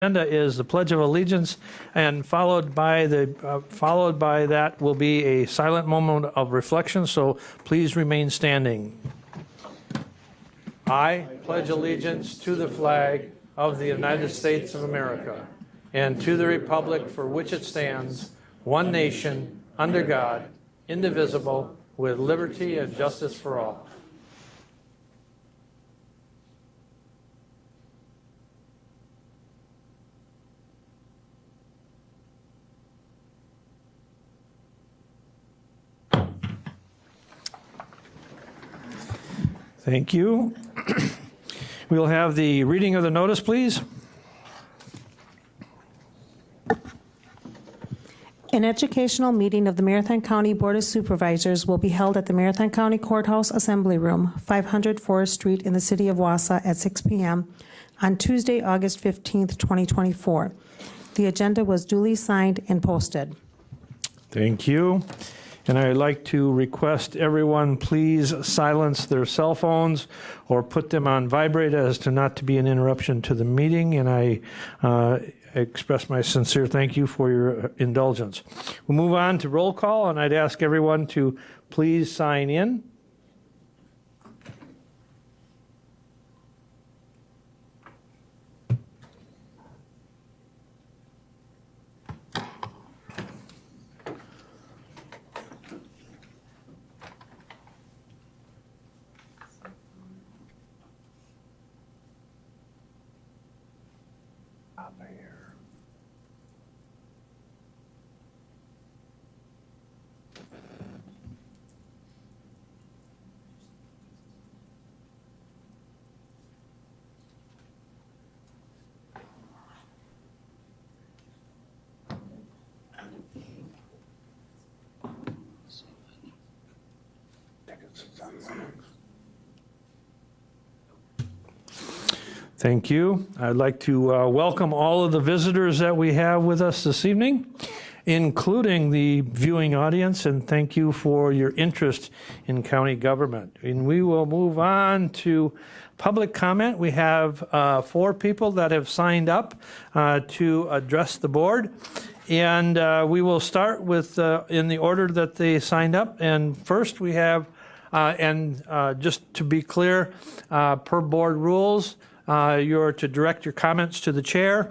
Agenda is the Pledge of Allegiance, and followed by that will be a silent moment of reflection. So please remain standing. I pledge allegiance to the flag of the United States of America and to the republic for which it stands, one nation, under God, indivisible, with liberty and justice for all. Thank you. We'll have the reading of the notice, please. An educational meeting of the Marathon County Board of Supervisors will be held at the Marathon County Courthouse Assembly Room, 500 Forest Street in the city of Wausau at 6 p.m. on Tuesday, August 15th, 2024. The agenda was duly signed and posted. Thank you. And I'd like to request everyone please silence their cell phones or put them on vibrate as to not to be an interruption to the meeting. And I express my sincere thank you for your indulgence. We'll move on to roll call, and I'd ask everyone to please sign in. Thank you. I'd like to welcome all of the visitors that we have with us this evening, including the viewing audience, and thank you for your interest in county government. And we will move on to public comment. We have 4 people that have signed up to address the board. And we will start with in the order that they signed up. And first we have, just to be clear, per board rules, you're to direct your comments to the chair,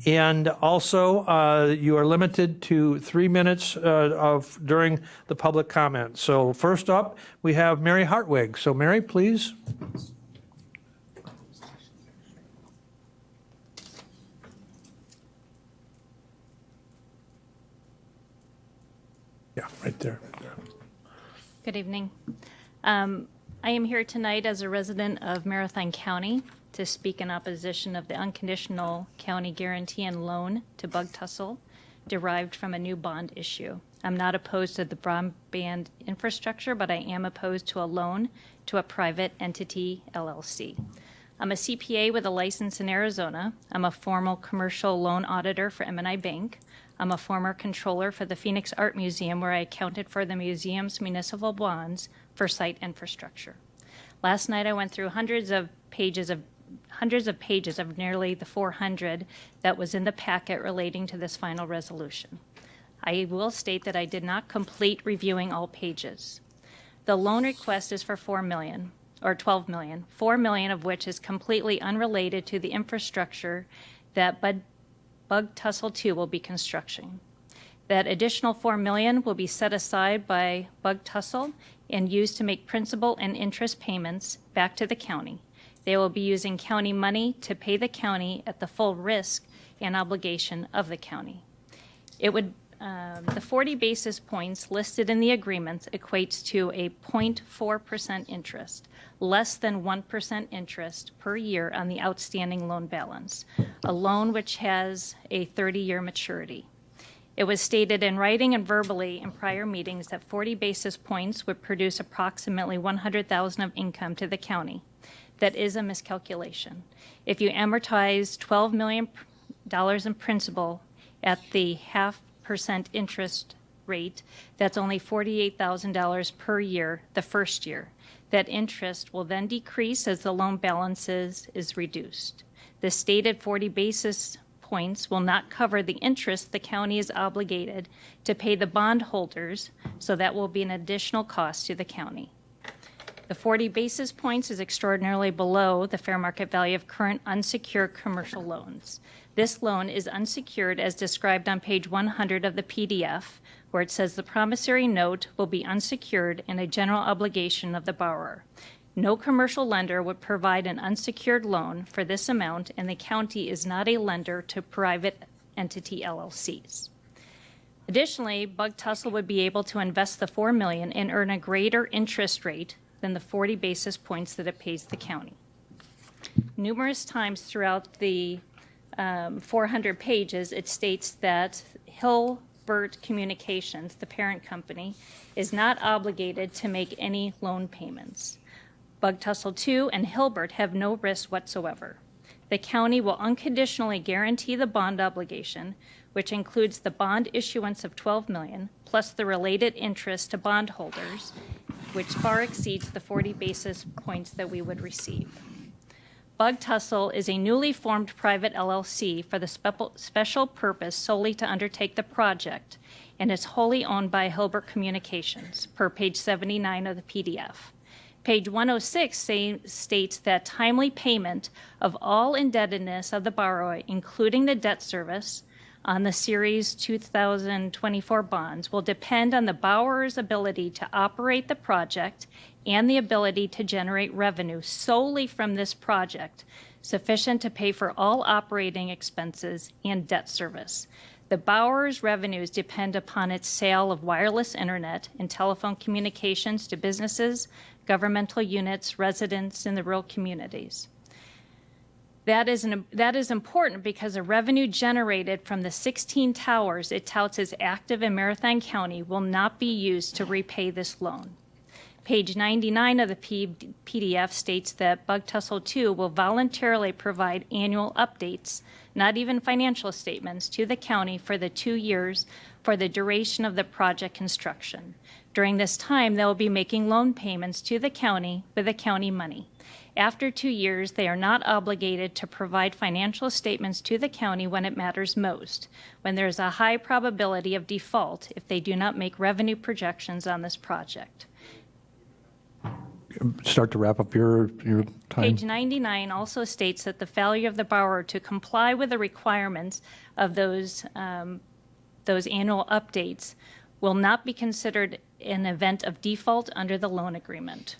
and also you are limited to 3 minutes during the public comment. So first up, we have Mary Hartwig. So Mary, please. Yeah, right there. Good evening. I am here tonight as a resident of Marathon County to speak in opposition of the unconditional county guarantee and loan to Bug Tussle derived from a new bond issue. I'm not opposed to the broadband infrastructure, but I am opposed to a loan to a private entity, LLC. I'm a CPA with a license in Arizona. I'm a former commercial loan auditor for M&I Bank. I'm a former controller for the Phoenix Art Museum, where I accounted for the museum's municipal bonds for site infrastructure. Last night I went through hundreds of pages of nearly the 400 that was in the packet relating to this final resolution. I will state that I did not complete reviewing all pages. The loan request is for $4 million, or $12 million, $4 million of which is completely unrelated to the infrastructure that Bug Tussle 2 will be constructing. That additional $4 million will be set aside by Bug Tussle and used to make principal and interest payments back to the county. They will be using county money to pay the county at the full risk and obligation of the county. It would, the 40 basis points listed in the agreements equates to a 0.4% interest, less than 1% interest per year on the outstanding loan balance, a loan which has a 30-year maturity. It was stated in writing and verbally in prior meetings that 40 basis points would produce approximately $100,000 of income to the county. That is a miscalculation. If you amortize $12 million in principal at the 0.5% interest rate, that's only $48,000 per year the first year. That interest will then decrease as the loan balances is reduced. The stated 40 basis points will not cover the interest the county is obligated to pay the bondholders, so that will be an additional cost to the county. The 40 basis points is extraordinarily below the fair market value of current unsecured commercial loans. This loan is unsecured as described on page 100 of the PDF, where it says the promissory note will be unsecured and a general obligation of the borrower. No commercial lender would provide an unsecured loan for this amount, and the county is not a lender to private entity LLCs. Additionally, Bug Tussle would be able to invest the $4 million and earn a greater interest rate than the 40 basis points that it pays the county. Numerous times throughout the 400 pages, it states that Hilbert Communications, the parent company, is not obligated to make any loan payments. Bug Tussle II and Hilbert have no risk whatsoever. The county will unconditionally guarantee the bond obligation, which includes the bond issuance of $12 million, plus the related interest to bondholders, which far exceeds the 40 basis points that we would receive. Bug Tussle is a newly formed private LLC for the special purpose solely to undertake the project, and is wholly owned by Hilbert Communications, per page 79 of the PDF. Page 106 states that timely payment of all indebtedness of the borrower, including the debt service on the Series 2024 bonds, will depend on the borrower's ability to operate the project and the ability to generate revenue solely from this project, sufficient to pay for all operating expenses and debt service. The borrower's revenues depend upon its sale of wireless internet and telephone communications to businesses, governmental units, residents in the rural communities. That is important because the revenue generated from the 16 towers it touts as active in Marathon County will not be used to repay this loan. Page 99 of the PDF states that Bug Tussle II will voluntarily provide annual updates, not even financial statements, to the county for the 2 years for the duration of the project construction. During this time, they will be making loan payments to the county with the county money. After 2 years, they are not obligated to provide financial statements to the county when it matters most, when there is a high probability of default if they do not make revenue projections on this project. Start to wrap up your time. Page 99 also states that the failure of the borrower to comply with the requirements of those annual updates will not be considered an event of default under the loan agreement.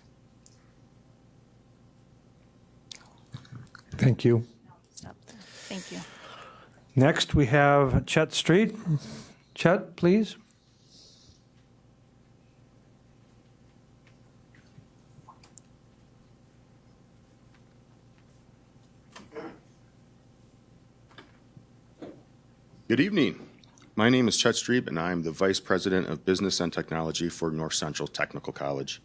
Thank you. Stop there. Thank you. Next, we have Chet Street. Chet, please. Good evening. My name is Chet Streeb, and I am the Vice President of Business and Technology for North Central Technical College.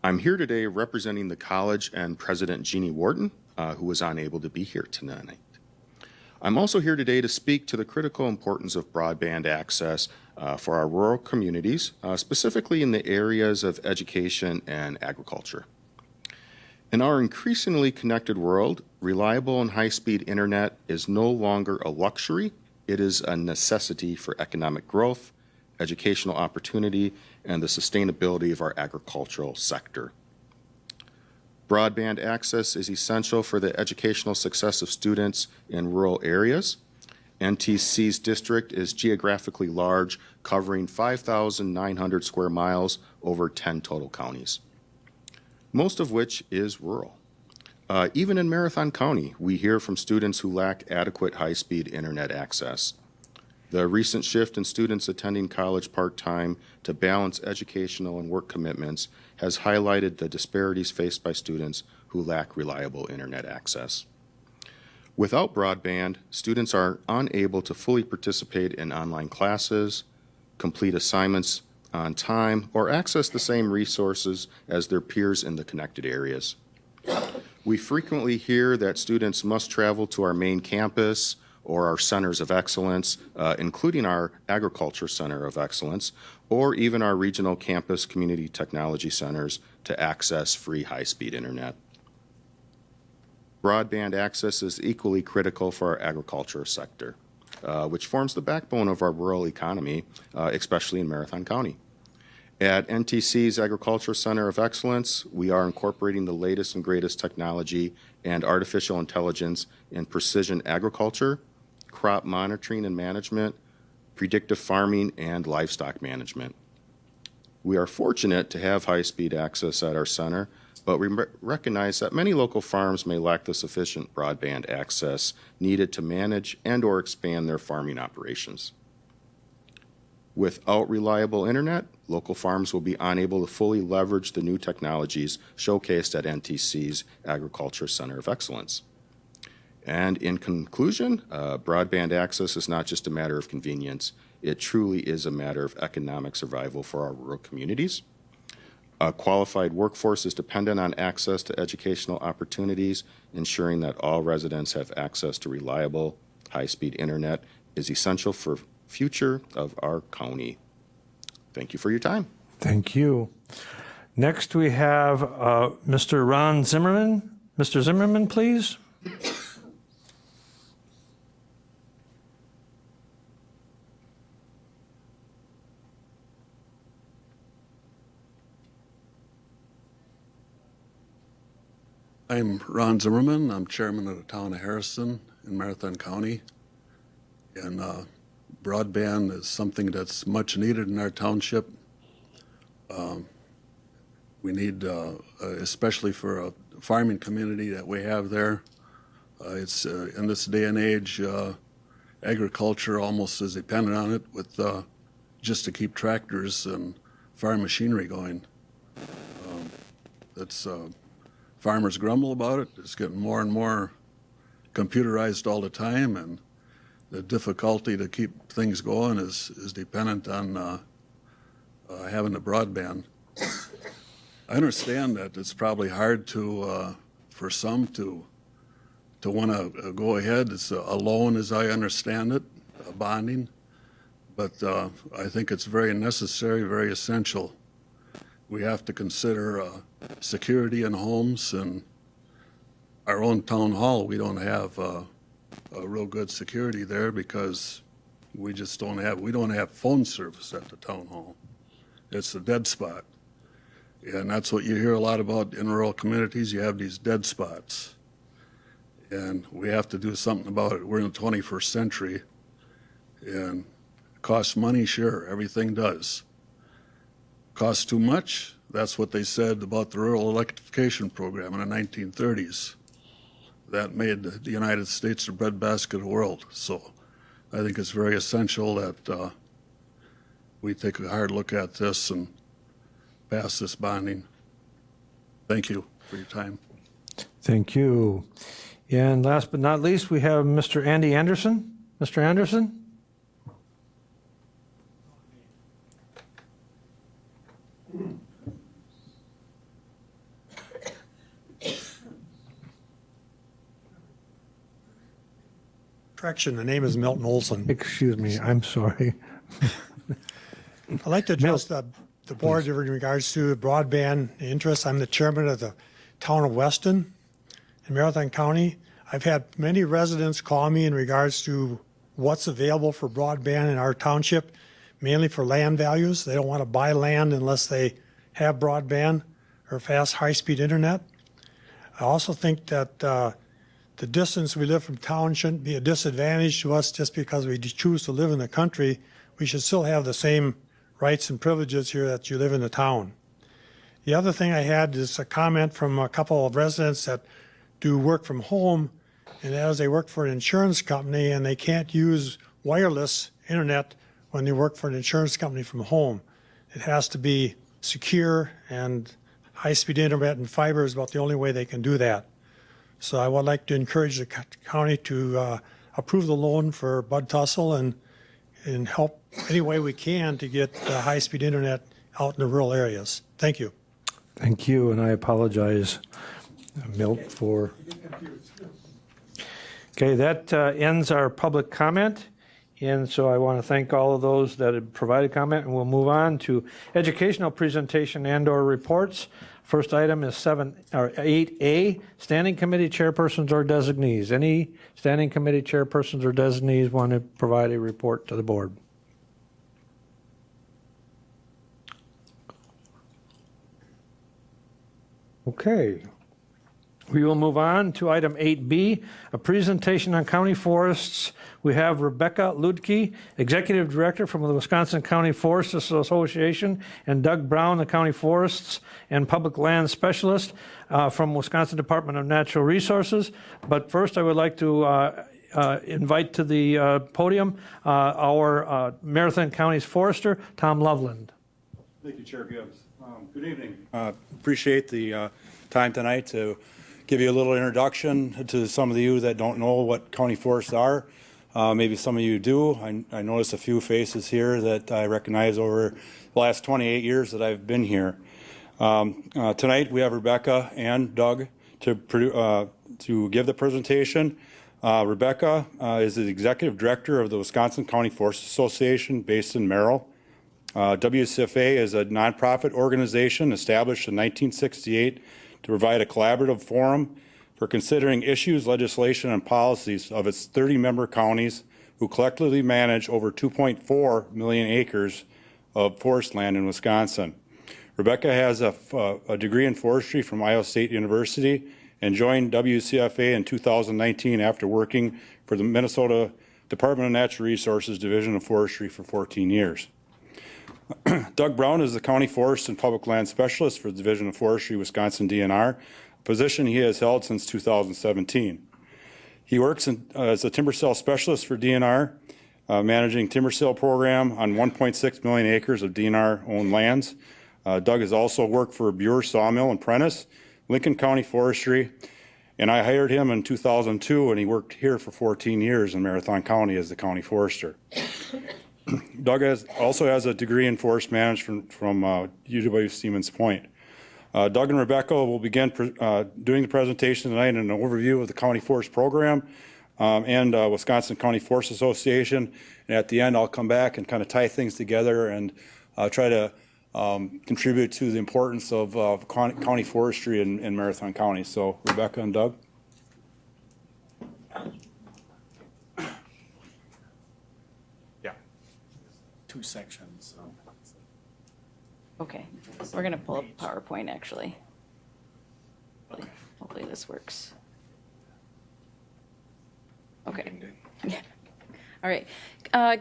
I'm here today representing the college and President Jeannie Wharton, who was unable to be here tonight. I'm also here today to speak to the critical importance of broadband access for our rural communities, specifically in the areas of education and agriculture. In our increasingly connected world, reliable and high-speed internet is no longer a luxury. It is a necessity for economic growth, educational opportunity, and the sustainability of our agricultural sector. Broadband access is essential for the educational success of students in rural areas. NTC's district is geographically large, covering 5,900 square miles over 10 total counties, most of which is rural. Even in Marathon County, we hear from students who lack adequate high-speed internet access. The recent shift in students attending college part-time to balance educational and work commitments has highlighted the disparities faced by students who lack reliable internet access. Without broadband, students are unable to fully participate in online classes, complete assignments on time, or access the same resources as their peers in the connected areas. We frequently hear that students must travel to our main campus or our centers of excellence, including our Agriculture Center of Excellence, or even our regional campus community technology centers to access free high-speed internet. Broadband access is equally critical for our agriculture sector, which forms the backbone of our rural economy, especially in Marathon County. At NTC's Agriculture Center of Excellence, we are incorporating the latest and greatest technology and artificial intelligence in precision agriculture, crop monitoring and management, predictive farming, and livestock management. We are fortunate to have high-speed access at our center, but we recognize that many local farms may lack the sufficient broadband access needed to manage and/or expand their farming operations. Without reliable internet, local farms will be unable to fully leverage the new technologies showcased at NTC's Agriculture Center of Excellence. And in conclusion, broadband access is not just a matter of convenience. It truly is a matter of economic survival for our rural communities. A qualified workforce is dependent on access to educational opportunities. Ensuring that all residents have access to reliable, high-speed internet is essential for future of our county. Thank you for your time. Thank you. Next, we have Mr. Ron Zimmerman. Mr. Zimmerman, please. I'm Ron Zimmerman. I'm chairman of the town of Harrison in Marathon County. And broadband is something that's much needed in our township. We need, especially for a farming community that we have there. It's in this day and age, agriculture almost is dependent on it with just to keep tractors and farm machinery going. Farmers grumble about it. It's getting more and more computerized all the time, and the difficulty to keep things going is dependent on having the broadband. I understand that it's probably hard to for some to want to go ahead. It's a loan, as I understand it, a bonding, but I think it's very necessary, very essential. We have to consider security in homes, and our own town hall, we don't have a real good security there because we don't have phone service at the town hall. It's a dead spot. And that's what you hear a lot about in rural communities. You have these dead spots. And we have to do something about it. We're in the 21st century. And it costs money, sure, everything does. Costs too much? That's what they said about the rural electrification program in the 1930s. That made the United States the breadbasket of the world. So I think it's very essential that we take a hard look at this and pass this bonding. Thank you for your time. Thank you. And last but not least, we have Mr. Andy Anderson. Mr. Anderson? Correction, the name is Milton Olson. Excuse me, I'm sorry. I'd like to address the board in regards to broadband interest. I'm the chairman of the town of Weston in Marathon County. I've had many residents call me in regards to what's available for broadband in our township, mainly for land values. They don't want to buy land unless they have broadband or fast high-speed internet. I also think that the distance we live from town shouldn't be a disadvantage to us just because we choose to live in the country. We should still have the same rights and privileges here that you live in the town. The other thing I had is a comment from a couple of residents that do work from home, and as they work for an insurance company and they can't use wireless internet when they work for an insurance company from home. It has to be secure, and high-speed internet and fiber is about the only way they can do that. So I would like to encourage the county to approve the loan for Bud Tussle and help any way we can to get high-speed internet out in the rural areas. Thank you. Thank you, and I apologize, Milt, for... Okay, that ends our public comment, and so I want to thank all of those that have provided comment, and we'll move on to educational presentation and/or reports. First item is 8A, Standing Committee Chairpersons or Designees. Any Standing Committee Chairpersons or Designees want to provide a report to the board? Okay. We will move on to item 8B, a presentation on county forests. We have Rebecca Ludke, Executive Director from the Wisconsin County Forest Association, and Doug Brown, the County Forests and Public Land Specialist from Wisconsin Department of Natural Resources. But first, I would like to invite to the podium our Marathon County's Forester, Tom Loveland. Thank you, Chair Gibbs. Good evening. Appreciate the time tonight to give you a little introduction to some of you that don't know what county forests are. Maybe some of you do. I noticed a few faces here that I recognize over the last 28 years that I've been here. Tonight we have Rebecca and Doug to give the presentation. Rebecca is the Executive Director of the Wisconsin County Forest Association based in Merrill. WCFA is a nonprofit organization established in 1968 to provide a collaborative forum for considering issues, legislation, and policies of its 30-member counties who collectively manage over 2.4 million acres of forest land in Wisconsin. Rebecca has a degree in forestry from Iowa State University and joined WCFA in 2019 after working for the Minnesota Department of Natural Resources Division of Forestry for 14 years. Doug Brown is the County Forest and Public Land Specialist for the Division of Forestry, Wisconsin DNR, a position he has held since 2017. He works as a timber sale specialist for DNR, managing timber sale program on 1.6 million acres of DNR-owned lands. Doug has also worked for Buer Sawmill and Prentice, Lincoln County Forestry, and I hired him in 2002, and he worked here for 14 years in Marathon County as the county forester. Doug also has a degree in forest management from UW-Stevens Point. Doug and Rebecca will begin doing the presentation tonight and an overview of the County Forest Program and Wisconsin County Forest Association. And at the end, I'll come back and kind of tie things together and try to contribute to the importance of county forestry in Marathon County. So Rebecca and Doug. Two sections. Okay, we're gonna pull up PowerPoint actually. Hopefully this works. Okay. Yeah. All right.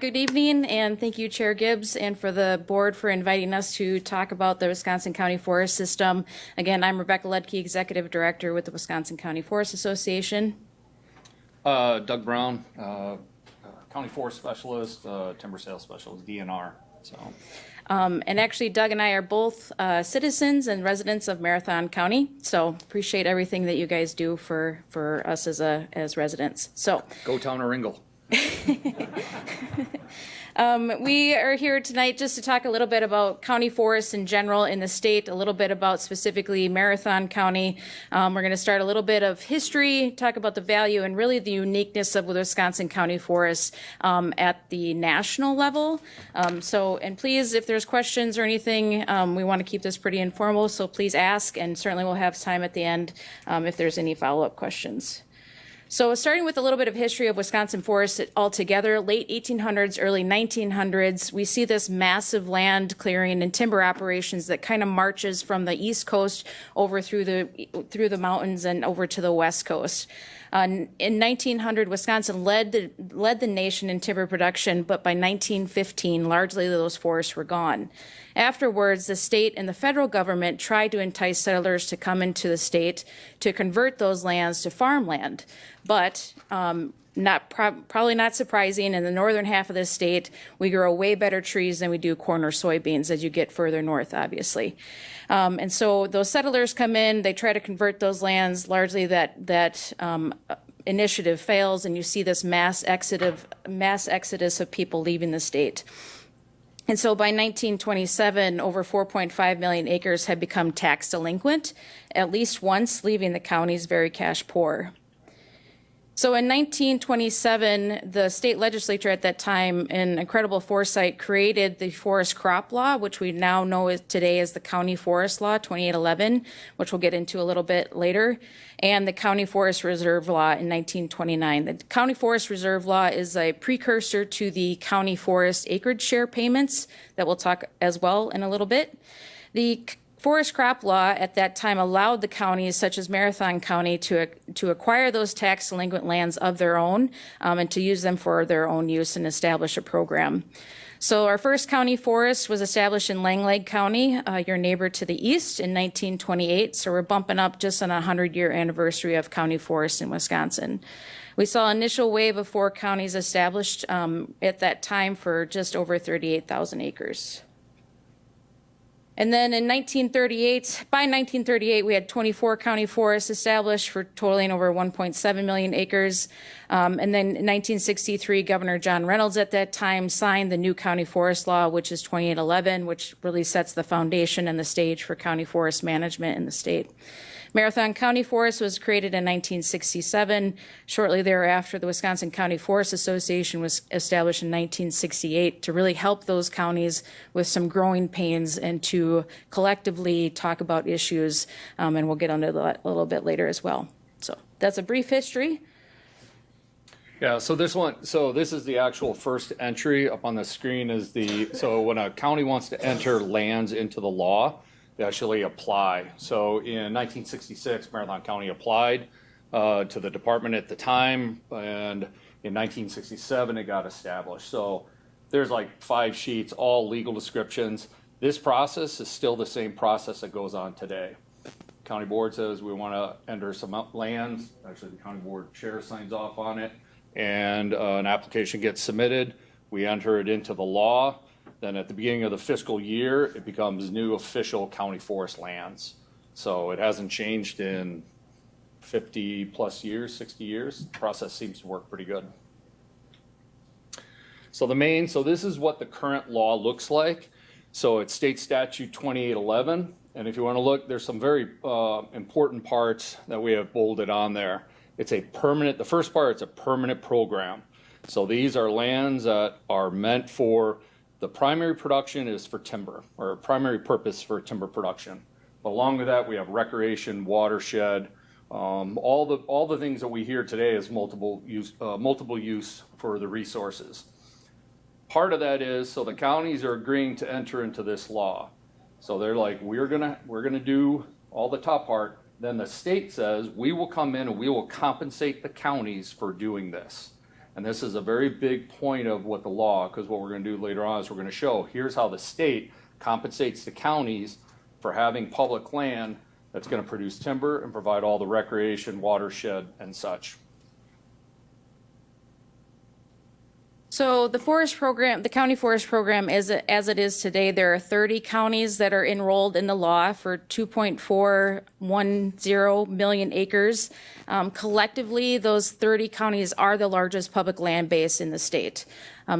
Good evening, and thank you, Chair Gibbs, and for the board for inviting us to talk about the Wisconsin County Forest System. Again, I'm Rebecca Ludke, Executive Director with the Wisconsin County Forest Association. Doug Brown, County Forest Specialist, Timber Sales Specialist, DNR. So, And actually, Doug and I are both citizens and residents of Marathon County, so appreciate everything that you guys do for us as residents. So, go Town or Ringle. We are here tonight just to talk a little bit about county forests in general in the state, a little bit about specifically Marathon County. We're going to start a little bit of history, talk about the value and really the uniqueness of the Wisconsin County forests at the national level. And please, if there's questions or anything, we want to keep this pretty informal, so please ask, and certainly we'll have time at the end if there's any follow-up questions. So starting with a little bit of history of Wisconsin forests altogether, late 1800s, early 1900s, we see this massive land clearing and timber operations that kind of marches from the East Coast over through the mountains and over to the West Coast. In 1900, Wisconsin led the nation in timber production, but by 1915, largely those forests were gone. Afterwards, the state and the federal government tried to entice settlers to come into the state to convert those lands to farmland. But probably not surprising, in the northern half of the state, we grow way better trees than we do corn or soybeans as you get further north, obviously. And so those settlers come in, they try to convert those lands, largely that initiative fails, and you see this mass exodus of people leaving the state. And so by 1927, over 4.5 million acres had become tax delinquent, at least once, leaving the counties very cash poor. So in 1927, the state legislature at that time, in incredible foresight, created the forest crop law, which we now know today as the County Forest Law 2811, which we'll get into a little bit later, and the County Forest Reserve Law in 1929. The County Forest Reserve Law is a precursor to the county forest acreage share payments that we'll talk as well in a little bit. The Forest crop law at that time allowed the counties, such as Marathon County, to acquire those tax delinquent lands of their own and to use them for their own use and establish a program. So our first county forest was established in Langlade County, your neighbor to the east, in 1928. So we're bumping up just on a 100-year anniversary of county forests in Wisconsin. We saw an initial wave of 4 counties established at that time for just over 38,000 acres. And then in 1938, by 1938, we had 24 county forests established for totaling over 1.7 million acres. And then in 1963, Governor John Reynolds at that time signed the new county forest law, which is 2811, which really sets the foundation and the stage for county forest management in the state. Marathon County Forest was created in 1967. Shortly thereafter, the Wisconsin County Forest Association was established in 1968 to really help those counties with some growing pains and to collectively talk about issues, and we'll get into that a little bit later as well. So that's a brief history. Yeah, so this is the actual first entry up on the screen is so when a county wants to enter lands into the law, they actually apply. So in 1966, Marathon County applied to the department at the time, and in 1967, it got established. So there's like 5 sheets, all legal descriptions. This process is still the same process that goes on today. County board says we want to enter some lands. Actually, the county board chair signs off on it, and an application gets submitted. We enter it into the law. Then at the beginning of the fiscal year, it becomes new official county forest lands. So it hasn't changed in 50 plus years, 60 years. The process seems to work pretty good. So this is what the current law looks like. So it's State Statute 2811. And if you want to look, there's some very important parts that we have bolded on there. It's the first part, it's a permanent program. So these are lands that are meant for the primary production is for timber, or primary purpose for timber production. But along with that, we have recreation, watershed, all the things that we hear today is multiple use for the resources. Part of that is so the counties are agreeing to enter into this law. So they're like, we're gonna do all the top part. Then the state says we will come in and we will compensate the counties for doing this. And this is a very big point of what the law, because what we're going to do later on is we're going to show here's how the state compensates the counties for having public land that's going to produce timber and provide all the recreation, watershed, and such. So the forest program, the county forest program, as it is today, there are 30 counties that are enrolled in the law for 2.410 million acres. Collectively, those 30 counties are the largest public land base in the state.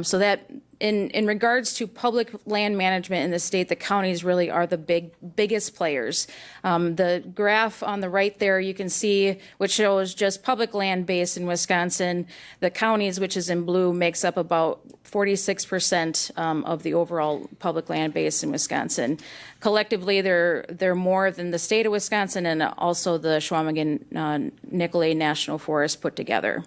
So that in regards to public land management in the state, the counties really are the biggest players. The graph on the right there, you can see, which shows just public land base in Wisconsin. The counties, which is in blue, makes up about 46% of the overall public land base in Wisconsin. Collectively, they're more than the state of Wisconsin and also the Chequamegon-Nicolet National Forest put together.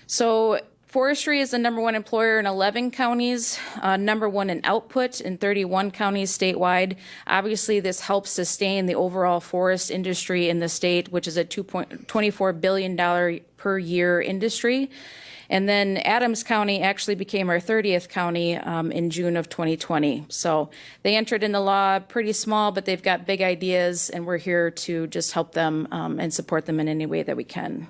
So forestry is the #1 employer in 11 counties, #1 in output in 31 counties statewide. Obviously, this helps sustain the overall forest industry in the state, which is a $24 billion per year industry. And then Adams County actually became our 30th county in June of 2020. So they entered in the law pretty small, but they've got big ideas, and we're here to just help them and support them in any way that we can.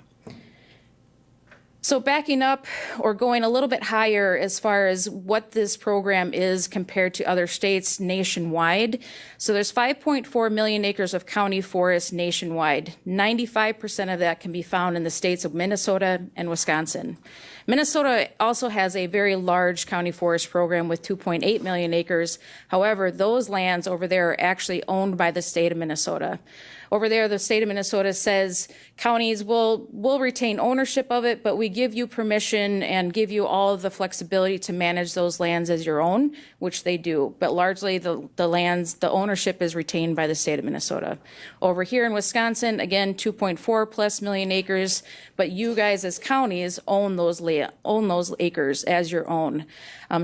So backing up or going a little bit higher as far as what this program is compared to other states nationwide. So there's 5.4 million acres of county forest nationwide. 95% of that can be found in the states of Minnesota and Wisconsin. Minnesota also has a very large county forest program with 2.8 million acres. However, those lands over there are actually owned by the state of Minnesota. Over there, the state of Minnesota says counties will retain ownership of it, but we give you permission and give you all of the flexibility to manage those lands as your own, which they do. But largely the ownership is retained by the state of Minnesota. Over here in Wisconsin, again, 2.4 plus million acres, but you guys as counties own those acres as your own.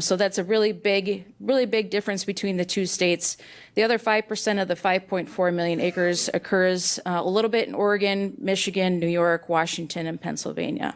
So that's a really big difference between the two states. The other 5% of the 5.4 million acres occurs a little bit in Oregon, Michigan, New York, Washington, and Pennsylvania.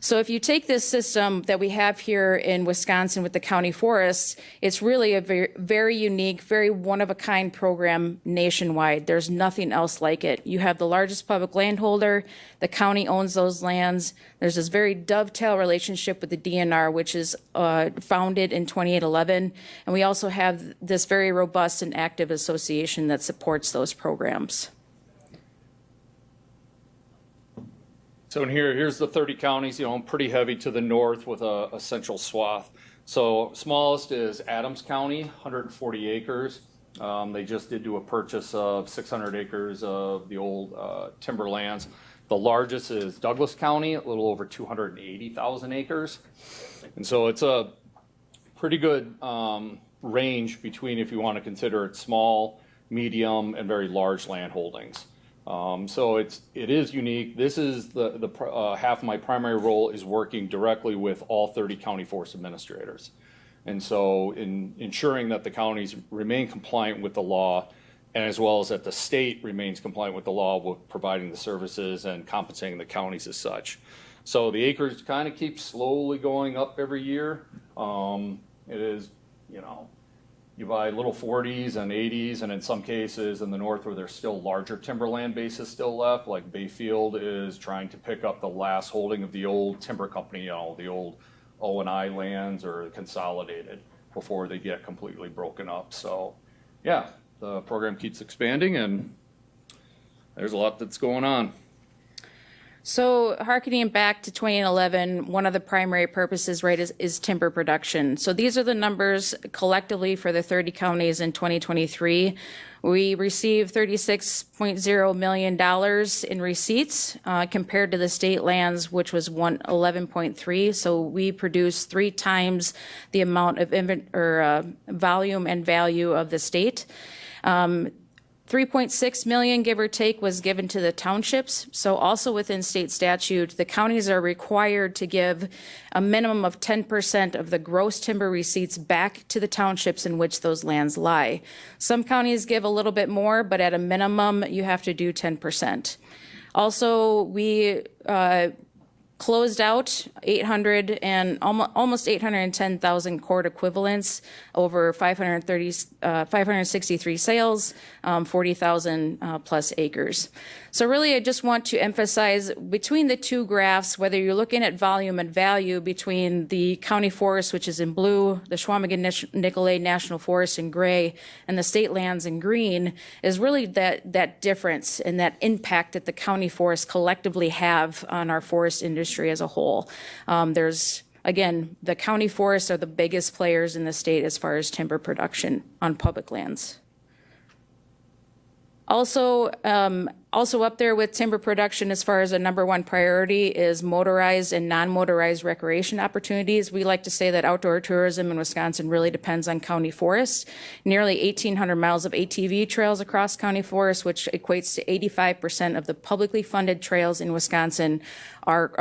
So if you take this system that we have here in Wisconsin with the county forests, it's really a very, very unique, very one-of-a-kind program nationwide. There's nothing else like it. You have the largest public landholder. The county owns those lands. There's this very dovetail relationship with the DNR, which is founded in 2811. And we also have this very robust and active association that supports those programs. So here's the 30 counties, pretty heavy to the north with a central swath. So smallest is Adams County, 140 acres. They just did do a purchase of 600 acres of the old timberlands. The largest is Douglas County, a little over 280,000 acres. And so it's a pretty good range between, if you want to consider it small, medium, and very large land holdings. So it is unique. This is the half of my primary role is working directly with all 30 county forest administrators. And so in ensuring that the counties remain compliant with the law, and as well as that the state remains compliant with the law with providing the services and compensating the counties as such. So the acres kind of keep slowly going up every year. It is, you buy little 40s and 80s, and in some cases in the north where there's still larger timberland bases still left, like Bayfield is trying to pick up the last holding of the old timber company, the old O&I lands or consolidated before they get completely broken up. So yeah, the program keeps expanding and there's a lot that's going on. So harkening back to 2011, one of the primary purposes, right, is timber production. So these are the numbers collectively for the 30 counties in 2023. We received $36.0 million in receipts compared to the state lands, which was 11.3. So we produced 3 times the amount of volume and value of the state. 3.6 million, give or take, was given to the townships. So also within state statute, the counties are required to give a minimum of 10% of the gross timber receipts back to the townships in which those lands lie. Some counties give a little bit more, but at a minimum, you have to do 10%. Also, we closed out 800 and almost 810,000 court equivalents over 563 sales, 40,000 plus acres. So really, I just want to emphasize between the two graphs, whether you're looking at volume and value between the county forest, which is in blue, the Chequamegon-Nicolet National Forest in gray, and the state lands in green, is really that difference and that impact that the county forests collectively have on our forest industry as a whole. Again, the county forests are the biggest players in the state as far as timber production on public lands. Also up there with timber production as far as a number one priority is motorized and non-motorized recreation opportunities. We like to say that outdoor tourism in Wisconsin really depends on county forests. Nearly 1,800 miles of ATV trails across county forests, which equates to 85% of the publicly funded trails in Wisconsin are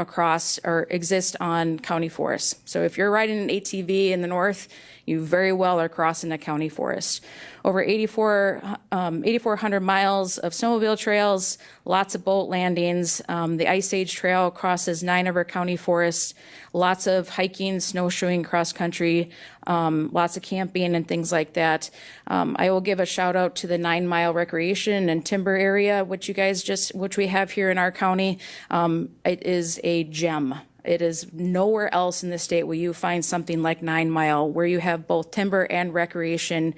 exist on county forests. So if you're riding an ATV in the north, you very well are crossing a county forest. Over 8,400 miles of snowmobile trails, lots of boat landings. The Ice Age Trail crosses 9 of our county forests, lots of hiking, snowshoeing cross country, lots of camping and things like that. I will give a shout out to the 9 Mile Recreation and Timber Area, which we have here in our county. It is a gem. It is nowhere else in the state where you find something like 9 Mile, where you have both timber and recreation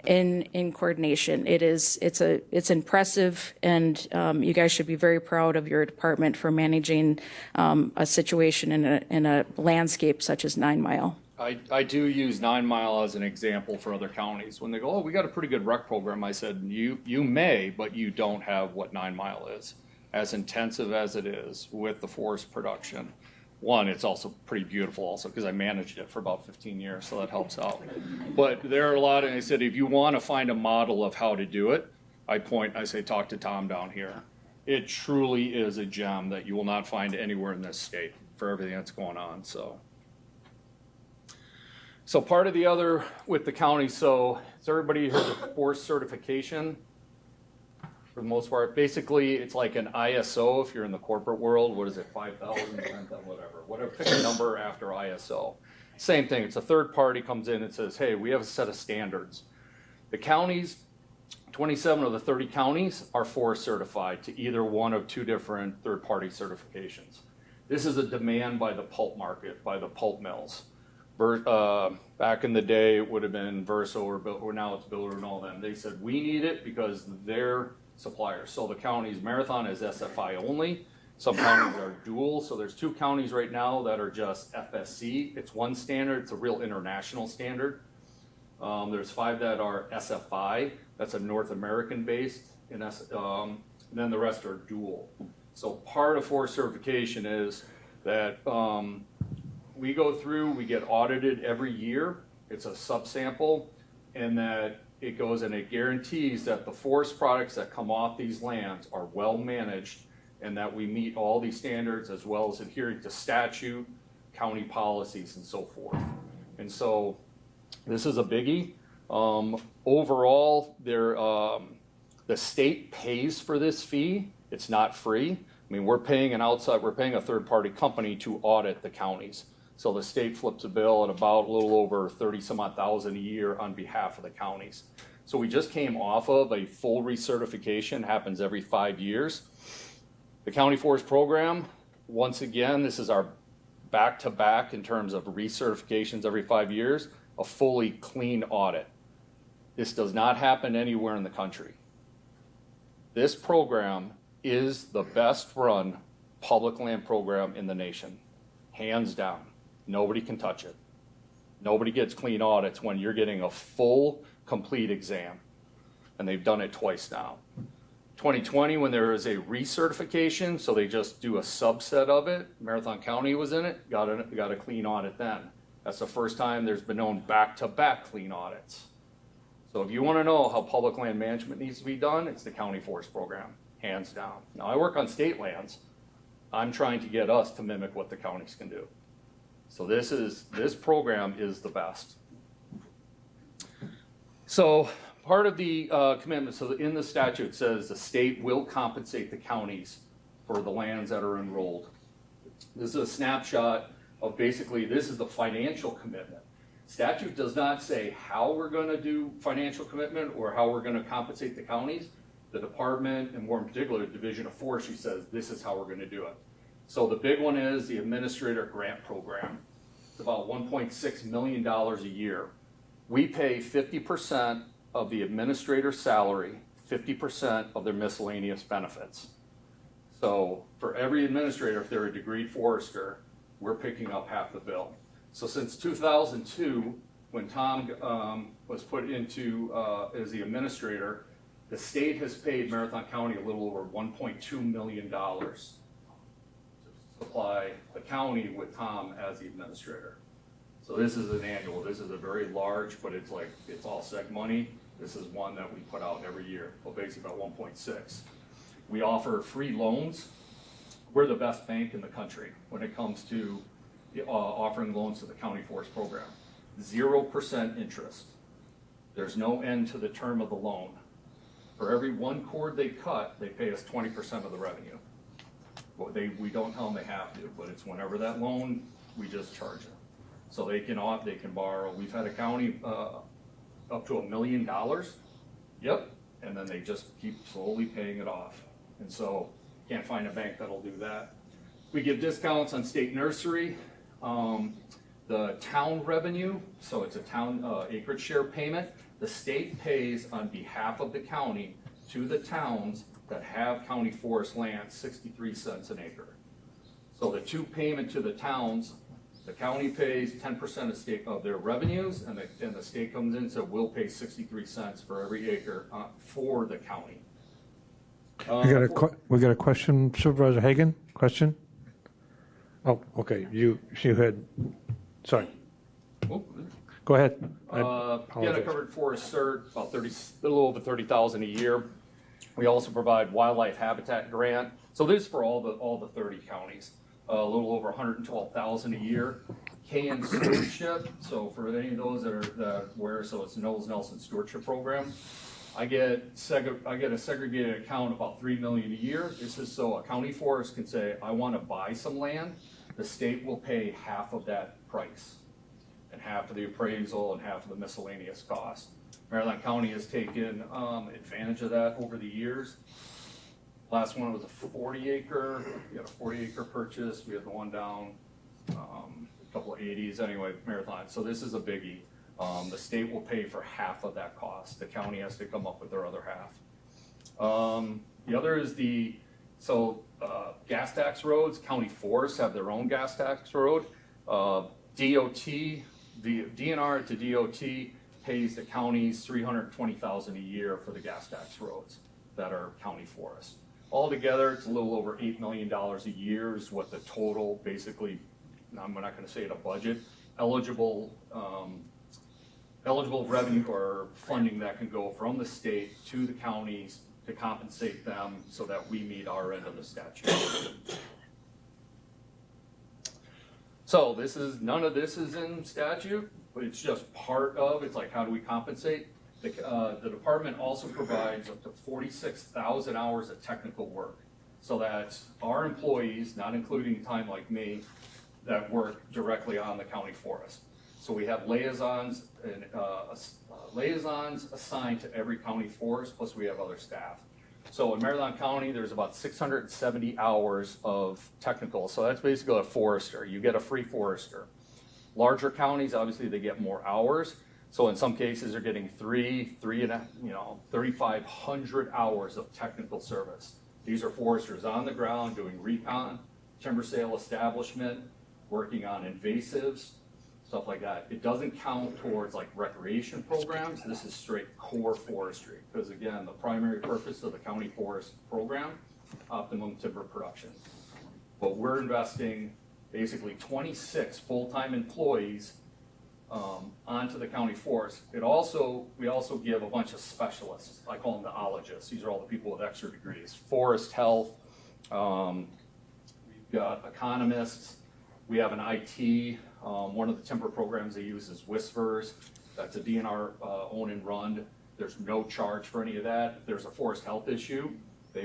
in coordination. It's impressive, and you guys should be very proud of your department for managing a situation in a landscape such as 9 Mile. I do use 9 Mile as an example for other counties. When they go, oh, we got a pretty good rec program, I said, you may, but you don't have what 9 Mile is. As intensive as it is with the forest production. One, it's also pretty beautiful also because I managed it for about 15 years, so that helps out. But there are a lot, and I said, if you want to find a model of how to do it, I say, talk to Tom down here. It truly is a gem that you will not find anywhere in this state for everything that's going on, so. So part of the other with the county, so has everybody heard of forest certification? For the most part, basically, it's like an ISO if you're in the corporate world. What is it, 5,000, 10,000, whatever, pick a number after ISO. Same thing, it's a third party comes in and says, hey, we have a set of standards. The counties, 27 of the 30 counties are forest certified to either one of 2 different third party certifications. This is a demand by the pulp market, by the pulp mills. Back in the day, it would have been Verso or now it's Biller and all them. They said, we need it because they're suppliers. So the counties, Marathon is SFI only. Some counties are dual. So there's 2 counties right now that are just FSC. It's one standard. It's a real international standard. There's 5 that are SFI. That's a North American based. And then the rest are dual. So part of forest certification is that we go through, we get audited every year. It's a subsample, and that it goes and it guarantees that the forest products that come off these lands are well managed and that we meet all these standards as well as adhering to statute, county policies, and so forth. And so this is a biggie. Overall, the state pays for this fee. It's not free. I mean, we're paying a third-party company to audit the counties. So the state flips a bill at about a little over 30-some-odd thousand a year on behalf of the counties. So we just came off of a full recertification, happens every 5 years. The County Forest Program, once again, this is our back-to-back in terms of recertifications every 5 years, a fully clean audit. This does not happen anywhere in the country. This program is the best run public land program in the nation, hands down. Nobody can touch it. Nobody gets clean audits when you're getting a full, complete exam. And they've done it twice now. 2020, when there was a recertification, so they just do a subset of it, Marathon County was in it, got a clean audit then. That's the first time there's been known back-to-back clean audits. So if you want to know how public land management needs to be done, it's the County Forest Program, hands down. Now, I work on state lands. I'm trying to get us to mimic what the counties can do. So this program is the best. So part of the commitment, so in the statute it says the state will compensate the counties for the lands that are enrolled. This is a snapshot of basically, this is the financial commitment. Statute does not say how we're going to do financial commitment or how we're going to compensate the counties. The department, and more in particular, the Division of Forestry says this is how we're going to do it. So the big one is the Administrator Grant Program. It's about $1.6 million a year. We pay 50% of the administrator's salary, 50% of their miscellaneous benefits. So for every administrator, if they're a degreed forester, we're picking up half the bill. So since 2002, when Tom was put into as the administrator, the state has paid Marathon County a little over $1.2 million to supply the county with Tom as the administrator. So this is an annual, this is a very large, but it's all seg money. This is one that we put out every year, well, basically about 1.6. We offer free loans. We're the best bank in the country when it comes to offering loans to the County Forest Program. 0% interest. There's no end to the term of the loan. For every one cord they cut, they pay us 20% of the revenue. But we don't tell them they have to, but it's whenever that loan, we just charge them. So they can borrow. We've had a county up to $1 million. Yep. And then they just keep slowly paying it off. And so can't find a bank that'll do that. We give discounts on state nursery. The town revenue, so it's a town acreage share payment. The state pays on behalf of the county to the towns that have county forest land 63 cents an acre. So the two payment to the towns, the county pays 10% of state of their revenues, and the state comes in, so we'll pay 63 cents for every acre for the county. We got a question, Supervisor Hagan? Question? Oh, okay, you had, sorry, Oh, go ahead. I Yeah, apologize. the covered forest cert, about a little over 30,000 a year. We also provide wildlife habitat grant. So this is for all the 30 counties, a little over 112,000 a year. KN stewardship, so for any of those so it's Knowles Nelson stewardship program. I get a segregated account about $3 million a year. This is so a county forest can say, I want to buy some land. The state will pay half of that price, and half of the appraisal and half of the miscellaneous cost. Marathon County has taken advantage of that over the years. Last one was a 40 acre. We had a 40 acre purchase. We had the one down, a couple of 80s. Anyway, Marathon. So this is a biggie. The state will pay for half of that cost. The county has to come up with their other half. The other is gas tax roads. County forests have their own gas tax road. DOT, the DNR to DOT pays the counties $320,000 a year for the gas tax roads that are county forests. Altogether, it's a little over $8 million a year is what the total, basically, I'm not going to say it a budget, eligible revenue or funding that can go from the state to the counties to compensate them so that we meet our end of the statute. So none of this is in statute, but it's just part of, it's like, how do we compensate? The department also provides up to 46,000 hours of technical work. So that our employees, not including time like me, that work directly on the county forest. So we have liaisons and liaisons assigned to every county forest, plus we have other staff. So in Marathon County, there's about 670 hours of technical. So that's basically a forester. You get a free forester. Larger counties, obviously, they get more hours. So in some cases, they're getting 3,500 hours of technical service. These are foresters on the ground doing recon, timber sale establishment, working on invasives, stuff like that. It doesn't count towards like recreation programs. This is straight core forestry. Because again, the primary purpose of the county forest program, optimum timber production. But we're investing basically 26 full-time employees onto the county forest. We also give a bunch of specialists. I call them the ologists. These are all the people with extra degrees. Forest health, we've got economists, we have an IT. One of the timber programs they use is Whispers. That's a DNR own and run. There's no charge for any of that. If there's a forest health issue,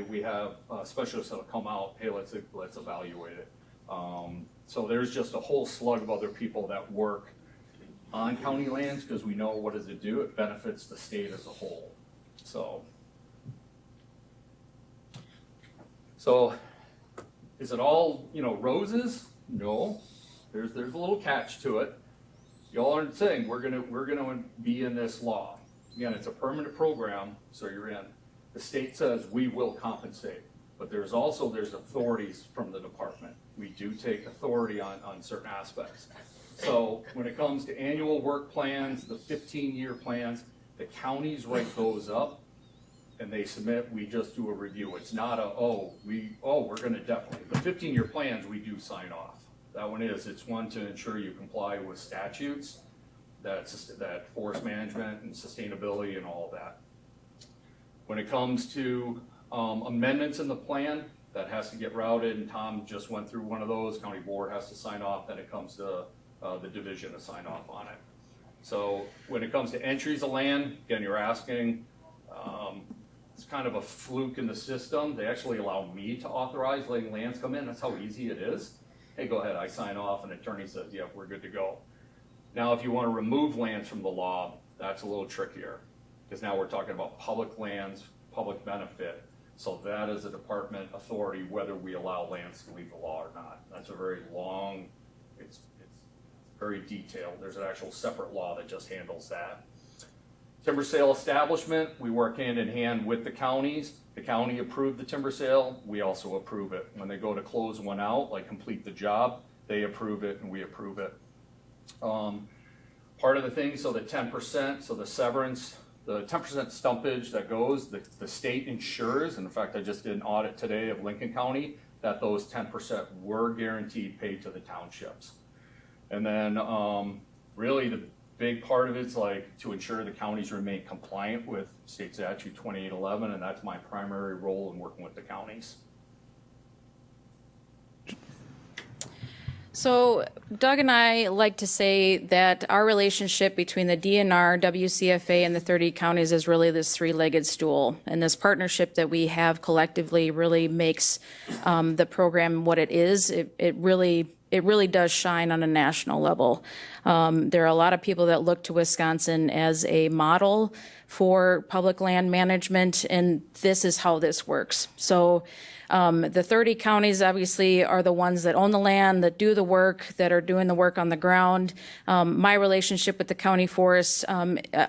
we have specialists that'll come out, hey, let's evaluate it. So there's just a whole slug of other people that work on county lands because we know what does it do? It benefits the state as a whole. So is it all, roses? No. There's a little catch to it. Y'all aren't saying we're gonna be in this law. Again, it's a permanent program, so you're in. The state says we will compensate, but there's authorities from the department. We do take authority on certain aspects. So when it comes to annual work plans, the 15-year plans, the counties write those up and they submit, we just do a review. It's not we're gonna definitely, the 15-year plans we do sign off. That one it's one to ensure you comply with statutes, that forest management and sustainability and all of that. When it comes to amendments in the plan, that has to get routed, and Tom just went through one of those. County board has to sign off, then it comes to the division to sign off on it. So when it comes to entries of land, again, you're asking, it's kind of a fluke in the system. They actually allow me to authorize letting lands come in. That's how easy it is. Hey, go ahead, I sign off, and the attorney says, yeah, we're good to go. Now, if you want to remove lands from the law, that's a little trickier, because now we're talking about public lands, public benefit. So that is a department authority whether we allow lands to leave the law or not. That's a very long, it's very detailed. There's an actual separate law that just handles that. Timber sale establishment, we work hand in hand with the counties. The county approved the timber sale, we also approve it. When they go to close one out, like complete the job, they approve it and we approve it. Part of the thing, so the 10%, so the severance, the 10% stumpage that goes, the state insures, and in fact, I just did an audit today of Lincoln County, that those 10% were guaranteed paid to the townships. And then really the big part of it's like to ensure the counties remain compliant with state statute 2811, and that's my primary role in working with the counties. So Doug and I like to say that our relationship between the DNR, WCFA, and the 30 counties is really this three-legged stool. And this partnership that we have collectively really makes the program what it is. It really does shine on a national level. There are a lot of people that look to Wisconsin as a model for public land management, and this is how this works. So the 30 counties obviously are the ones that own the land, that do the work, that are doing the work on the ground. My relationship with the county forest,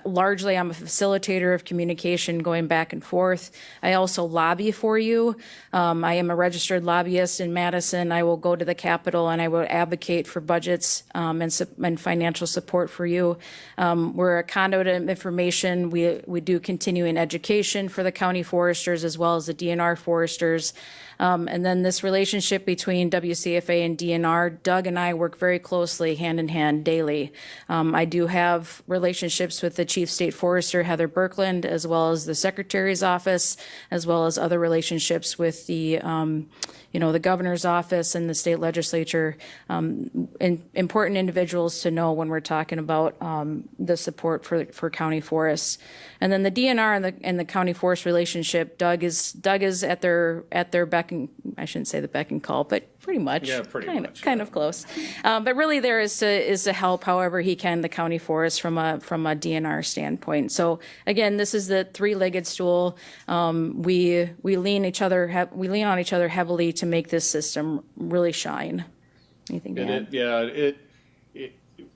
largely I'm a facilitator of communication going back and forth. I also lobby for you. I am a registered lobbyist in Madison. I will go to the Capitol and I will advocate for budgets and financial support for you. We're a conduit of information. We do continuing education for the county foresters as well as the DNR foresters. And then this relationship between WCFA and DNR, Doug and I work very closely hand in hand daily. I do have relationships with the Chief State Forester, Heather Birkeland, as well as the Secretary's office, as well as other relationships with the the governor's office and the state legislature, important individuals to know when we're talking about the support for county forests. And then the DNR and the county forest relationship, Doug is at their beck and, I shouldn't say the beck and call, but pretty much. Yeah, pretty much. Kind of close. But really there is to help however he can the county forest from a DNR standpoint. So again, this is the three-legged stool. We lean on each other heavily to make this system really shine. Anything to add?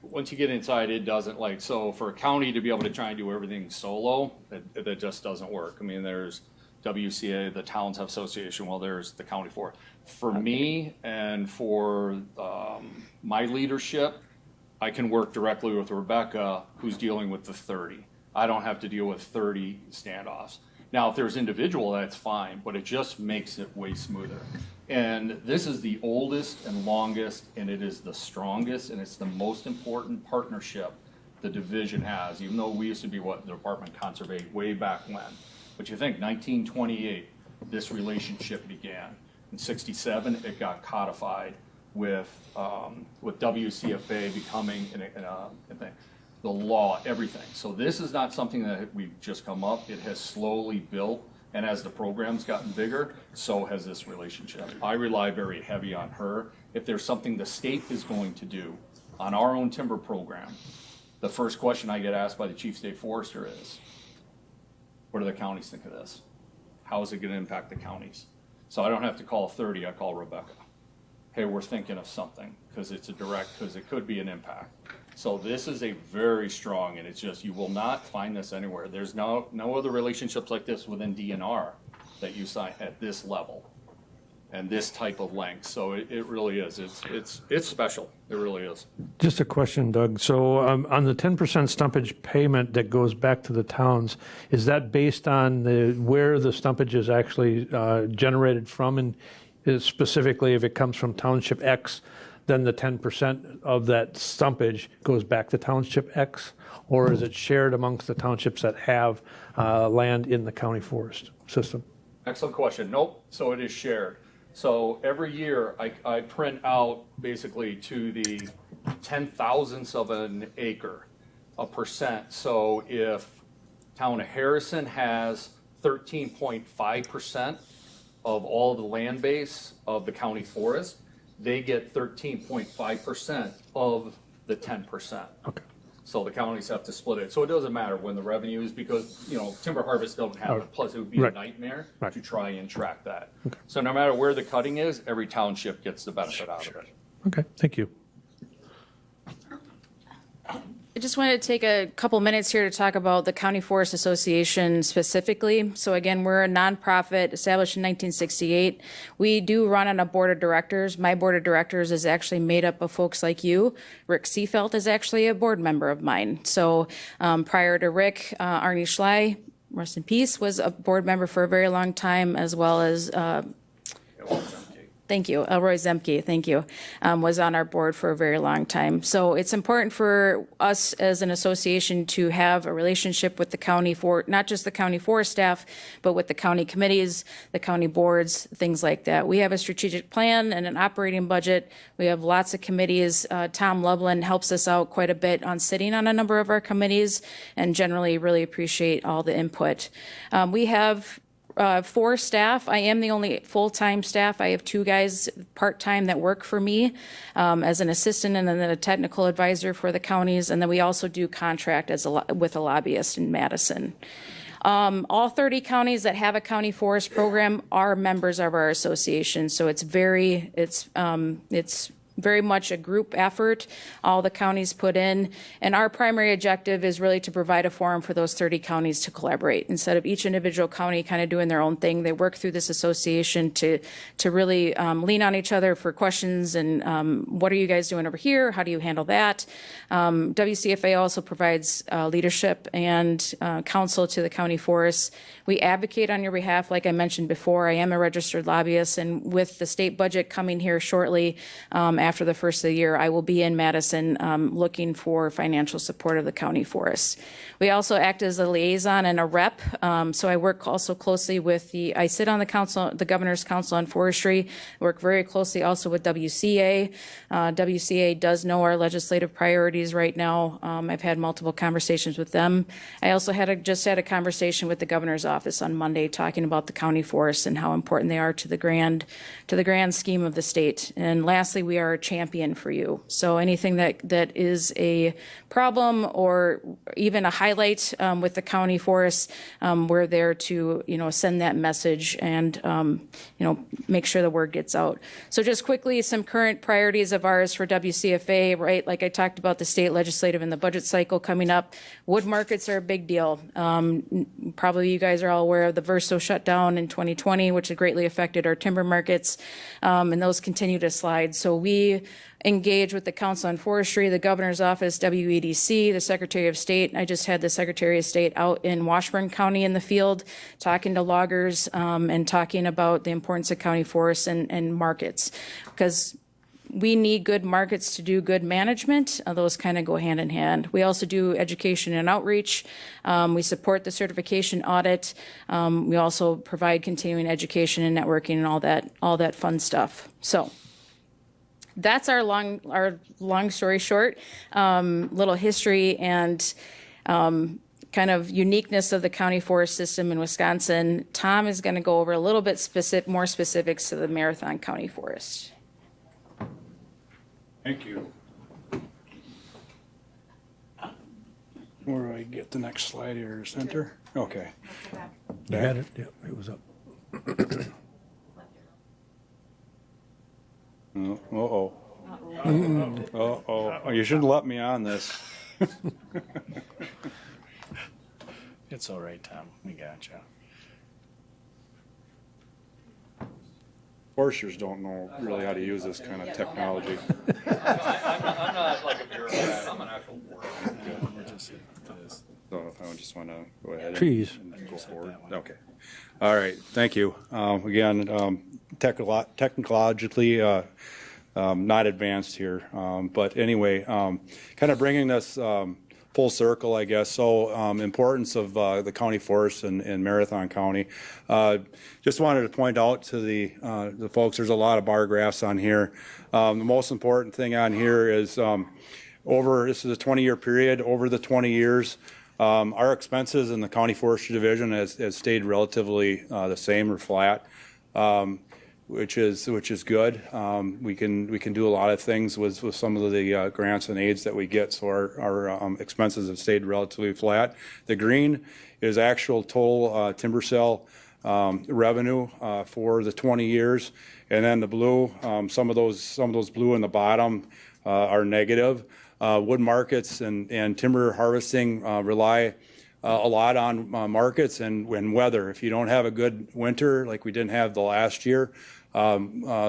Once you get inside, it doesn't so for a county to be able to try and do everything solo, that just doesn't work. I mean, there's WCA, the Towns Association, well, there's the county forest. For me and for my leadership, I can work directly with Rebecca, who's dealing with the 30. I don't have to deal with 30 standoffs. Now, if there's individual, that's fine, but it just makes it way smoother. And this is the oldest and longest, and it is the strongest, and it's the most important partnership the division has, even though we used to be the Department of Conservation way back when. But you think 1928, this relationship began. In 67, it got codified with WCFA becoming the law, everything. So this is not something that we've just come up. It has slowly built, and as the program's gotten bigger, so has this relationship. I rely very heavy on her. If there's something the state is going to do on our own timber program, the first question I get asked by the Chief State Forester is, what do the counties think of this? How is it going to impact the counties? So I don't have to call 30, I call Rebecca. Hey, we're thinking of something, because it could be an impact. So this is a very strong, and it's just, you will not find this anywhere. There's no other relationships like this within DNR that you sign at this level and this type of length. So it really is. It's special. It really is. Just a question, Doug. So on the 10% stumpage payment that goes back to the towns, is that based on where the stumpage is actually generated from? And specifically, if it comes from Township X, then the 10% of that stumpage goes back to Township X? Or is it shared amongst the townships that have land in the county forest system? Excellent question. Nope. So it is shared. So every year I print out basically to the 10,000ths of an acre, a percent. So if Town of Harrison has 13.5% of all the land base of the county forest, they get 13.5% of the 10%. Okay. So the counties have to split it. So it doesn't matter when the revenue is, because, timber harvest don't have it. Plus, it would be a nightmare to try and track that. Okay. So no matter where the cutting is, every township gets the benefit out of it. Okay, thank you. just wanted to take a couple minutes here to talk about the County Forest Association specifically. So again, we're a nonprofit established in 1968. We do run on a board of directors. My board of directors is actually made up of folks like you. Rick Seefeld is actually a board member of mine. So prior to Rick, Arnie Schley, rest in peace, was a board member for a very long time, as well as thank you. Elroy Zemke, thank you, was on our board for a very long time. So it's important for us as an association to have a relationship with the county, for not just the county forest staff, but with the county committees, the county boards, things like that. We have a strategic plan and an operating budget. We have lots of committees. Tom Loveland helps us out quite a bit on sitting on a number of our committees, and generally really appreciate all the input. We have 4 staff. I am the only full-time staff. I have 2 guys part-time that work for me as an assistant and then a technical advisor for the counties. And then we also do contract with a lobbyist in Madison. All 30 counties that have a county forest program are members of our association. So it's very much a group effort, all the counties put in. And our primary objective is really to provide a forum for those 30 counties to collaborate. Instead of each individual county kind of doing their own thing, they work through this association to really lean on each other for questions and what are you guys doing over here? How do you handle that? WCFA also provides leadership and counsel to the county forests. We advocate on your behalf, like I mentioned before. I am a registered lobbyist, and with the state budget coming here shortly, after the first of the year, I will be in Madison looking for financial support of the county forests. We also act as a liaison and a rep, so I work also closely with I sit on the council, the Governor's Council on Forestry. I work very closely also with WCA. WCA does know our legislative priorities right now. I've had multiple conversations with them. I also just had a conversation with the Governor's office on Monday talking about the county forests and how important they are to the grand scheme of the state. And lastly, we are a champion for you. So anything that is a problem or even a highlight with the county forests, we're there to send that message and make sure the word gets out. So just quickly, some current priorities of ours for WCFA, right? Like I talked about the state legislative and the budget cycle coming up. Wood markets are a big deal. Probably you guys are all aware of the Verso shutdown in 2020, which had greatly affected our timber markets, and those continue to slide. So we engage with the Council on Forestry, the Governor's Office, WEDC, the Secretary of State. I just had the Secretary of State out in Washburn County in the field talking to loggers and talking about the importance of county forests and markets, because we need good markets to do good management. Those kind of go hand in hand. We also do education and outreach. We support the certification audit. We also provide continuing education and networking and all that fun stuff. So that's our long story short, little history and kind of uniqueness of the county forest system in Wisconsin. Tom is going to go over a little bit more specifics to the Marathon County Forest. Thank you. Where do I get the next slide here? Center? Okay. You had it? Yeah, it was up. Uh-oh. Uh-oh. You shouldn't let me on this. It's all right, Tom. We got you. Foresters don't know really how to use this kind of technology. I'm not like a bureaucrat, I'm an actual board. So if I just want to go ahead Trees. and go forward. Okay. All right. Thank you. Again, technologically not advanced here. But anyway, kind of bringing this full circle, I guess. So importance of the county forests in Marathon County. Just wanted to point out to the folks, there's a lot of bar graphs on here. The most important thing on here is this is a 20-year period. Over the 20 years, our expenses in the County Forestry Division has stayed relatively the same or flat, which is good. We can do a lot of things with some of the grants and aids that we get, so our expenses have stayed relatively flat. The green is actual total timber sale revenue for the 20 years, and then the blue, some of those blue in the bottom are negative. wood markets and timber harvesting rely a lot on markets and weather. If you don't have a good winter like we didn't have the last year,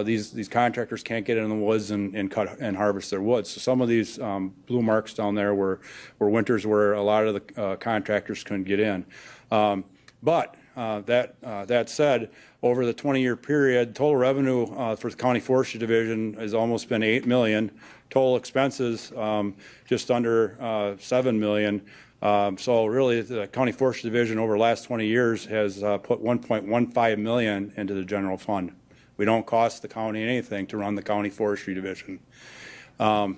these contractors can't get in the woods and cut and harvest their wood. So some of these blue marks down there were winters where a lot of the contractors couldn't get in. But that said, over the 20-year period, total revenue for the County Forestry Division has almost been $8 million. Total expenses just under $7 million. So really, the County Forestry Division over the last 20 years has put $1.15 million into the general fund. We don't cost the county anything to run the County Forestry Division. The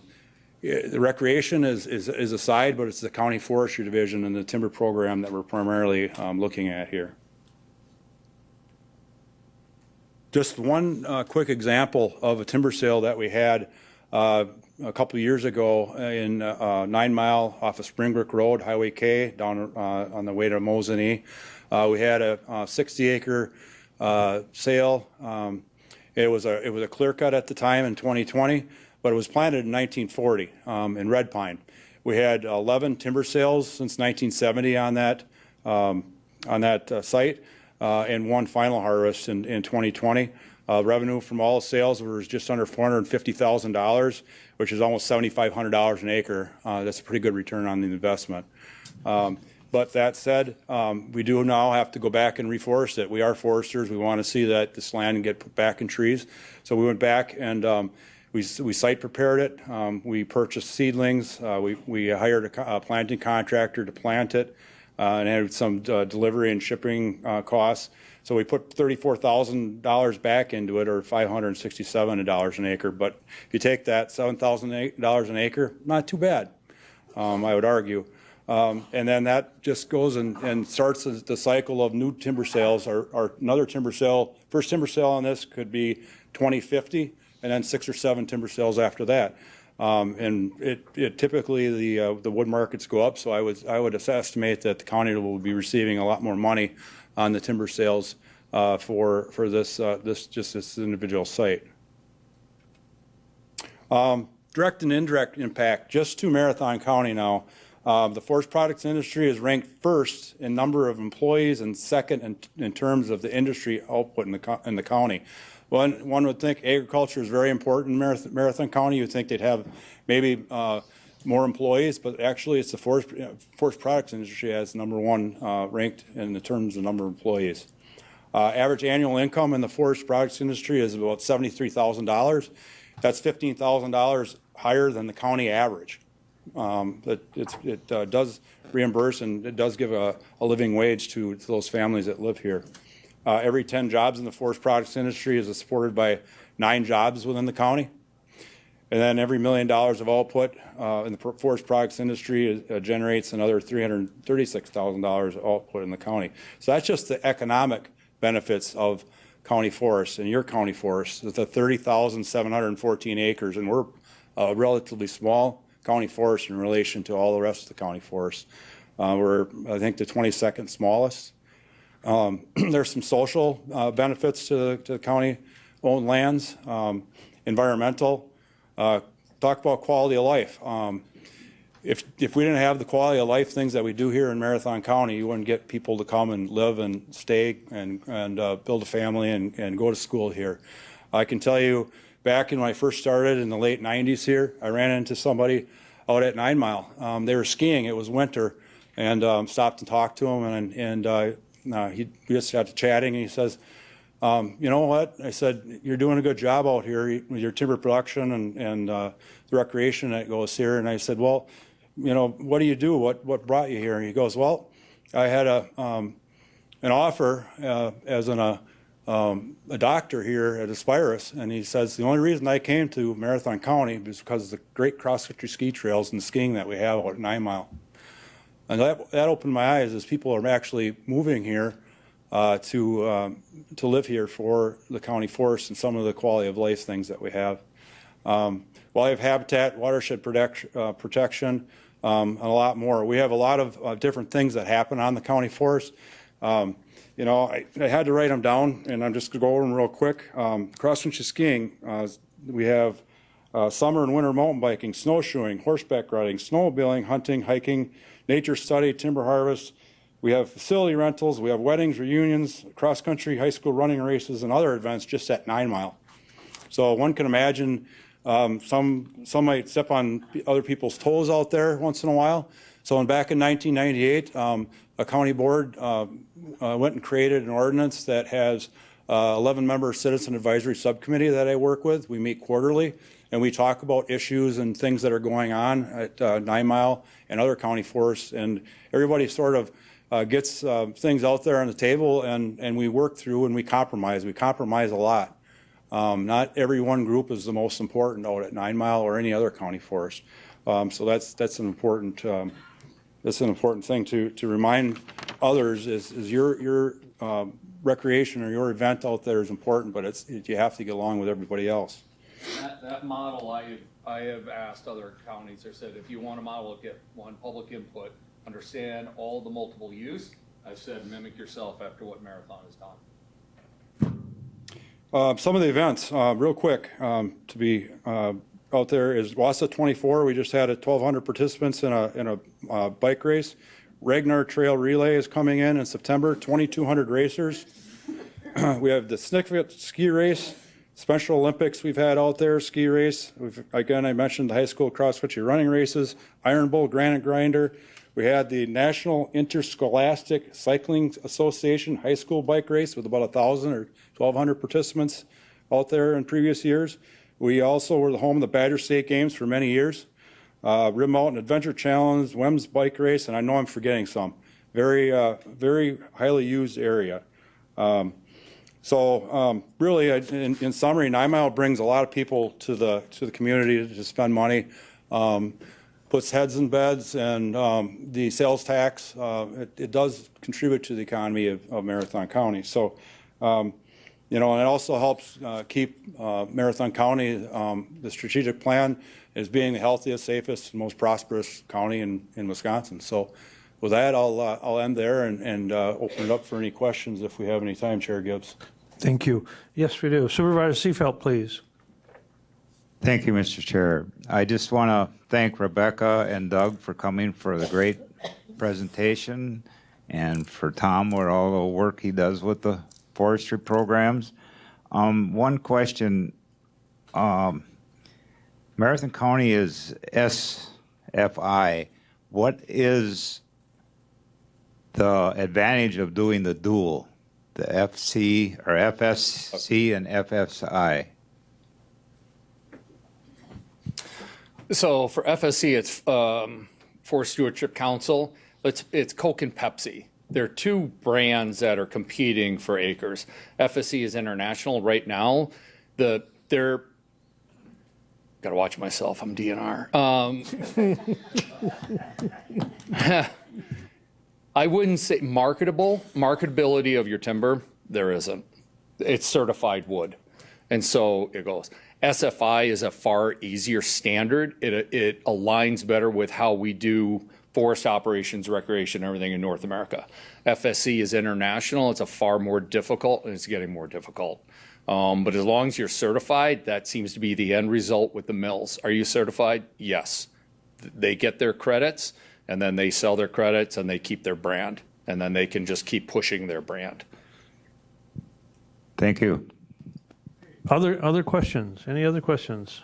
recreation is aside, but it's the County Forestry Division and the timber program that we're primarily looking at here. Just one quick example of a timber sale that we had a couple of years ago in 9 Mile off of Springbrook Road, Highway K, down on the way to Mosinee. We had a 60-acre sale. It was a clear cut at the time in 2020, but it was planted in 1940 in red pine. We had 11 timber sales since 1970 on that site, and one final harvest in 2020. Revenue from all sales was just under $450,000, which is almost $7,500 an acre. That's a pretty good return on the investment. But that said, we do now have to go back and reforest it. We are foresters. We want to see that this land get put back in trees. So we went back and we site prepared it. We purchased seedlings. We hired a planting contractor to plant it and had some delivery and shipping costs. So we put $34,000 back into it, or $567 an acre. But if you take that, $7,000 an acre, not too bad, I would argue. And then that just goes and starts the cycle of new timber sales. Or another timber sale, first timber sale on this could be 2050, and then 6 or 7 timber sales after that. And it typically the wood markets go up, so I would estimate that the county will be receiving a lot more money on the timber sales for this individual site. Direct and indirect impact, just to Marathon County now. The forest products industry is ranked first in number of employees and second in terms of the industry output in the county. One would think agriculture is very important in Marathon County. You'd think they'd have maybe more employees, but actually it's the forest products industry as number one ranked in the terms of number of employees. Average annual income in the forest products industry is about $73,000. That's $15,000 higher than the county average. It does reimburse and it does give a living wage to those families that live here. Every 10 jobs in the forest products industry is supported by 9 jobs within the county. And then every $1 million of output in the forest products industry generates another $336,000 of output in the county. So that's just the economic benefits of county forests and your county forests. It's the 30,714 acres, and we're a relatively small county forest in relation to all the rest of the county forests. We're, I think, the 22nd smallest. There's some social benefits to the county-owned lands, environmental. Talk about quality of life. If we didn't have the quality of life things that we do here in Marathon County, you wouldn't get people to come and live and stay and build a family and go to school here. I can tell you, back when I first started in the late 90s here, I ran into somebody out at 9 Mile. They were skiing. It was winter, and stopped and talked to him, and we just got to chatting, and he says, you know what? I said, you're doing a good job out here with your timber production and the recreation that goes here. And I said, well, you know, what do you do? What brought you here? And he goes, well, I had an offer as a doctor here at Aspirus. And he says, the only reason I came to Marathon County was because of the great cross-country ski trails and skiing that we have out at 9 Mile. And that opened my eyes as people are actually moving here to live here for the county forest and some of the quality of life things that we have. Wildlife habitat, watershed protection, and a lot more. We have a lot of different things that happen on the county forest. You know, I had to write them down, and I'm just going to go over them real quick. Cross-country skiing, we have summer and winter mountain biking, snowshoeing, horseback riding, snowmobiling, hunting, hiking, nature study, timber harvest. We have facility rentals, we have weddings, reunions, cross-country, high school running races, and other events just at 9 Mile. So one can imagine some might step on other people's toes out there once in a while. So back in 1998, a county board went and created an ordinance that has 11-member citizen advisory subcommittee that I work with. We meet quarterly, and we talk about issues and things that are going on at 9 Mile and other county forests. And everybody sort of gets things out there on the table, and we work through and we compromise. We compromise a lot. Not every one group is the most important out at 9 Mile or any other county forest. So that's an important thing to remind others is your recreation or your event out there is important, but you have to get along with everybody else. That model, I have asked other counties, I said, if you want a model, get one, public input, understand all the multiple use. I've said, mimic yourself after what Marathon has done. Some of the events, real quick, to be out there is Wassa 24. We just had 1,200 participants in a bike race. Ragnar Trail Relay is coming in September, 2,200 racers. We have the Snickfoot Ski Race, Special Olympics we've had out there, ski race. Again, I mentioned the high school cross-country running races, Iron Bowl Granite Grinder. We had the National Interscholastic Cycling Association high school bike race with about 1,000 or 1,200 participants out there in previous years. We also were the home of the Badger State Games for many years. Rib Mountain Adventure Challenge, WEMS bike race, and I know I'm forgetting some. Very, very highly used area. Really, in summary, 9 Mile brings a lot of people to the community to spend money. Puts heads in beds, and the sales tax, it does contribute to the economy of Marathon County. So, and it also helps keep Marathon County, the strategic plan, as being the healthiest, safest, and most prosperous county in Wisconsin. So with that, I'll end there and open it up for any questions if we have any time, Chair Gibbs. Thank you. Yes, we do. Supervisor Seefeld, please. Thank you, Mr. Chair. I just want to thank Rebecca and Doug for coming for the great presentation, and for Tom for all the work he does with the forestry programs. One question, Marathon County is SFI. What is the advantage of doing the dual, the FC or FSC and FSI? So for FSC, it's Forest Stewardship Council. It's Coke and Pepsi. There are two brands that are competing for acres. FSC is international right now. They're got to watch myself. I'm DNR. I wouldn't say marketability of your timber. There isn't. It's certified wood, and so it goes. SFI is a far easier standard. It aligns better with how we do forest operations, recreation, everything in North America. FSC is international. It's a far more difficult, and it's getting more difficult. But as long as you're certified, that seems to be the end result with the mills. Are you certified? Yes. They get their credits, and then they sell their credits, and they keep their brand, and then they can just keep pushing their brand. Thank you. Other questions? Any other questions?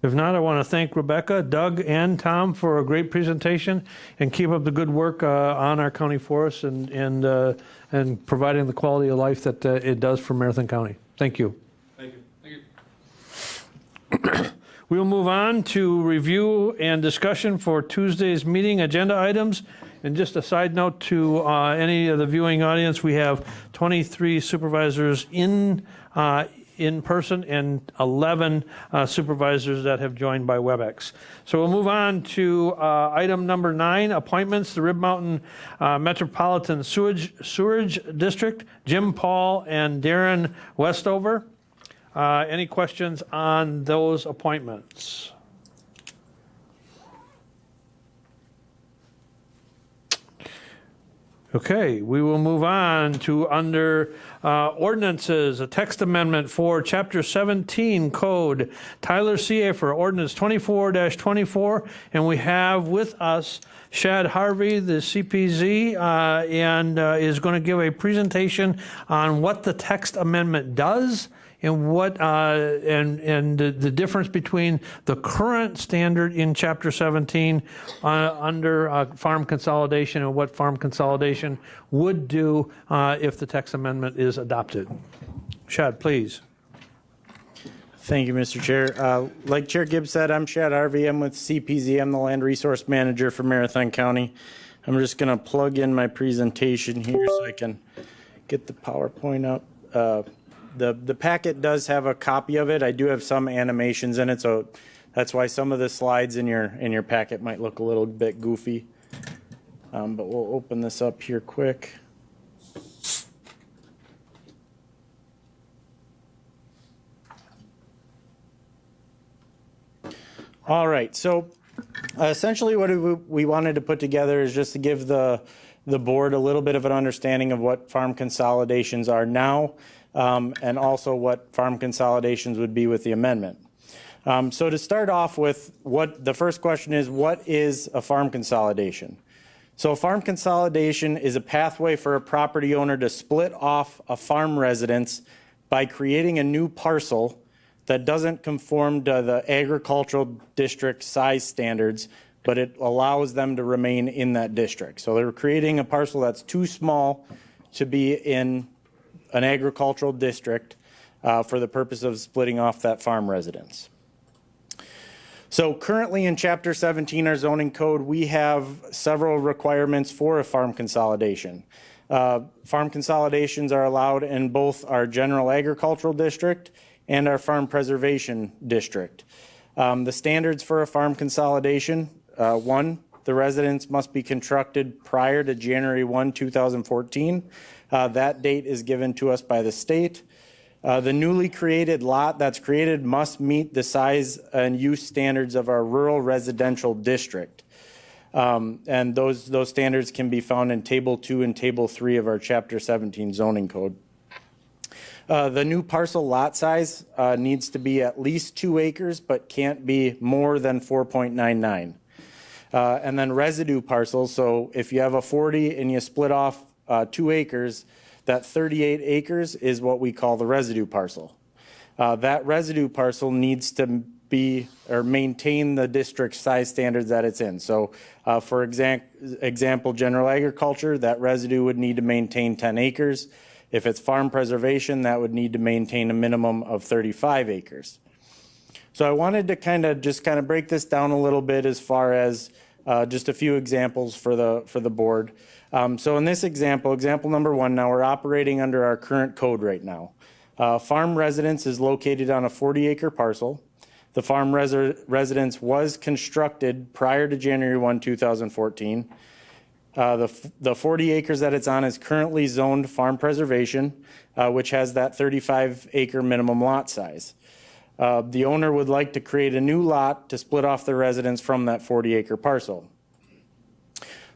If not, I want to thank Rebecca, Doug, and Tom for a great presentation, and keep up the good work on our county forests and providing the quality of life that it does for Marathon County. Thank you. Thank you. Thank you. We'll move on to review and discussion for Tuesday's meeting agenda items. And just a side note to any of the viewing audience, we have 23 supervisors in person and 11 supervisors that have joined by WebEx. So we'll move on to item number 9, appointments, the Rib Mountain Metropolitan Sewerage District, Jim Paul and Darren Westover. Any questions on those appointments? Okay, we will move on to under ordinances, a text amendment for Chapter 17 Code. Tyler CA for Ordinance 24-24, and we have with us Shad Harvey, the CPZ, and is going to give a presentation on what the text amendment does and what and the difference between the current standard in Chapter 17 under farm consolidation and what farm consolidation would do if the text amendment is adopted. Shad, please. Thank you, Mr. Chair. Like Chair Gibbs said, I'm Shad Harvey. I'm with CPZ. I'm the Land Resource Manager for Marathon County. I'm just going to plug in my presentation here so I can get the PowerPoint up. The packet does have a copy of it. I do have some animations in it, so that's why some of the slides in your packet might look a little bit goofy. But we'll open this up here quick. All right, so essentially what we wanted to put together is just to give the board a little bit of an understanding of what farm consolidations are now, and also what farm consolidations would be with the amendment. So to start off with, the first question is, what is a farm consolidation? So a farm consolidation is a pathway for a property owner to split off a farm residence by creating a new parcel that doesn't conform to the agricultural district size standards, but it allows them to remain in that district. So they're creating a parcel that's too small to be in an agricultural district for the purpose of splitting off that farm residence. So currently in Chapter 17, our zoning code, we have several requirements for a farm consolidation. Farm consolidations are allowed in both our general agricultural district and our farm preservation district. The standards for a farm consolidation, one, the residence must be constructed prior to January 1, 2014. That date is given to us by the state. The newly created lot that's created must meet the size and use standards of our rural residential district. And those standards can be found in Table 2 and Table 3 of our Chapter 17 zoning code. The new parcel lot size needs to be at least 2 acres, but can't be more than 4.99. And then residue parcels, so if you have a 40 and you split off 2 acres, that 38 acres is what we call the residue parcel. That residue parcel needs to be or maintain the district size standards that it's in. So for example, general agriculture, that residue would need to maintain 10 acres. If it's farm preservation, that would need to maintain a minimum of 35 acres. So I wanted to kind of break this down a little bit as far as just a few examples for the board. So in this example number 1, now we're operating under our current code right now. Farm residence is located on a 40-acre parcel. The farm residence was constructed prior to January 1, 2014. The 40 acres that it's on is currently zoned farm preservation, which has that 35-acre minimum lot size. The owner would like to create a new lot to split off the residence from that 40-acre parcel.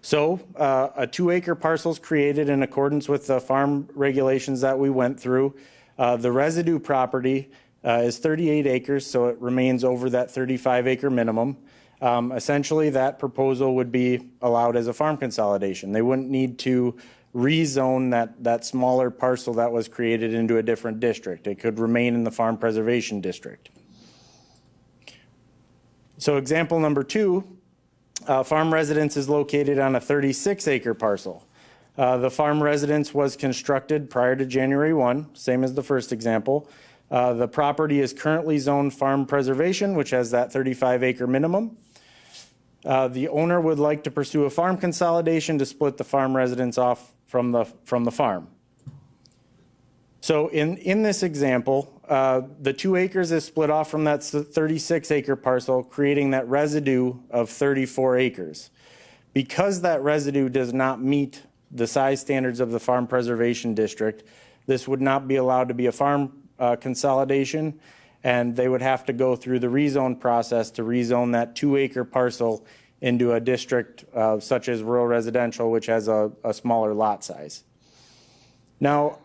So a 2-acre parcel is created in accordance with the farm regulations that we went through. The residue property is 38 acres, so it remains over that 35-acre minimum. Essentially, that proposal would be allowed as a farm consolidation. They wouldn't need to rezone that smaller parcel that was created into a different district. It could remain in the farm preservation district. So example number 2, farm residence is located on a 36-acre parcel. The farm residence was constructed prior to January 1, same as the first example. The property is currently zoned farm preservation, which has that 35-acre minimum. The owner would like to pursue a farm consolidation to split the farm residence off from the farm. So in this example, the 2 acres is split off from that 36-acre parcel, creating that residue of 34 acres. Because that residue does not meet the size standards of the farm preservation district, this would not be allowed to be a farm consolidation, and they would have to go through the rezone process to rezone that 2-acre parcel into a district such as rural residential, which has a smaller lot size. Now,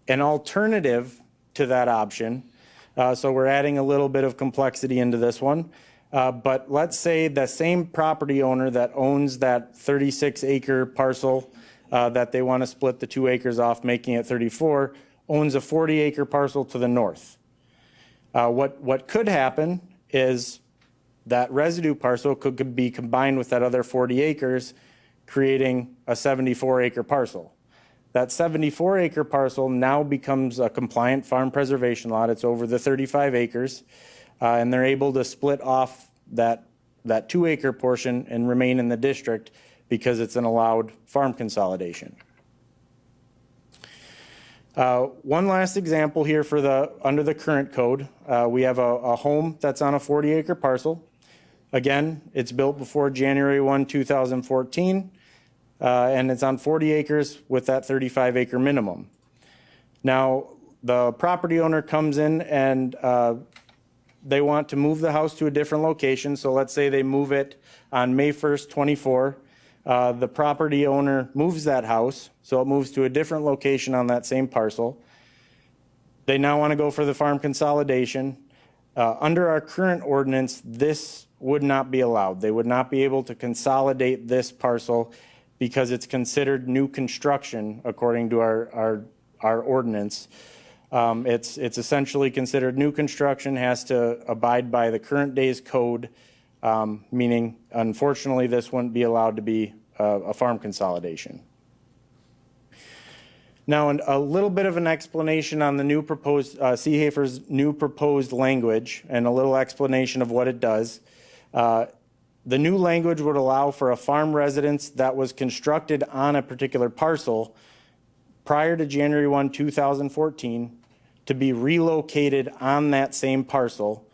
an alternative to that option, so we're adding a little bit of complexity into this one, but let's say the same property owner that owns that 36-acre parcel that they want to split the 2 acres off, making it 34, owns a 40-acre parcel to the north. What could happen is that residue parcel could be combined with that other 40 acres, creating a 74-acre parcel. That 74-acre parcel now becomes a compliant farm preservation lot. It's over the 35 acres, and they're able to split off that 2-acre portion and remain in the district because it's an allowed farm consolidation. One last example here for under the current code. We have a home that's on a 40-acre parcel. Again, it's built before January 1, 2014, and it's on 40 acres with that 35-acre minimum. Now, the property owner comes in and they want to move the house to a different location. So let's say they move it on May 1st, 24. The property owner moves that house, so it moves to a different location on that same parcel. They now want to go for the farm consolidation. Under our current ordinance, this would not be allowed. They would not be able to consolidate this parcel because it's considered new construction according to our ordinance. It's essentially considered new construction, has to abide by the current day's code, meaning unfortunately this wouldn't be allowed to be a farm consolidation. Now, a little bit of an explanation on the new proposed, Seehafer's new proposed language, and a little explanation of what it does. The new language would allow for a farm residence that was constructed on a particular parcel prior to January 1, 2014, to be relocated on that same parcel,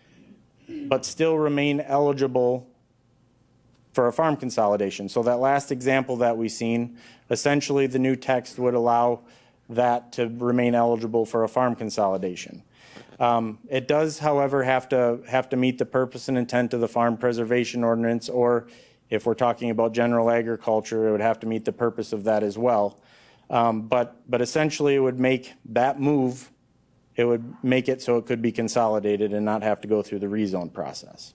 but still remain eligible for a farm consolidation. So that last example that we've seen, essentially the new text would allow that to remain eligible for a farm consolidation. It does, however, have to meet the purpose and intent of the Farm Preservation Ordinance, or if we're talking about general agriculture, it would have to meet the purpose of that as well. But essentially it would make that move, it would make it so it could be consolidated and not have to go through the rezone process.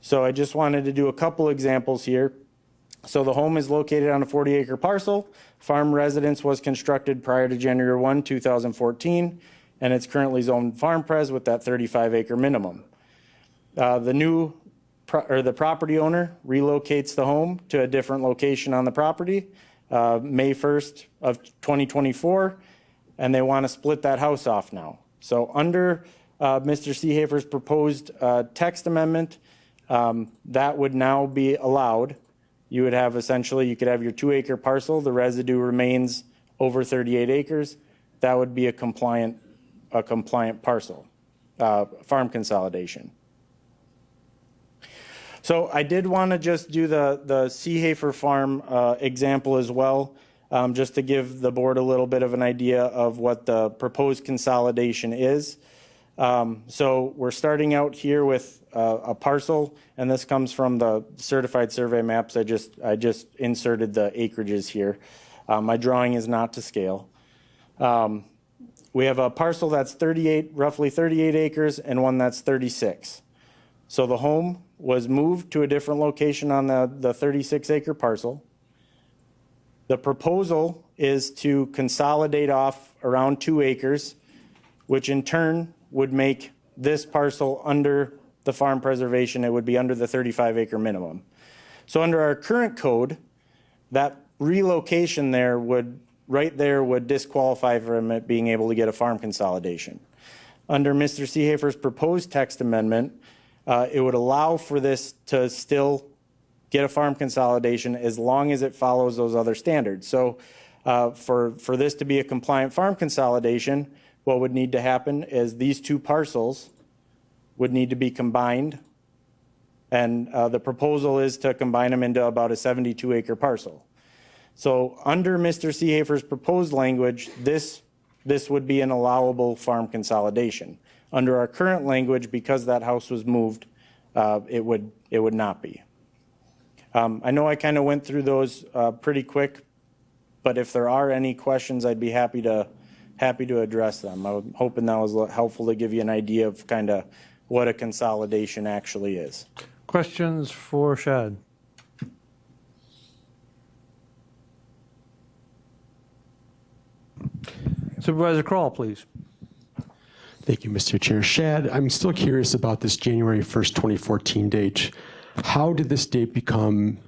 So I just wanted to do a couple examples here. So the home is located on a 40-acre parcel. Farm residence was constructed prior to January 1, 2014, and it's currently zoned farm pres with that 35-acre minimum. The property owner relocates the home to a different location on the property, May 1st of 2024, and they want to split that house off now. So under Mr. Seehafer's proposed text amendment, that would now be allowed. You would have essentially, you could have your 2-acre parcel, the residue remains over 38 acres. That would be a compliant parcel, farm consolidation. So I did want to just do the Seehafer Farm example as well, just to give the board a little bit of an idea of what the proposed consolidation is. So we're starting out here with a parcel, and this comes from the certified survey maps. I just inserted the acreages here. My drawing is not to scale. We have a parcel that's roughly 38 acres, and one that's 36. So the home was moved to a different location on the 36-acre parcel. The proposal is to consolidate off around 2 acres, which in turn would make this parcel under the farm preservation. It would be under the 35-acre minimum. So under our current code, that relocation there would disqualify from it being able to get a farm consolidation. Under Mr. Seehafer's proposed text amendment, it would allow for this to still get a farm consolidation as long as it follows those other standards. So for this to be a compliant farm consolidation, what would need to happen is these 2 parcels would need to be combined, and the proposal is to combine them into about a 72-acre parcel. So under Mr. Seehafer's proposed language, this would be an allowable farm consolidation. Under our current language, because that house was moved, it would not be. I know I kind of went through those pretty quick, but if there are any questions, I'd be happy to address them. I'm hoping that was helpful to give you an idea of kind of what a consolidation actually is. Questions for Shad? Supervisor Kroll, please. Thank you, Mr. Chair. Shad, I'm still curious about this January 1st, 2014 date. How did this date become,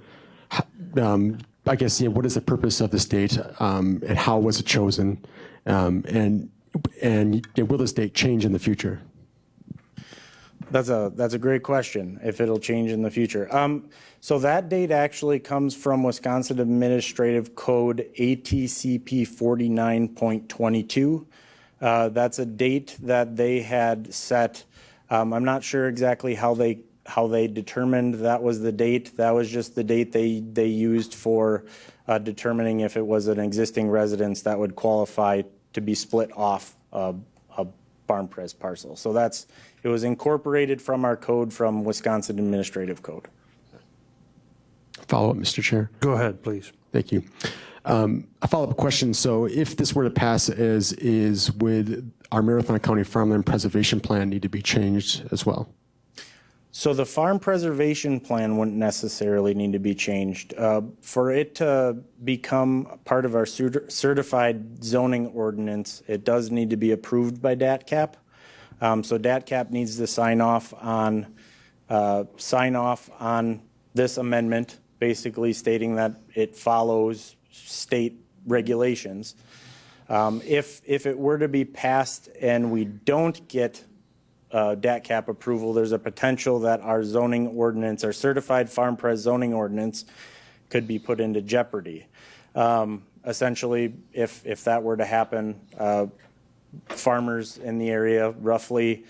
I guess, what is the purpose of this date, and how was it chosen? And will this date change in the future? That's a great question, if it'll change in the future. So that date actually comes from Wisconsin Administrative Code ATCP 49.22. That's a date that they had set. I'm not sure exactly how they determined that was the date. That was just the date they used for determining if it was an existing residence that would qualify to be split off a farm pres parcel. So it was incorporated from our code from Wisconsin Administrative Code. Follow-up, Mr. Chair. Go ahead, please. Thank you. A follow-up question. So if this were to pass as is, would our Marathon County Farmland Preservation Plan need to be changed as well? So the farm preservation plan wouldn't necessarily need to be changed. For it to become part of our certified zoning ordinance, it does need to be approved by DATCAP. So DATCAP needs to sign off on this amendment, basically stating that it follows state regulations. If it were to be passed and we don't get DATCAP approval, there's a potential that our zoning ordinance, our certified farm pres zoning ordinance, could be put into jeopardy. Essentially, if that were to happen, farmers in the area, roughly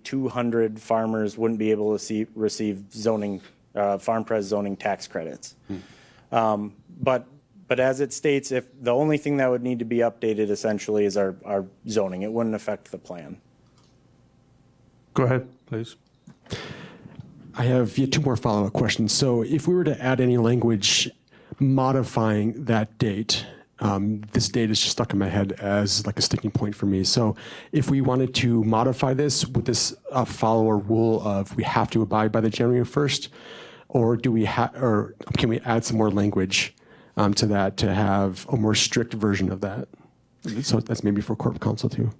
200 farmers wouldn't be able to receive zoning farm pres zoning tax credits. But as it states, if the only thing that would need to be updated essentially is our zoning, it wouldn't affect the plan. Go ahead, please. I have two more follow-up questions. So if we were to add any language modifying that date, this date is just stuck in my head as like a sticking point for me. So if we wanted to modify this, would this follow a rule of we have to abide by the January 1st? Or or can we add some more language to that to have a more strict version of that? So that's maybe for Corp Counsel too.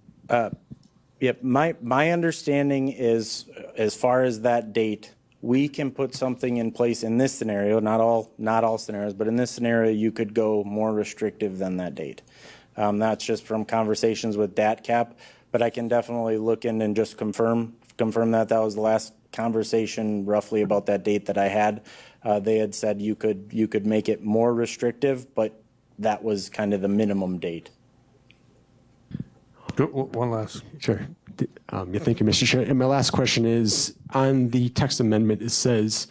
Yep, my understanding is, as far as that date, we can put something in place in this scenario, not all scenarios, but in this scenario, you could go more restrictive than that date. That's just from conversations with DATCAP, but I can definitely look in and just confirm that was the last conversation roughly about that date that I had. They had said you could make it more restrictive, but that was kind of the minimum date. One last. Sure. Thank you, Mr. Chair. And my last question is, on the text amendment, it says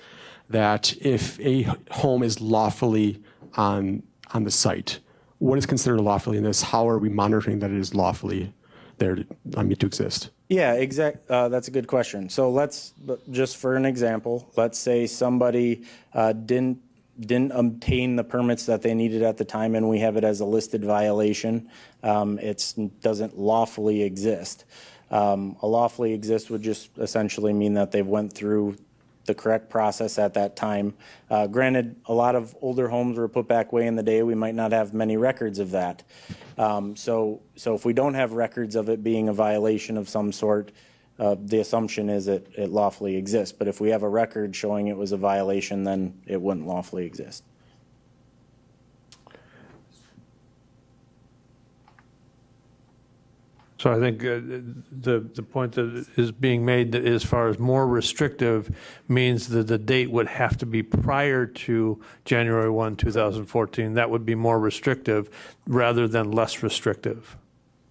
that if a home is lawfully on the site, what is considered lawfully in this? How are we monitoring that it is lawfully there to exist? Yeah, that's a good question. So let's, just for an example, let's say somebody didn't obtain the permits that they needed at the time, and we have it as a listed violation. It doesn't lawfully exist. A lawfully exist would just essentially mean that they've went through the correct process at that time. Granted, a lot of older homes were put back way in the day. We might not have many records of that. So if we don't have records of it being a violation of some sort, the assumption is it lawfully exists. But if we have a record showing it was a violation, then it wouldn't lawfully exist. So I think the point that is being made that as far as more restrictive means that the date would have to be prior to January 1, 2014. That would be more restrictive rather than less restrictive.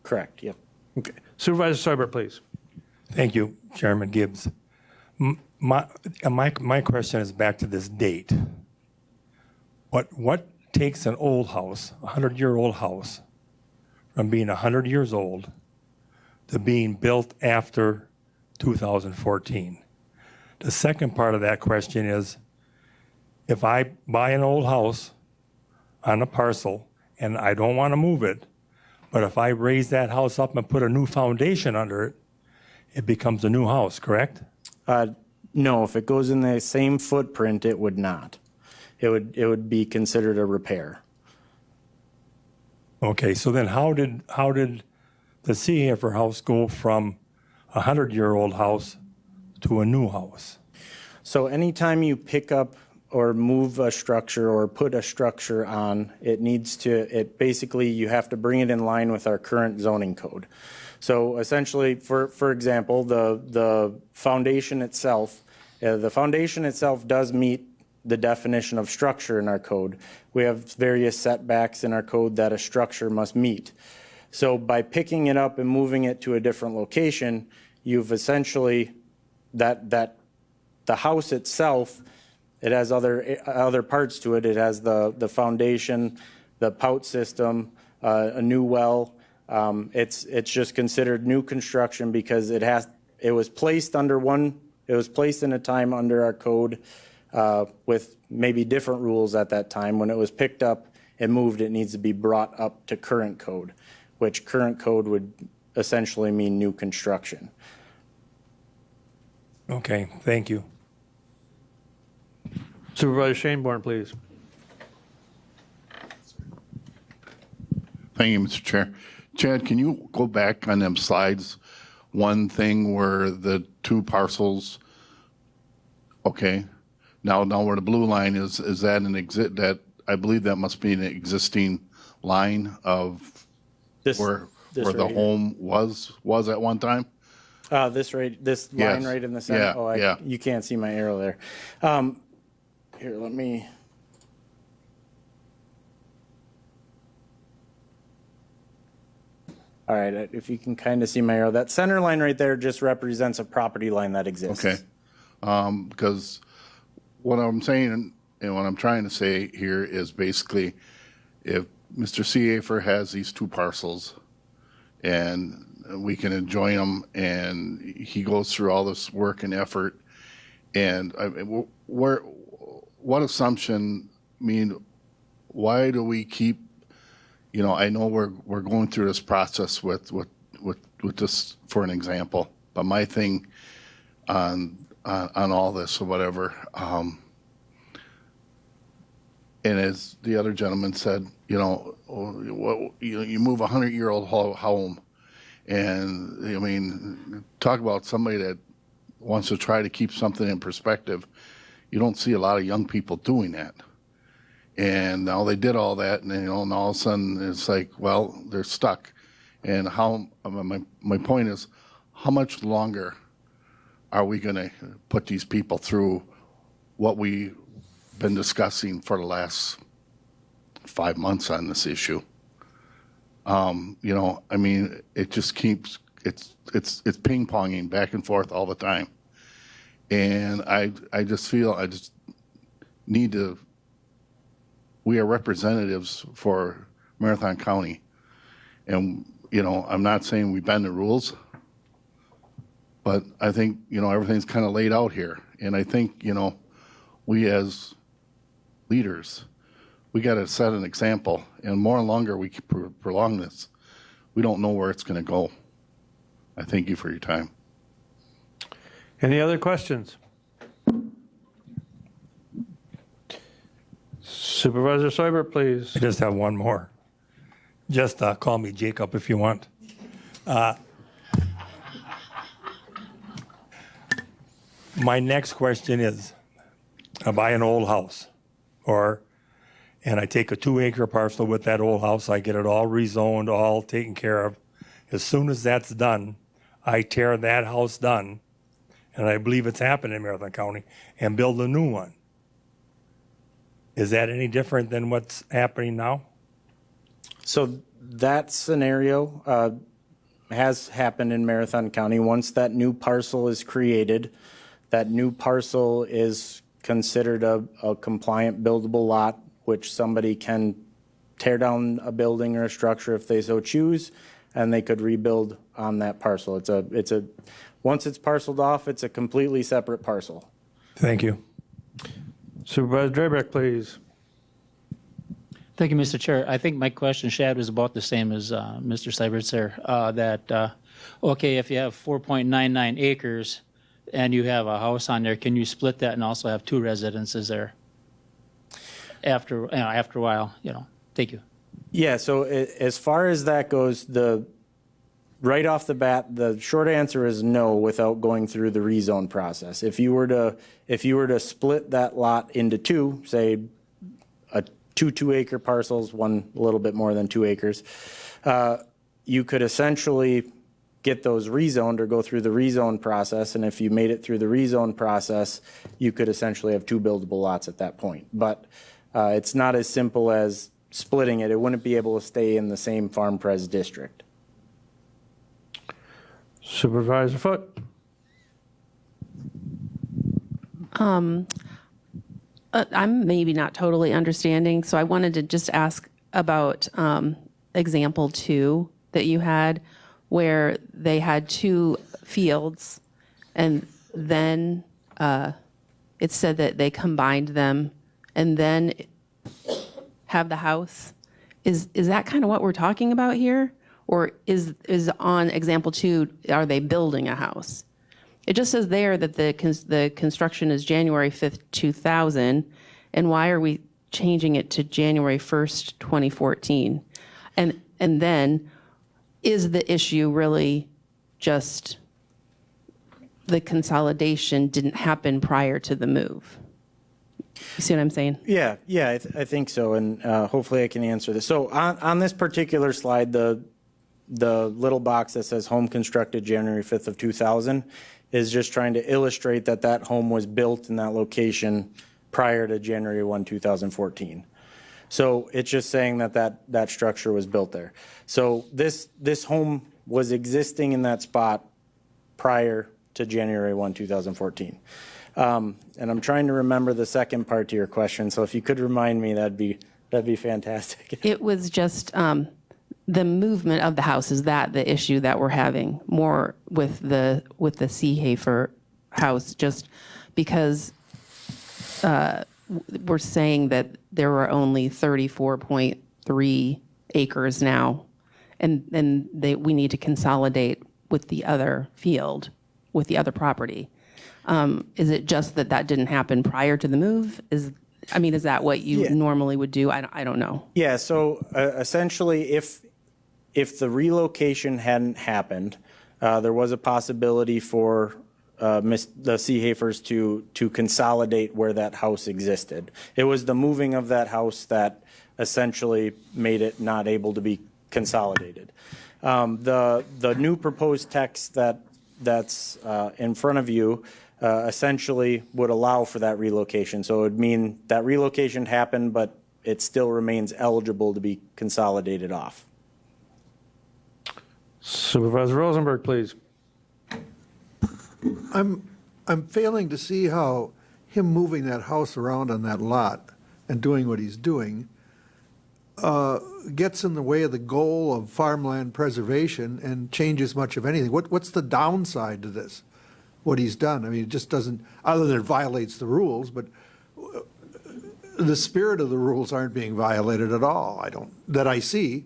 Correct, yep. Okay. Supervisor Seibert, please. Thank you, Chairman Gibbs. My question is back to this date. What takes an old house, a 100-year-old house, from being 100 years old to being built after 2014? The second part of that question is, if I buy an old house on a parcel and I don't want to move it, but if I raise that house up and put a new foundation under it, it becomes a new house, correct? No, if it goes in the same footprint, it would not. It would be considered a repair. Okay, so then how did the Seehafer house go from a 100-year-old house to a new house? So anytime you pick up or move a structure or put a structure on, it basically, you have to bring it in line with our current zoning code. So essentially, for example, the foundation itself does meet the definition of structure in our code. We have various setbacks in our code that a structure must meet. So by picking it up and moving it to a different location, you've essentially, the house itself, it has other parts to it. It has the foundation, the pout system, a new well. It's just considered new construction because it was placed in a time under our code with maybe different rules at that time. When it was picked up and moved, it needs to be brought up to current code, which current code would essentially mean new construction. Okay, thank you. Supervisor Shaneborn, please. Thank you, Mr. Chair. Chad, can you go back on them slides? One thing where the two parcels, okay. Now where the blue line is that that I believe that must be an existing line of where the home was at one time? This line right in the center? Yeah, You can't see my arrow there. Here, let me. All right, if you can kind of see my arrow, that center line right there just represents a property line that exists. Okay. Because what I'm saying and what I'm trying to say here is basically if Mr. Seehafer has these two parcels and we can enjoy them and he goes through all this work and effort and what assumption, why do we keep, I know we're going through this process with this for an example, but my thing on all this or whatever, and as the other gentleman said, you move a 100-year-old home, and talk about somebody that wants to try to keep something in perspective. You don't see a lot of young people doing that. And now they did all that, and and all of a sudden it's like, well, they're stuck. And my point is, how much longer are we going to put these people through what we've been discussing for the last 5 months on this issue? It just keeps it's ping-ponging back and forth all the time. And I just feel we are representatives for Marathon County. And, I'm not saying we bend the rules, but I think, everything's kind of laid out here. And I think, we as leaders, we got to set an example. And more and longer we keep prolong this, we don't know where it's going to go. I thank you for your time. Any other questions? Supervisor Seubert, please. I just have one more. Just call me Jacob if you want. My next question is, I buy an old house, and I take a 2-acre parcel with that old house, I get it all rezoned, all taken care of. As soon as that's done, I tear that house down, and I believe it's happened in Marathon County, and build a new one. Is that any different than what's happening now? So that scenario has happened in Marathon County. Once that new parcel is created, that new parcel is considered a compliant buildable lot, which somebody can tear down a building or a structure if they so choose, and they could rebuild on that parcel. Once it's parceled off, it's a completely separate parcel. Thank you. Supervisor Drabeck, please. Thank you, Mr. Chair. I think my question, Shad, was about the same as Mr. Seibert's there. Okay, if you have 4.99 acres and you have a house on there, can you split that and also have 2 residences there? After a while, Thank you. Yeah, so as far as that goes, right off the bat, the short answer is no without going through the rezone process. If you were to split that lot into 2, say two 2-acre parcels, one a little bit more than 2 acres, you could essentially get those rezoned or go through the rezone process. And if you made it through the rezone process, you could essentially have 2 buildable lots at that point. But it's not as simple as splitting it. It wouldn't be able to stay in the same Farm Pres district. Supervisor Foote. I'm maybe not totally understanding, so I wanted to just ask about example 2 that you had, where they had 2 fields, and then it said that they combined them, and then have the house. Is that kind of what we're talking about here, or is on example 2? Are they building a house? It just says there that the construction is January 5th, 2000, and why are we changing it to January 1st, 2014? And then, is the issue really just the consolidation didn't happen prior to the move? You see what I'm saying? Yeah, I think so, and hopefully I can answer this. So on this particular slide, the little box that says home constructed January 5th of 2000 is just trying to illustrate that that home was built in that location prior to January 1, 2014. So it's just saying that structure was built there. So this home was existing in that spot prior to January 1, 2014. And I'm trying to remember the second part to your question. So if you could remind me, that'd be fantastic. It was just the movement of the house. Is that the issue that we're having more with the Seehafer house? Just because we're saying that there were only 34.3 acres now, and we need to consolidate with the other field, with the other property. Is it just that didn't happen prior to the move? Is that what you normally would do? I don't know. Yeah, so essentially if the relocation hadn't happened, there was a possibility for the Seehafers to consolidate where that house existed. It was the moving of that house that essentially made it not able to be consolidated. The new proposed text that's in front of you essentially would allow for that relocation. So it would mean that relocation happened, but it still remains eligible to be consolidated off. Supervisor Rosenberg, please. I'm failing to see how him moving that house around on that lot and doing what he's doing gets in the way of the goal of farmland preservation and changes much of anything. What's the downside to this, what he's done? I mean, it just doesn't, other than it violates the rules, but the spirit of the rules aren't being violated at all, that I see.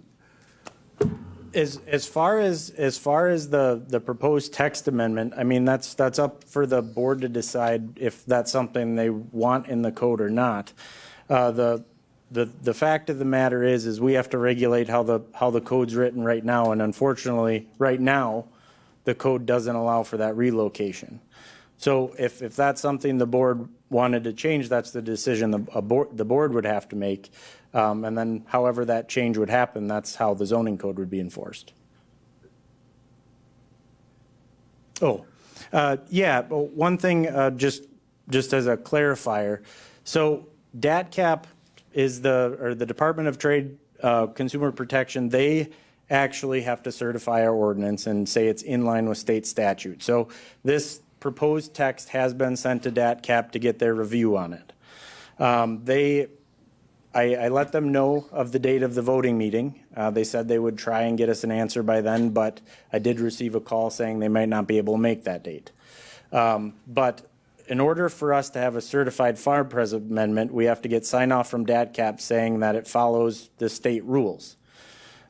As far as the proposed text amendment, I mean, that's up for the board to decide if that's something they want in the code or not. The fact of the matter is we have to regulate how the code's written right now, and unfortunately, right now, the code doesn't allow for that relocation. So if that's something the board wanted to change, that's the decision the board would have to make. And then however that change would happen, that's how the zoning code would be enforced. One thing, just as a clarifier. So DATCAP is the Department of Trade Consumer Protection. They actually have to certify our ordinance and say it's in line with state statute. So this proposed text has been sent to DATCAP to get their review on it. They I let them know of the date of the voting meeting. They said they would try and get us an answer by then, but I did receive a call saying they might not be able to make that date. But in order for us to have a certified farm pres amendment, we have to get sign off from DATCAP saying that it follows the state rules.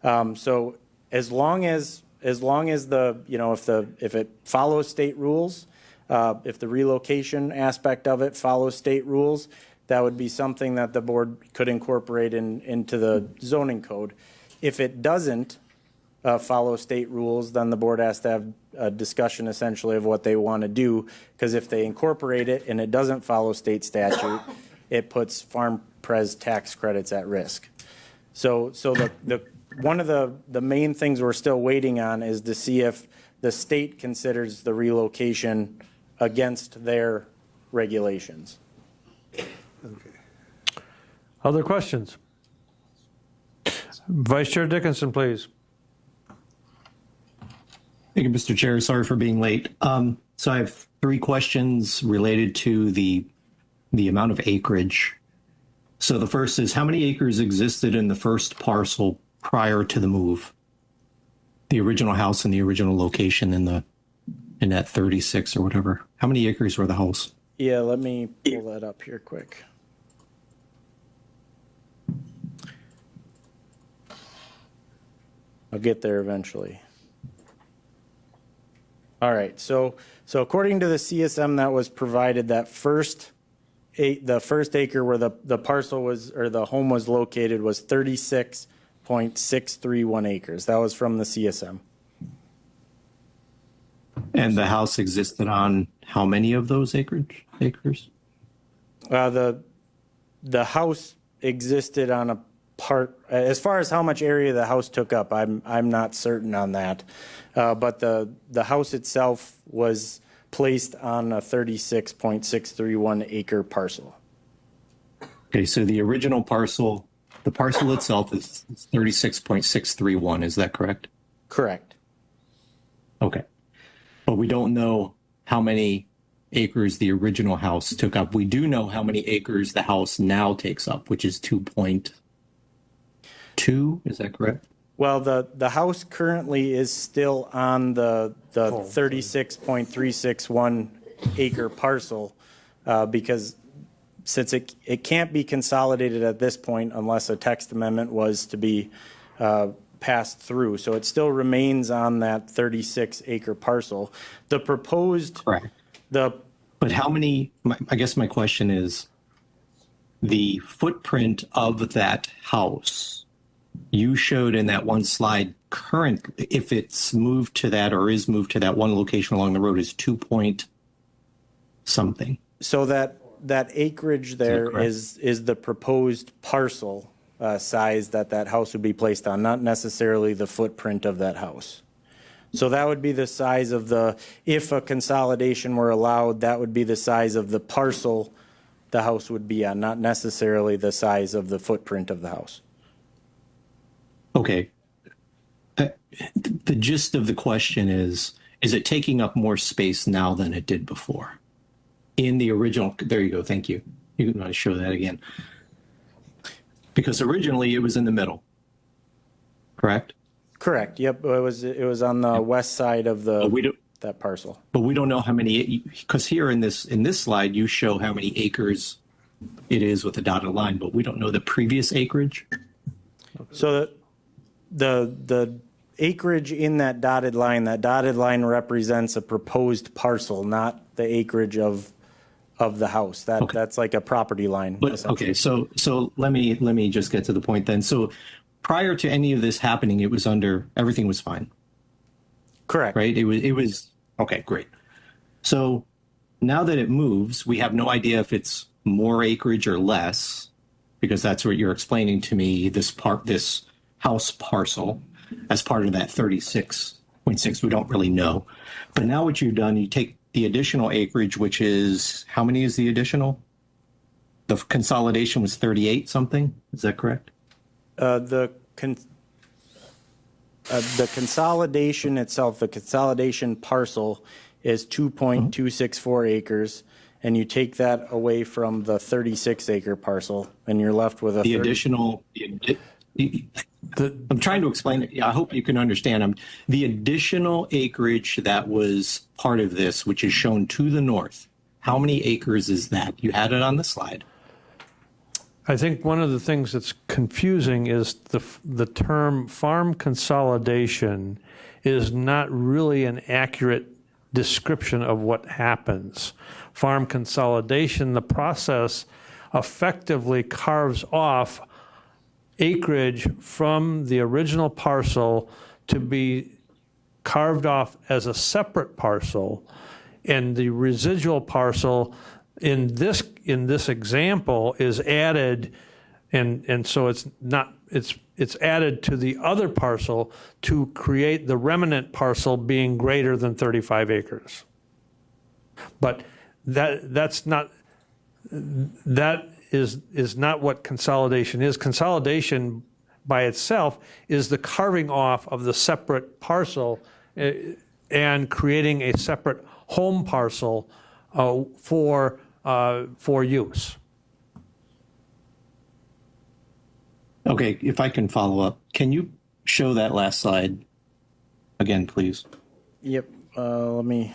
So as long as the, you know, if it follows state rules, if the relocation aspect of it follows state rules, that would be something that the board could incorporate into the zoning code. If it doesn't follow state rules, then the board has to have a discussion essentially of what they want to do, because if they incorporate it and it doesn't follow state statute, it puts farm pres tax credits at risk. So the one of the main things we're still waiting on is to see if the state considers the relocation against their regulations. Other questions? Vice Chair Dickinson, please. Thank you, Mr. Chair. Sorry for being late. So I have 3 questions related to the amount of acreage. So the first is, how many acres existed in the first parcel prior to the move? The original house and the original location in that 36 or whatever. How many acres were the house? Yeah, let me pull that up here quick. I'll get there eventually. All right, so according to the CSM that was provided, that the first acre where the parcel was, or the home was located, was 36.631 acres. That was from the CSM. And the house existed on how many of those acres? The house existed on a part, as far as how much area the house took up, I'm not certain on that. But the house itself was placed on a 36.631 acre parcel. Okay, so the original parcel, the parcel itself is 36.631, is that correct? Correct. Okay. But we don't know how many acres the original house took up. We do know how many acres the house now takes up, which is 2.2, is that correct? Well, the house currently is still on the 36.361 acre parcel because since it can't be consolidated at this point unless a text amendment was to be passed through. So it still remains on that 36 acre parcel. The proposed... Correct. But how many, I guess my question is, the footprint of that house, you showed in that one slide currently, if it's moved to that or is moved to that one location along the road, is 2 point something. So that acreage there is the proposed parcel size that house would be placed on, not necessarily the footprint of that house. So that would be the size of if a consolidation were allowed, that would be the size of the parcel the house would be on, not necessarily the size of the footprint of the house. Okay. The gist of the question is it taking up more space now than it did before? In the original, there you go, thank you. You can show that again. Because originally it was in the middle, correct? Correct, yep, it was on the west side of that parcel. But we don't know how many, because here in this slide, you show how many acres it is with a dotted line, but we don't know the previous acreage. So the acreage in that dotted line represents a proposed parcel, not the acreage of the house. That's like a property line. But, okay, so let me just get to the point then. So prior to any of this happening, everything was fine. Correct. Right? It was okay, great. So now that it moves, we have no idea if it's more acreage or less, because that's what you're explaining to me, this house parcel as part of that 36.6, we don't really know. But now what you've done, you take the additional acreage, which is, how many is the additional? The consolidation was 38 something, is that correct? The consolidation itself, the consolidation parcel is 2.264 acres, and you take that away from the 36-acre parcel, and you're left with a The additional, I'm trying to explain it. Yeah, I hope you can understand. The additional acreage that was part of this, which is shown to the north, how many acres is that? You had it on the slide. I think one of the things that's confusing is the term farm consolidation is not really an accurate description of what happens. Farm consolidation, the process effectively carves off acreage from the original parcel to be carved off as a separate parcel, and the residual parcel in this example is added, and so it's added to the other parcel to create the remnant parcel being greater than 35 acres. But that is not what consolidation is. Consolidation by itself is the carving off of the separate parcel and creating a separate home parcel for use. Okay, if I can follow up, can you show that last slide again, please? Yep. Let me.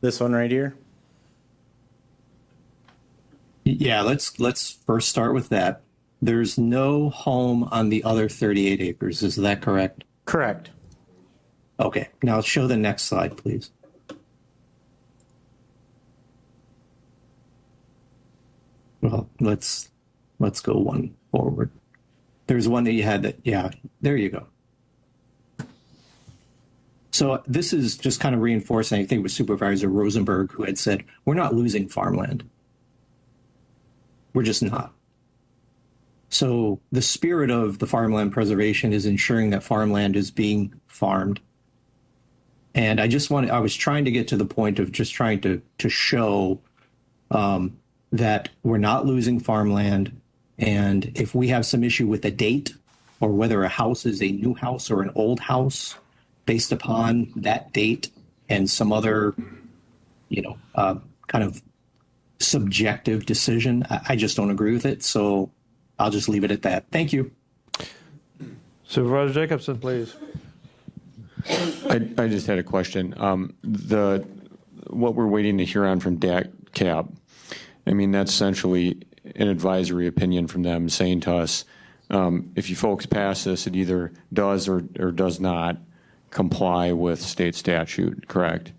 This one right here. Yeah, let's first start with that. There's no home on the other 38 acres. Is that correct? Correct. Okay, now show the next slide, please. Well, let's go one forward. There's one that you had that, yeah, there you go. So this is just kind of reinforcing, I think it was Supervisor Rosenberg who had said, we're not losing farmland. We're just not. So the spirit of the farmland preservation is ensuring that farmland is being farmed. And I was trying to get to the point of just trying to show that we're not losing farmland. And if we have some issue with the date or whether a house is a new house or an old house based upon that date and some other, kind of subjective decision, I just don't agree with it. So I'll just leave it at that. Thank you. Supervisor Jacobson, please. I just had a question. What we're waiting to hear on from DATCAP, I mean, that's essentially an advisory opinion from them saying to us, if you folks pass this, it either does or does not comply with state statute, correct?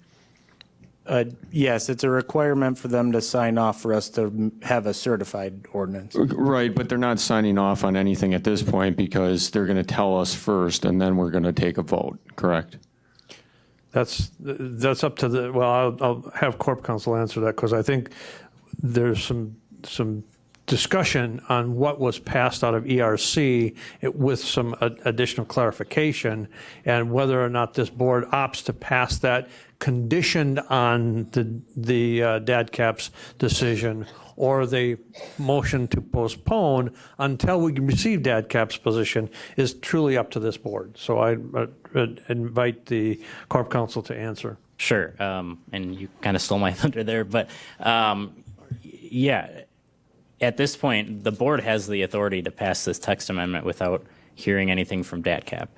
Yes, it's a requirement for them to sign off for us to have a certified ordinance. Right, but they're not signing off on anything at this point because they're going to tell us first and then we're going to take a vote, correct? That's up to I'll have Corp Counsel answer that because I think there's some discussion on what was passed out of ERC with some additional clarification and whether or not this board opts to pass that conditioned on the DATCAP's decision or the motion to postpone until we can receive DATCAP's position is truly up to this board. So I invite the Corp Counsel to answer. Sure, and you kind of stole my thunder there, but yeah, at this point, the board has the authority to pass this text amendment without hearing anything from DATCAP.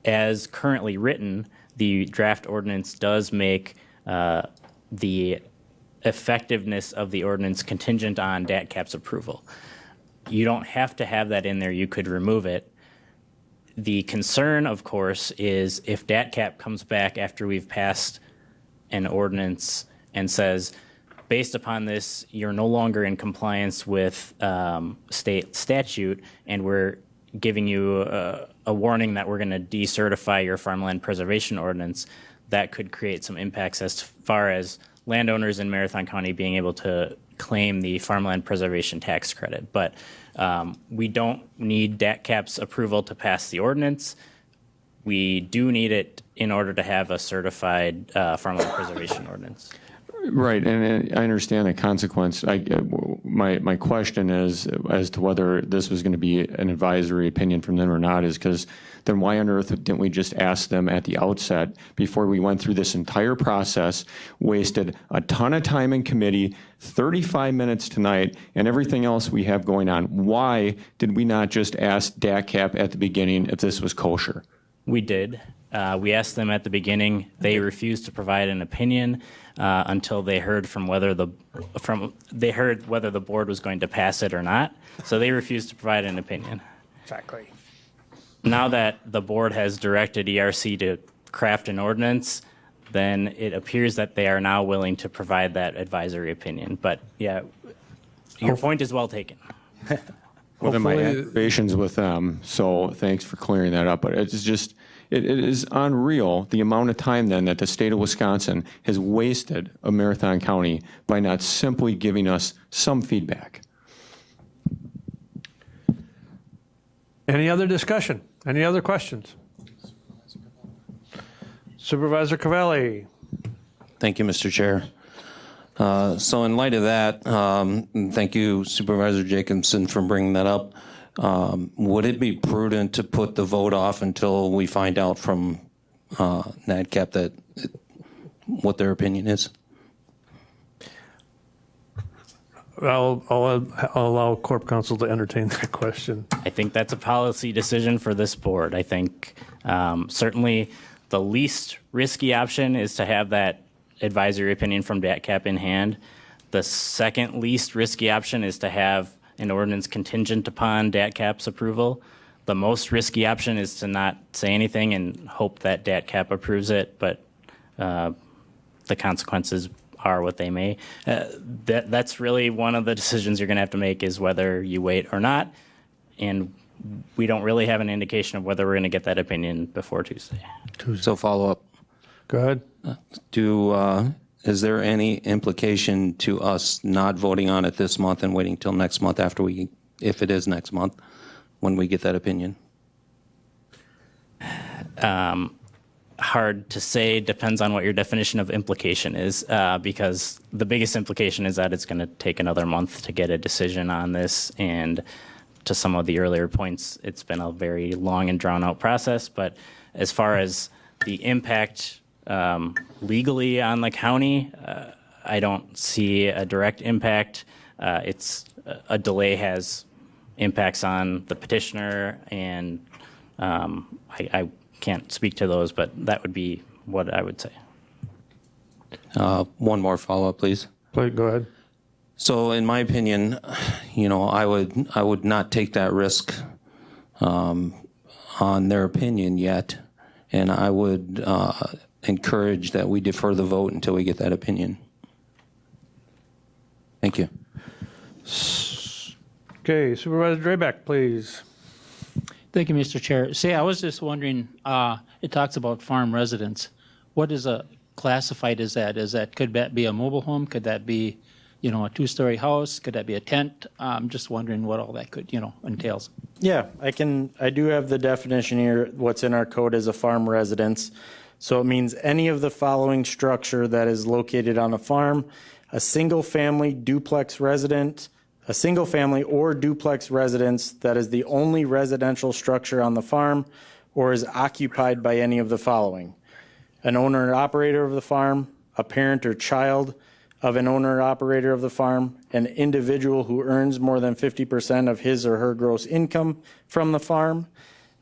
As currently written, the draft ordinance does make the effectiveness of the ordinance contingent on DATCAP's approval. You don't have to have that in there. You could remove it. The concern, of course, is if DATCAP comes back after we've passed an ordinance and says, based upon this, you're no longer in compliance with state statute, and we're giving you a warning that we're going to decertify your farmland preservation ordinance, that could create some impacts as far as landowners in Marathon County being able to claim the farmland preservation tax credit. But we don't need DATCAP's approval to pass the ordinance. We do need it in order to have a certified farmland preservation ordinance. Right, and I understand the consequence. my question is as to whether this was going to be an advisory opinion from them or not is because then why on earth didn't we just ask them at the outset before we went through this entire process, wasted a ton of time in committee, 35 minutes tonight, and everything else we have going on? Why did we not just ask DATCP at the beginning if this was kosher? We did. We asked them at the beginning. They refused to provide an opinion until they heard whether the board was going to pass it or not. So they refused to provide an opinion. Exactly. Now that the board has directed ERC to craft an ordinance, then it appears that they are now willing to provide that advisory opinion. But yeah, your point is well taken. Well, then my aggravation's with them, so thanks for clearing that up. But it's just, it is unreal the amount of time then that the state of Wisconsin has wasted of Marathon County by not simply giving us some feedback. Any other discussion? Any other questions? Supervisor Cavalli. Thank you, Mr. Chair. So in light of that, thank you, Supervisor Jacobson, for bringing that up. Would it be prudent to put the vote off until we find out from NADCAP what their opinion is? I'll allow Corp Counsel to entertain that question. I think that's a policy decision for this board. I think certainly the least risky option is to have that advisory opinion from DATCAP in hand. The second least risky option is to have an ordinance contingent upon DATCAP's approval. The most risky option is to not say anything and hope that DATCAP approves it, but the consequences are what they may. That's really one of the decisions you're going to have to make, is whether you wait or not. And we don't really have an indication of whether we're going to get that opinion before Tuesday. So follow up. Go ahead. Is there any implication to us not voting on it this month and waiting till next month if it is next month, when we get that opinion? Hard to say. Depends on what your definition of implication is, because the biggest implication is that it's going to take another month to get a decision on this. And to some of the earlier points, it's been a very long and drawn out process. But as far as the impact legally on the county, I don't see a direct impact. It's a delay has impacts on the petitioner, and I can't speak to those, but that would be what I would say. One more follow-up, please. Please, go ahead. So in my opinion, I would not take that risk on their opinion yet, and I would encourage that we defer the vote until we get that opinion. Thank you. Okay, Supervisor Drabek, please. Thank you, Mr. Chair. See, I was just wondering, it talks about farm residence. What is classified as that? Could that be a mobile home? Could that be, a two-story house? Could that be a tent? I'm just wondering what all that could, entails. Yeah, I do have the definition here. What's in our code is a farm residence. So it means any of the following structure that is located on a farm: a single-family duplex residence, a single-family or duplex residence that is the only residential structure on the farm or is occupied by any of the following: an owner or operator of the farm, a parent or child of an owner or operator of the farm, an individual who earns more than 50% of his or her gross income from the farm.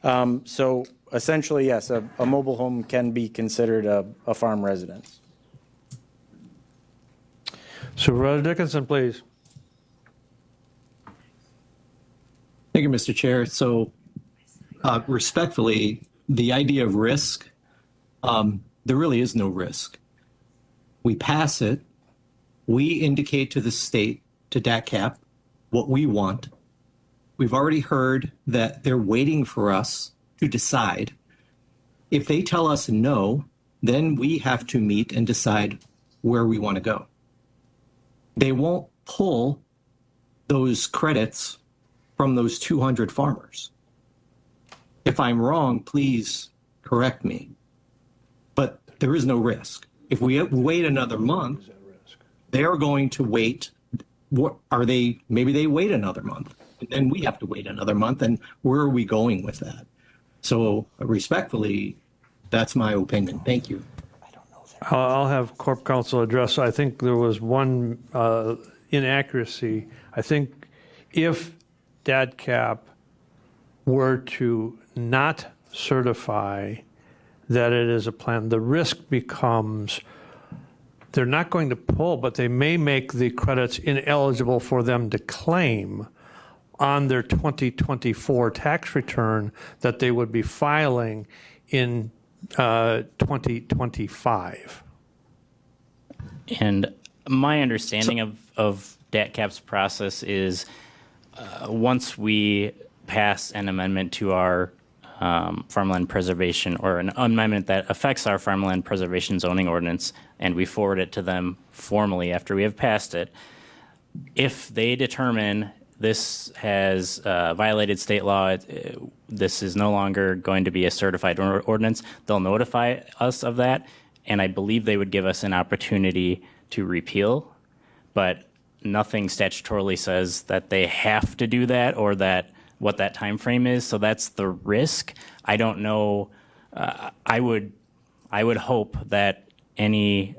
So essentially, yes, a mobile home can be considered a farm residence. Supervisor Dickinson, please. Thank you, Mr. Chair. So respectfully, the idea of risk, there really is no risk. We pass it. We indicate to the state, to DATCAP, what we want. We've already heard that they're waiting for us to decide. If they tell us no, then we have to meet and decide where we want to go. They won't pull those credits from those 200 farmers. If I'm wrong, please correct me. But there is no risk. If we wait another month, they are going to wait what are they? Maybe they wait another month, and then we have to wait another month. And where are we going with that? So respectfully, that's my opinion. Thank you. I'll have Corp Counsel address. I think there was one inaccuracy. I think if DADCAP were to not certify that it is a plan, the risk becomes they're not going to pull, but they may make the credits ineligible for them to claim on their 2024 tax return that they would be filing in 2025. And my understanding of DATCAP's process is once we pass an amendment to our farmland preservation, or an amendment that affects our farmland preservation zoning ordinance, and we forward it to them formally after we have passed it, if they determine this has violated state law, this is no longer going to be a certified ordinance, they'll notify us of that, and I believe they would give us an opportunity to repeal, but nothing statutorily says that they have to do that or that what that time frame is, so that's the risk. I don't know. I would hope that any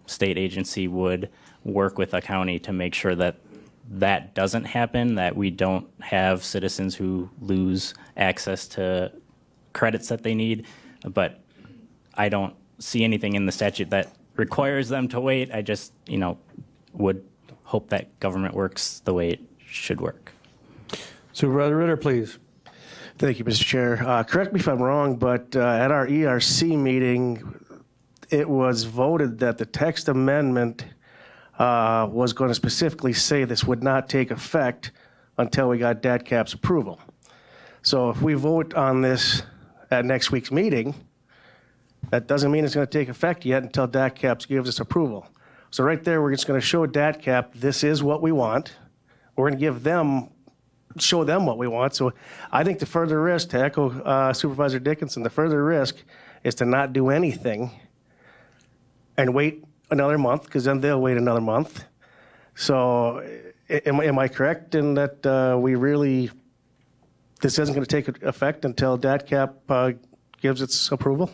state agency would work with a county to make sure that that doesn't happen, that we don't have citizens who lose access to credits that they need. But I don't see anything in the statute that requires them to wait. I just, would hope that government works the way it should work. Supervisor Ritter, please. Thank you, Mr. Chair. Correct me if I'm wrong, but at our ERC meeting, it was voted that the text amendment was going to specifically say this would not take effect until we got DATCAP's approval. So if we vote on this at next week's meeting, that doesn't mean it's going to take effect yet until DATCAP gives us approval. So right there, we're just going to show DATCAP this is what we want. We're going to show them what we want. So I think the further risk, to echo Supervisor Dickinson, the further risk is to not do anything and wait another month, because then they'll wait another month. So am I correct in that this isn't going to take effect until DATCAP gives its approval?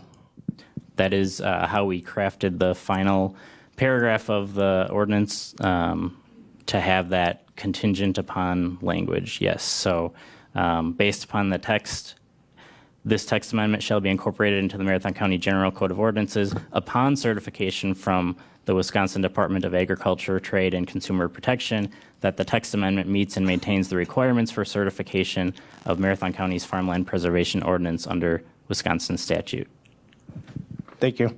That is how we crafted the final paragraph of the ordinance, to have that contingent upon language, yes. So based upon the text, this text amendment shall be incorporated into the Marathon County General Code of Ordinances upon certification from the Wisconsin Department of Agriculture, Trade, and Consumer Protection that the text amendment meets and maintains the requirements for certification of Marathon County's farmland preservation ordinance under Wisconsin statute. Thank you.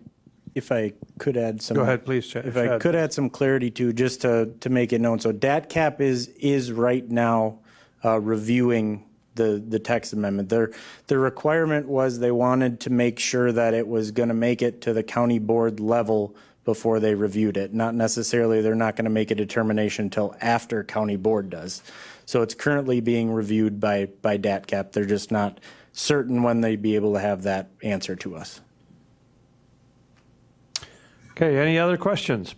If I could add some. Go ahead, please, Chad. If I could add some clarity too, just to make it known. So DATCAP is right now reviewing the text amendment. The requirement was they wanted to make sure that it was going to make it to the county board level before they reviewed it. Not necessarily they're not going to make a determination until after county board does. So it's currently being reviewed by DATCAP. They're just not certain when they'd be able to have that answer to us. Okay, any other questions?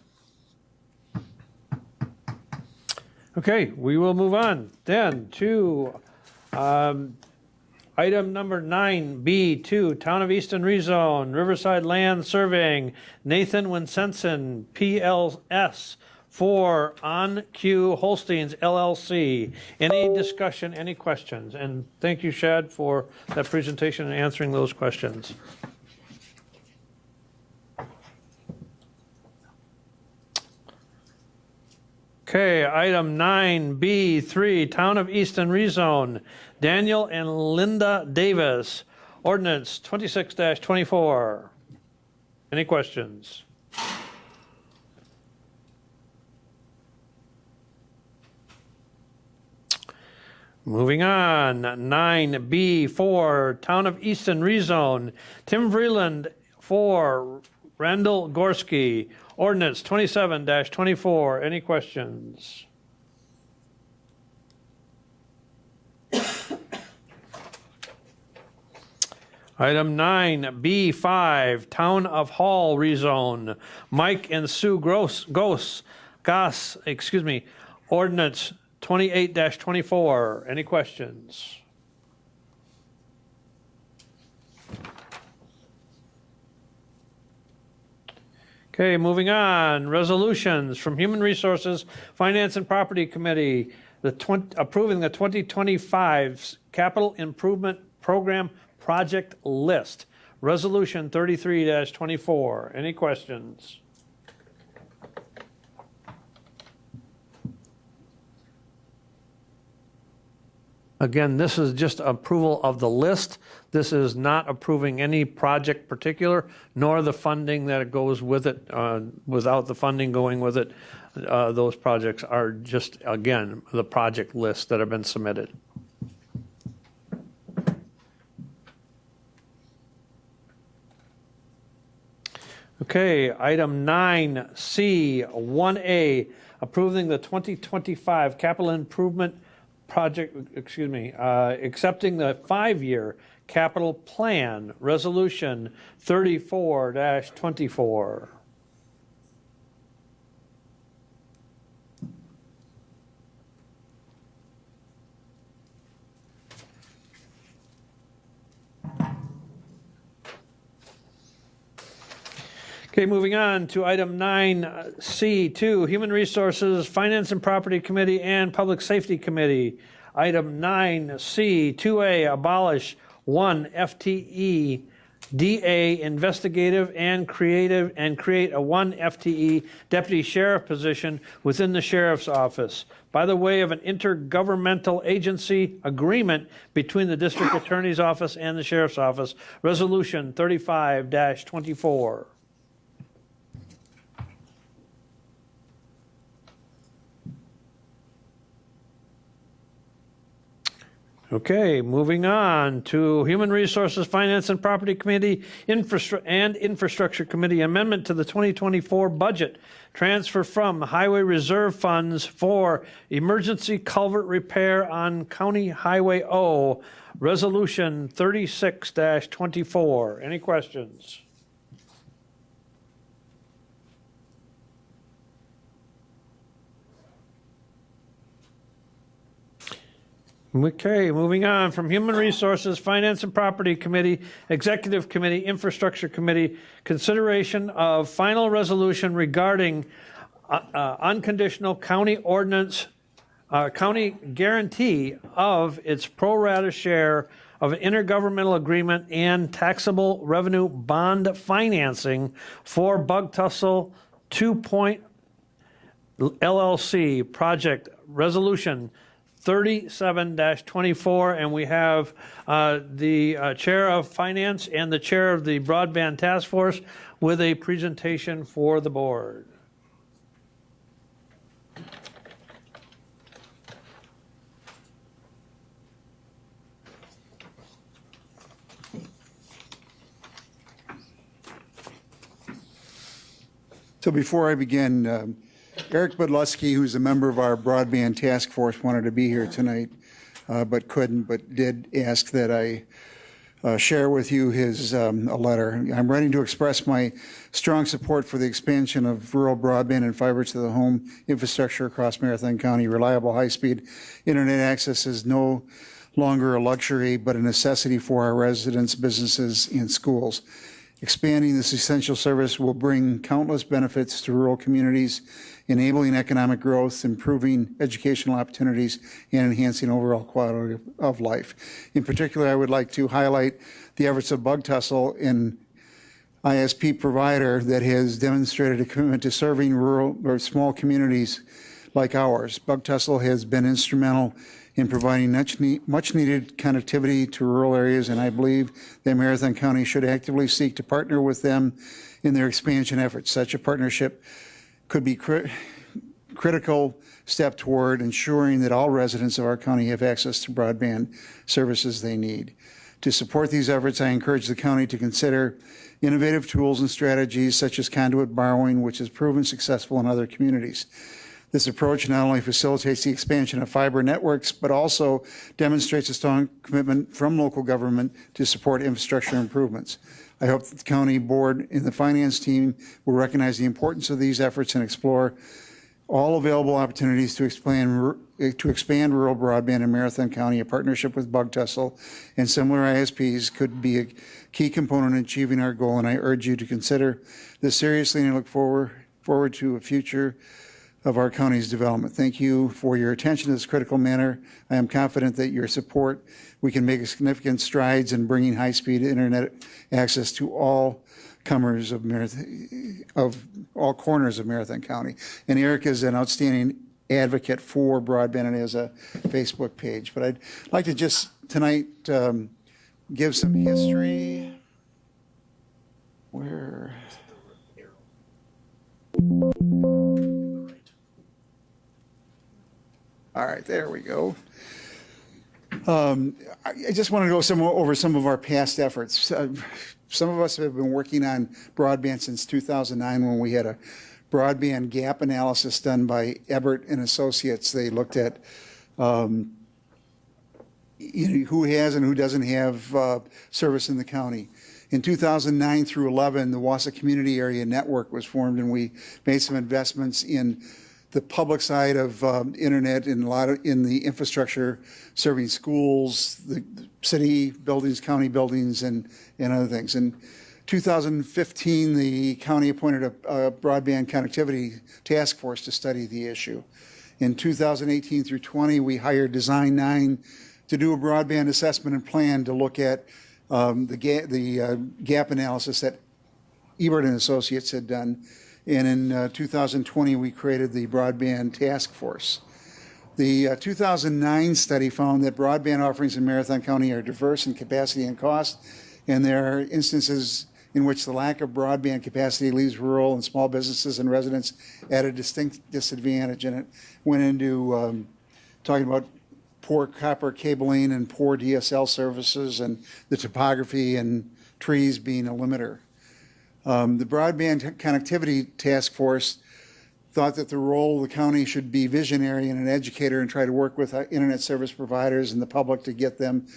Okay, we will move on then to item number 9B2, Town of Easton Rezone, Riverside Land Surveying, Nathan Winsenson, PLS, for On Q Holsteins LLC. Any discussion, any questions? And thank you, Shad, for that presentation and answering those questions. Okay, item 9B3, Town of Easton Rezone, Daniel and Linda Davis, ordinance 26-24. Any questions? Moving on, 9B4, Town of Easton Rezone, Tim Vreeland for Randall Gorski, ordinance 27-24. Any questions? Item 9B5, Town of Hall rezone, Mike and Sue Goss, ordinance 28-24. Any questions? Okay, moving on. Resolutions from Human Resources, Finance and Property Committee, approving the 2025 Capital Improvement Program project list. Resolution 33-24. Any questions? Again, this is just approval of the list. This is not approving any project particular, nor the funding that goes with it. Without the funding going with it, those projects are just, again, the project lists that have been submitted. Okay, item 9C, 1A, approving the 2025 capital improvement project, accepting the 5-year capital plan, resolution 34-24. Okay, moving on to item 9C2, Human Resources, Finance and Property Committee, and Public Safety Committee. Item 9C2A, abolish 1 FTE DA investigative and creative and create a 1 FTE deputy sheriff position within the sheriff's office by the way of an intergovernmental agency agreement between the district attorney's office and the sheriff's office, resolution 35-24. Okay, moving on to Human Resources, Finance and Property Committee Infrastructure Committee amendment to the 2024 budget. Transfer from Highway Reserve Funds for emergency culvert repair on County Highway O, Resolution 36-24. Any questions? Okay, moving on from Human Resources, Finance and Property Committee, Executive Committee, Infrastructure Committee, consideration of final resolution regarding unconditional county ordinance, county guarantee of its pro rata share of an intergovernmental agreement and taxable revenue bond financing for Bug Tussle 2 LLC project resolution 37-24, and we have the Chair of Finance and the Chair of the Broadband Task Force with a presentation for the board. So before I begin, Eric Budlusky, who's a member of our Broadband Task Force, wanted to be here tonight, but couldn't, but did ask that I share with you his a letter. I'm writing to express my strong support for the expansion of rural broadband and fiber to the home infrastructure across Marathon County. Reliable high-speed internet access is no longer a luxury, but a necessity for our residents, businesses, and schools. Expanding this essential service will bring countless benefits to rural communities, enabling economic growth, improving educational opportunities, and enhancing overall quality of life. In particular, I would like to highlight the efforts of Bug Tussle, an ISP provider that has demonstrated a commitment to serving rural or small communities like ours. Bug Tussle has been instrumental in providing much needed connectivity to rural areas, and I believe that Marathon County should actively seek to partner with them in their expansion efforts. Such a partnership could be critical step toward ensuring that all residents of our county have access to broadband services they need. To support these efforts, I encourage the county to consider innovative tools and strategies such as conduit borrowing, which has proven successful in other communities. This approach not only facilitates the expansion of fiber networks, but also demonstrates a strong commitment from local government to support infrastructure improvements. I hope that the county board and the finance team will recognize the importance of these efforts and explore all available opportunities to expand rural broadband in Marathon County. A partnership with Bug Tussle and similar ISPs could be a key component in achieving our goal, and I urge you to consider this seriously, and I look forward to a future of our county's development. Thank you for your attention to this critical matter. I am confident that your support, we can make significant strides in bringing high-speed internet access to all comers of all corners of Marathon County. And Eric is an outstanding advocate for broadband and has a Facebook page. But I'd like to just tonight give some history. Where? All right, there we go. I just want to go over some of our past efforts. Some of us have been working on broadband since 2009 when we had a broadband gap analysis done by Ebert and Associates. They looked at who has and who doesn't have service in the county. In 2009 through 11, the Wausau Community Area Network was formed, and we made some investments in the public side of internet and in the infrastructure serving schools, the city buildings, county buildings, and other things. In 2015, the county appointed a broadband connectivity task force to study the issue. In 2018 through 20, we hired Design 9 to do a broadband assessment and plan to look at the gap analysis that Ebert and Associates had done. And in 2020, we created the Broadband Task Force. The 2009 study found that broadband offerings in Marathon County are diverse in capacity and cost, and there are instances in which the lack of broadband capacity leaves rural and small businesses and residents at a distinct disadvantage. And it went into talking about poor copper cabling and poor DSL services and the topography and trees being a limiter. The Broadband Connectivity Task Force thought that the role of the county should be visionary and an educator and try to work with internet service providers and the public to get them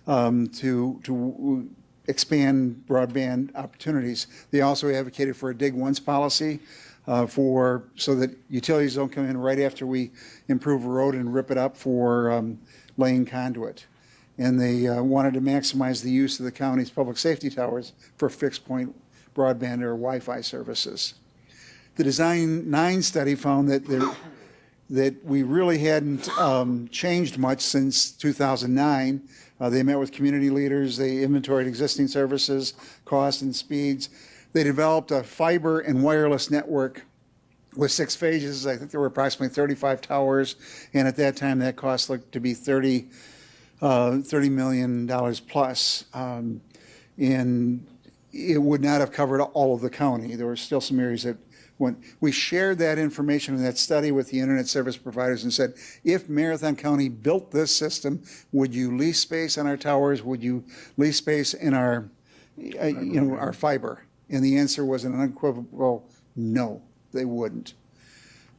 to expand broadband opportunities. They also advocated for a dig once policy so that utilities don't come in right after we improve a road and rip it up for laying conduit. And they wanted to maximize the use of the county's public safety towers for fixed point broadband or Wi-Fi services. The Design 9 study found that we really hadn't changed much since 2009. They met with community leaders, they inventoried existing services, costs and speeds. They developed a fiber and wireless network with 6 phases. I think there were approximately 35 towers, and at that time that cost looked to be $30 million plus. And it would not have covered all of the county. There were still some areas that when we shared that information in that study with the internet service providers and said, if Marathon County built this system, would you lease space on our towers? Would you lease space in our, our fiber? And the answer was an unequivocal no, they wouldn't.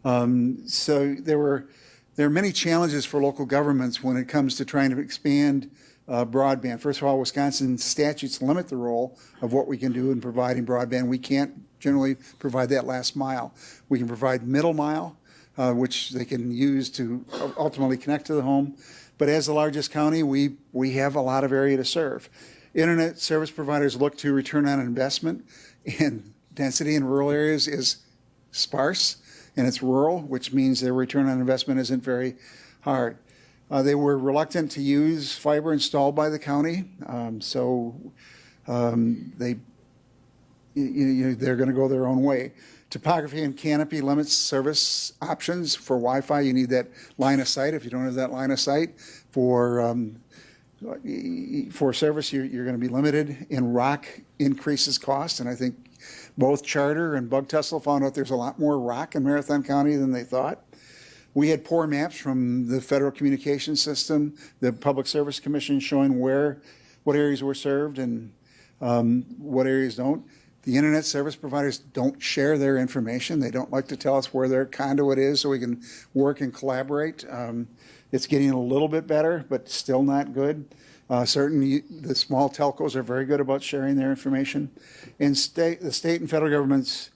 So there are many challenges for local governments when it comes to trying to expand broadband. First of all, Wisconsin statutes limit the role of what we can do in providing broadband. We can't generally provide that last mile. We can provide middle mile, which they can use to ultimately connect to the home. But as the largest county, we have a lot of area to serve. Internet service providers look to return on investment, and density in rural areas is sparse, and it's rural, which means their return on investment isn't very hard. They were reluctant to use fiber installed by the county, so they're going to go their own way. Topography and canopy limits service options for Wi-Fi. You need that line of sight. If you don't have that line of sight for service, you're going to be limited. And rock increases cost, and I think both Charter and Bug Tussle found out there's a lot more rock in Marathon County than they thought. We had poor maps from the Federal Communications System, the Public Service Commission showing what areas were served and what areas don't. The internet service providers don't share their information. They don't like to tell us where their conduit is so we can work and collaborate. It's getting a little bit better, but still not good. Certainly, the small telcos are very good about sharing their information. And the state and federal governments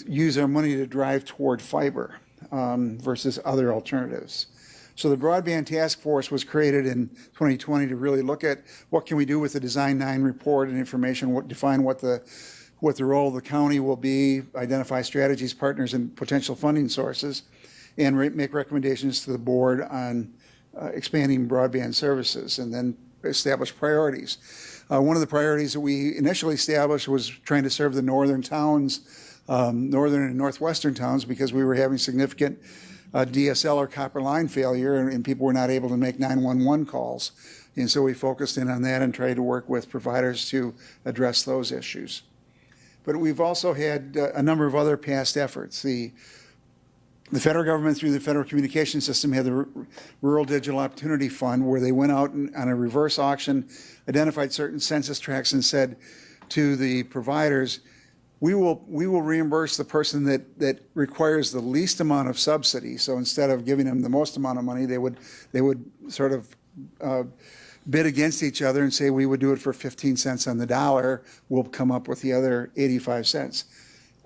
use their money to drive toward fiber. versus other alternatives. So the Broadband Task Force was created in 2020 to really look at what can we do with the Design 9 report and information, define what the role of the county will be, identify strategies, partners, and potential funding sources, and make recommendations to the board on expanding broadband services, and then establish priorities. One of the priorities that we initially established was trying to serve the northern towns, northern and northwestern towns, because we were having significant DSL or copper line failure, and people were not able to make 911 calls. And so we focused in on that and tried to work with providers to address those issues. But we've also had a number of other past efforts. The federal government, through the Federal Communication System, had the Rural Digital Opportunity Fund, where they went out on a reverse auction, identified certain census tracts, and said to the providers, we will reimburse the person that requires the least amount of subsidy. So instead of giving them the most amount of money, they would sort of bid against each other and say, we would do it for 15 cents on the dollar. We'll come up with the other 85 cents.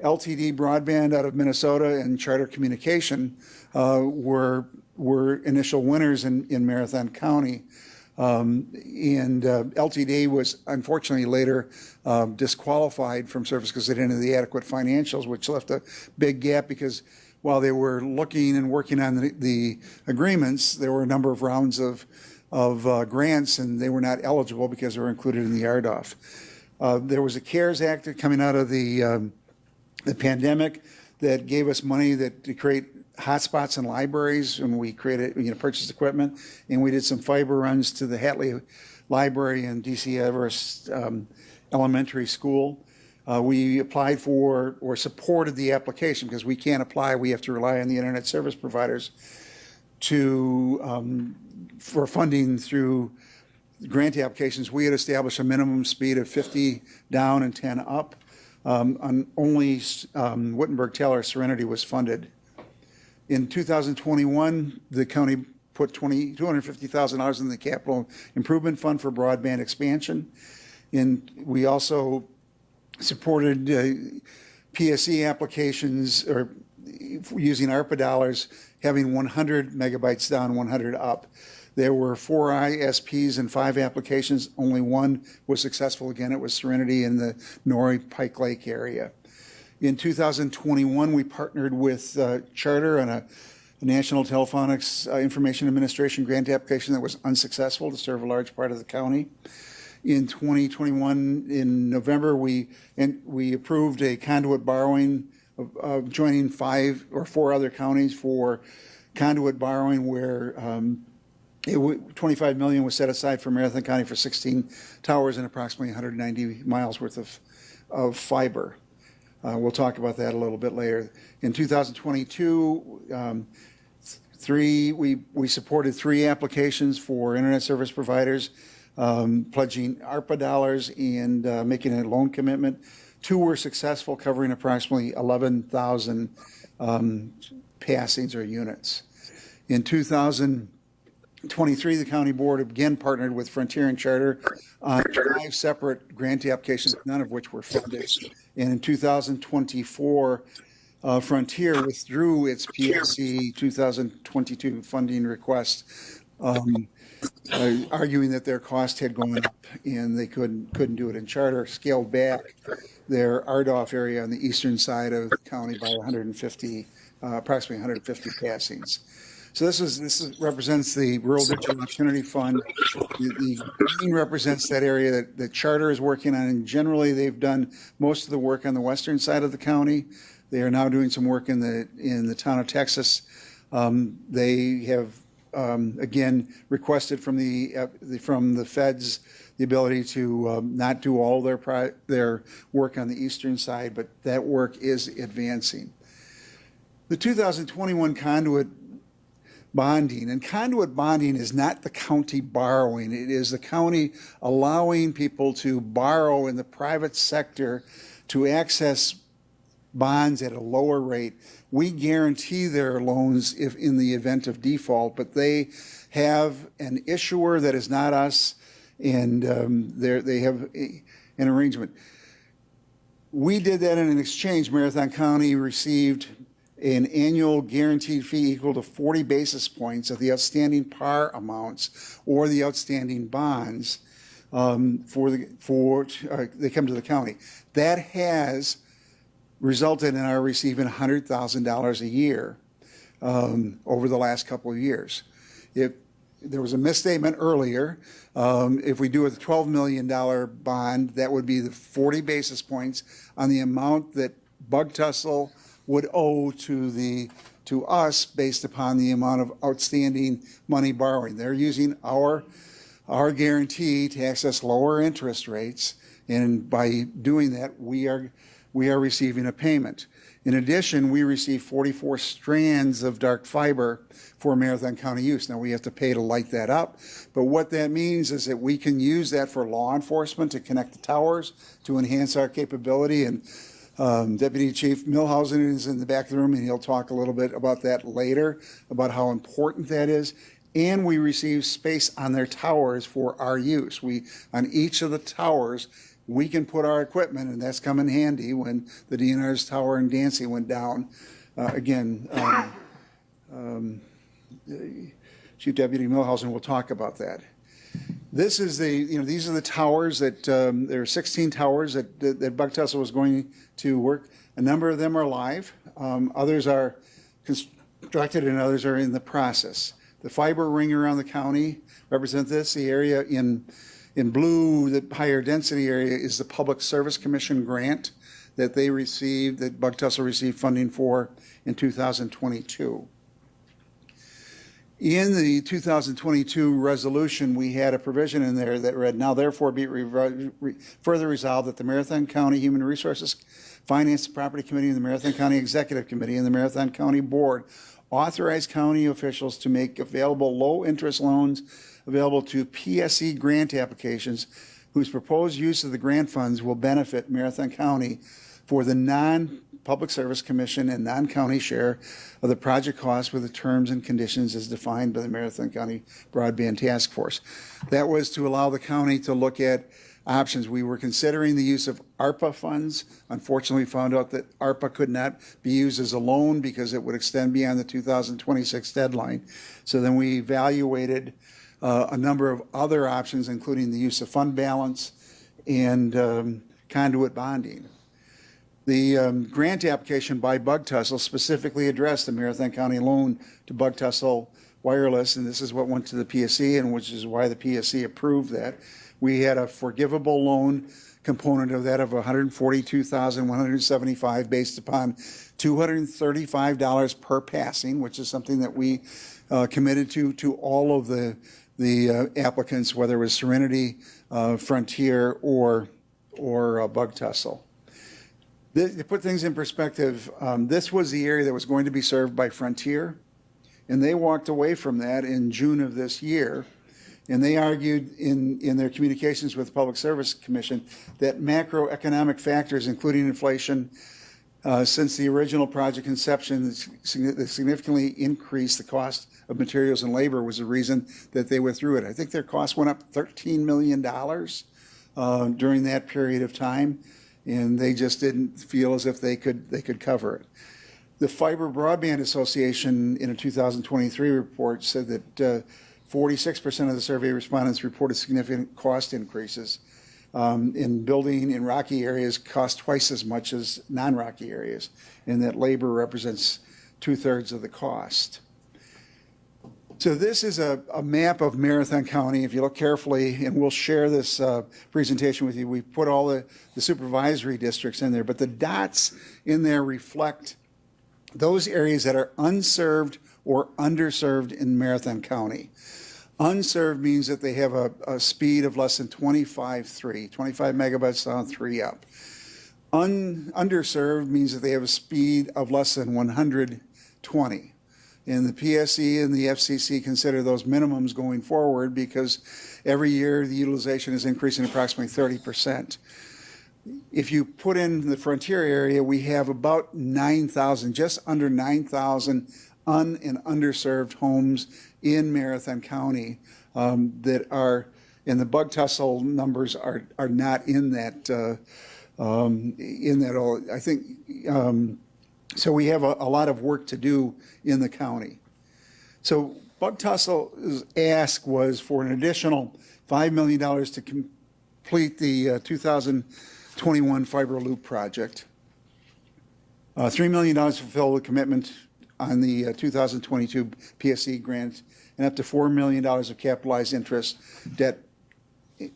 LTD Broadband out of Minnesota and Charter Communication were initial winners in Marathon County. And LTD was unfortunately later disqualified from service because they didn't have the adequate financials, which left a big gap, because while they were looking and working on the agreements, there were a number of rounds of grants, and they were not eligible because they were included in the RDOF. There was a CARES Act coming out of the pandemic that gave us money to create hotspots in libraries, and we created, purchased equipment, and we did some fiber runs to the Hatley Library and DC Everest Elementary School. We applied for or supported the application, because we can't apply, we have to rely on the internet service providers for funding through grant applications. We had established a minimum speed of 50 down and 10 up. On only Wittenberg-Taylor Serenity was funded. In 2021, the county put $250,000 in the Capital Improvement Fund for broadband expansion. And we also supported PSE applications, or using ARPA dollars, having 100 megabytes down, 100 up. There were 4 ISPs and 5 applications. Only one was successful. Again, it was Serenity in the Norrie Pike Lake area. In 2021, we partnered with Charter on a National Telephonics Information Administration grant application that was unsuccessful to serve a large part of the county. In 2021, in November, we approved a conduit borrowing of joining 5 or 4 other counties for conduit borrowing, where $25 million was set aside for Marathon County for 16 towers and approximately 190 miles worth of fiber. We'll talk about that a little bit later. In 2022, we supported 3 applications for internet service providers, pledging ARPA dollars and making a loan commitment. 2 were successful, covering approximately 11,000 passings or units. In 2023, the county board again partnered with Frontier and Charter on 5 separate grant applications, none of which were funded. And in 2024, Frontier withdrew its PSE 2022 funding request, arguing that their cost had gone up and they couldn't do it. And Charter scaled back their RDOF area on the eastern side of the county by approximately 150 passings. So this represents the Rural Digital Opportunity Fund. The green represents that area that Charter is working on, and generally they've done most of the work on the western side of the county. They are now doing some work in the town of Texas. They have again requested from the feds the ability to not do all their work on the eastern side, but that work is advancing. The 2021 conduit bonding, and conduit bonding is not the county borrowing. It is the county allowing people to borrow in the private sector to access bonds at a lower rate. We guarantee their loans if in the event of default, but they have an issuer that is not us, and they have an arrangement. We did that in an exchange. Marathon County received an annual guaranteed fee equal to 40 basis points of the outstanding par amounts or the outstanding bonds they come to the county. That has resulted in our receiving $100,000 a year over the last couple of years. If there was a misstatement earlier, if we do a $12 million bond, that would be the 40 basis points on the amount that Bug Tussle would owe to us based upon the amount of outstanding money borrowing. They're using our guarantee to access lower interest rates, and by doing that, we are receiving a payment. In addition, we receive 44 strands of dark fiber for Marathon County use. Now, we have to pay to light that up, but what that means is that we can use that for law enforcement to connect the towers, to enhance our capability, and Deputy Chief Milhausen is in the back of the room, and he'll talk a little bit about that later, about how important that is. And we receive space on their towers for our use. On each of the towers, we can put our equipment, and that's come in handy when the DNR's tower in Dancy went down. Chief Deputy Milhausen will talk about that. This is these are the towers that, there are 16 towers that Bug Tussle was going to work. A number of them are live. Others are constructed and others are in the process. The fiber ring around the county represent this. The area in blue, the higher density area, is the Public Service Commission grant that they received, that Bug Tussle received funding for in 2022. In the 2022 resolution, we had a provision in there that read, "Now therefore be further resolved that the Marathon County Human Resources Finance and Property Committee and the Marathon County Executive Committee and the Marathon County Board authorize county officials to make available low-interest loans available to PSE grant applications whose proposed use of the grant funds will benefit Marathon County for the non-Public Service Commission and non-county share of the project costs with the terms and conditions as defined by the Marathon County Broadband Task Force." That was to allow the county to look at options. We were considering the use of ARPA funds. Unfortunately, we found out that ARPA could not be used as a loan because it would extend beyond the 2026 deadline. So then we evaluated a number of other options, including the use of fund balance and conduit bonding. The grant application by Bug Tussle specifically addressed the Marathon County loan to Bug Tussle Wireless, and this is what went to the PSC, and which is why the PSC approved that. We had a forgivable loan component of that of $142,175 based upon $235 per passing, which is something that we committed to all of the applicants, whether it was Serenity, Frontier, or Bug Tussle. To put things in perspective, this was the area that was going to be served by Frontier, and they walked away from that in June of this year. And they argued in their communications with the Public Service Commission that macroeconomic factors, including inflation, since the original project conception, significantly increased the cost of materials and labor, was the reason that they withdrew it. I think their costs went up $13 million during that period of time, and they just didn't feel as if they could cover it. The Fiber Broadband Association, in a 2023 report, said that 46% of the survey respondents reported significant cost increases. In building in rocky areas cost twice as much as non-rocky areas, and that labor represents 2/3 of the cost. So this is a map of Marathon County. If you look carefully, and we'll share this presentation with you, we put all the supervisory districts in there, but the dots in there reflect those areas that are unserved or underserved in Marathon County. Unserved means that they have a speed of less than 25 megabytes down, 3 up. Underserved means that they have a speed of less than 120. And the PSE and the FCC consider those minimums going forward because every year the utilization is increasing approximately 30%. If you put in the Frontier area, we have about 9,000, just under 9,000 and underserved homes in Marathon County that are, and the Bug Tussle numbers are not in that. I think So we have a lot of work to do in the county. So Bug Tussle's ask was for an additional $5 million to complete the 2021 fiber loop project. $3 million to fulfill the commitment on the 2022 PSE grant, and up to $4 million of capitalized interest, debt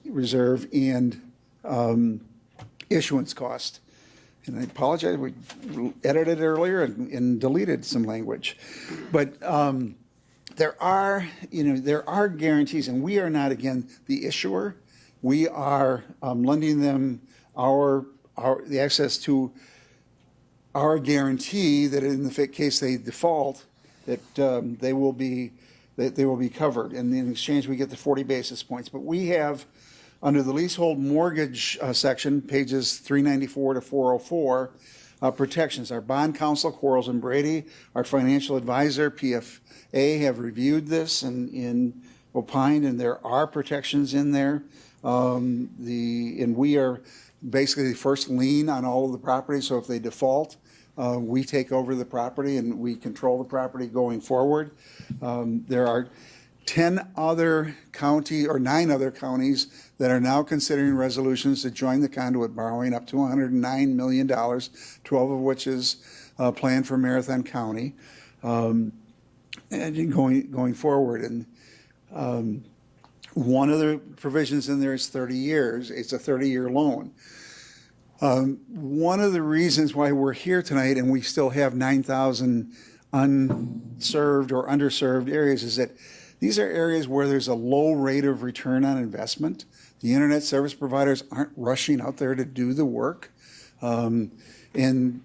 reserve, and issuance cost. And I apologize, we edited earlier and deleted some language. But there are guarantees, and we are not, again, the issuer. We are lending them the access to our guarantee that in the case they default, that they will be covered. And in exchange, we get the 40 basis points. But we have, under the leasehold mortgage section, pages 394 to 404, protections. Our bond counsel, Quarles and Brady, our financial advisor, PFA, have reviewed this and opined, and there are protections in there. And we are basically the first lien on all of the property, so if they default, we take over the property and we control the property going forward. There are 9 other counties that are now considering resolutions to join the conduit borrowing up to $109 million, 12 of which is planned for Marathon County, and going forward. And one of the provisions in there is 30 years. It's a 30-year loan. One of the reasons why we're here tonight and we still have 9,000 unserved or underserved areas is that these are areas where there's a low rate of return on investment. The internet service providers aren't rushing out there to do the work. And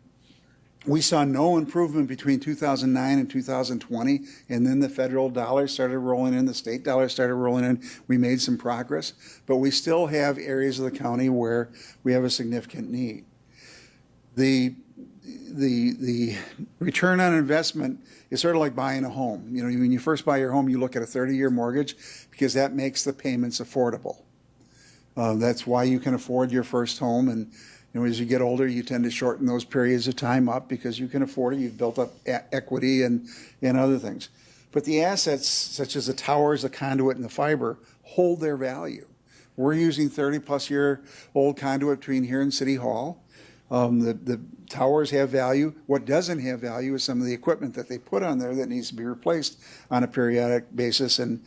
we saw no improvement between 2009 and 2020, and then the federal dollars started rolling in, the state dollars started rolling in. We made some progress, but we still have areas of the county where we have a significant need. The return on investment is sort of like buying a home. You know, when you first buy your home, you look at a 30-year mortgage because that makes the payments affordable. That's why you can afford your first home, and as you get older, you tend to shorten those periods of time up because you can afford it. You've built up equity and other things. But the assets, such as the towers, the conduit, and the fiber, hold their value. We're using 30-plus-year-old conduit between here and City Hall. The towers have value. What doesn't have value is some of the equipment that they put on there that needs to be replaced on a periodic basis and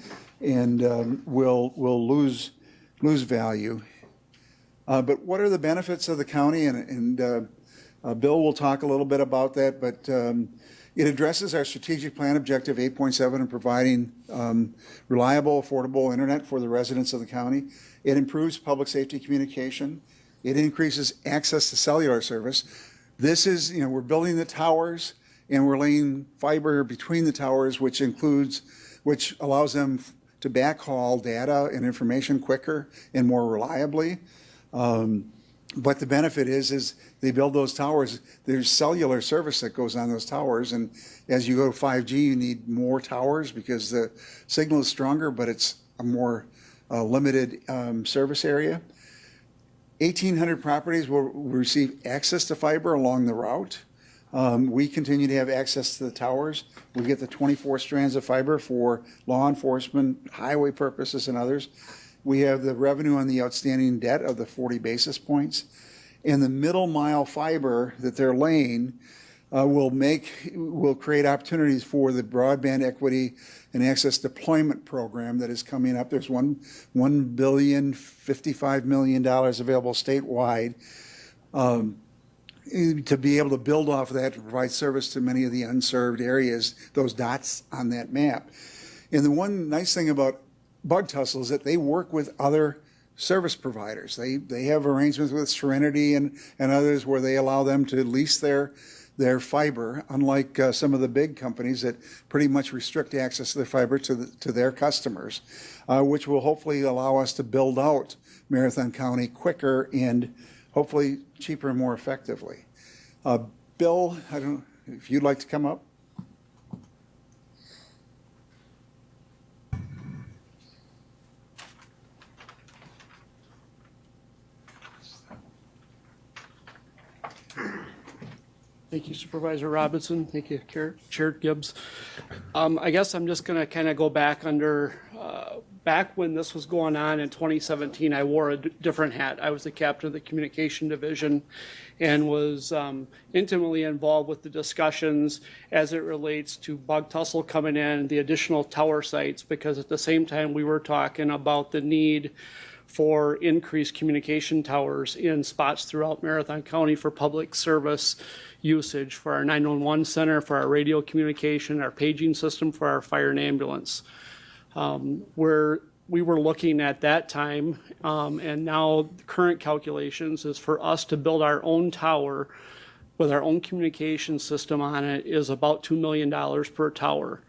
will lose value. But what are the benefits of the county? And Bill will talk a little bit about that, but it addresses our strategic plan objective 8.7 in providing reliable, affordable internet for the residents of the county. It improves public safety communication. It increases access to cellular service. This is, we're building the towers and we're laying fiber between the towers, which allows them to backhaul data and information quicker and more reliably. But the benefit is they build those towers. There's cellular service that goes on those towers, and as you go to 5G, you need more towers because the signal is stronger, but it's a more limited service area. 1,800 properties will receive access to fiber along the route. We continue to have access to the towers. We get the 24 strands of fiber for law enforcement, highway purposes, and others. We have the revenue on the outstanding debt of the 40 basis points. And the middle mile fiber that they're laying will create opportunities for the broadband equity and access deployment program that is coming up. There's $1.055 billion available statewide to be able to build off of that to provide service to many of the unserved areas, those dots on that map. And the one nice thing about Bug Tussle is that they work with other service providers. They have arrangements with Serenity and others where they allow them to lease their fiber, unlike some of the big companies that pretty much restrict access to their fiber to their customers, which will hopefully allow us to build out Marathon County quicker and hopefully cheaper and more effectively. Bill, I don't know if you'd like to come up. Thank you, Supervisor Robinson. Thank you, Chair Gibbs. I guess I'm just going to kind of go back back when this was going on in 2017, I wore a different hat. I was the captain of the communication division and was intimately involved with the discussions as it relates to Bug Tussle coming in, the additional tower sites, because at the same time we were talking about the need for increased communication towers in spots throughout Marathon County for public service usage, for our 911 center, for our radio communication, our paging system, for our fire and ambulance. Where we were looking at that time, and now the current calculations is for us to build our own tower with our own communication system on it is about $2 million per tower.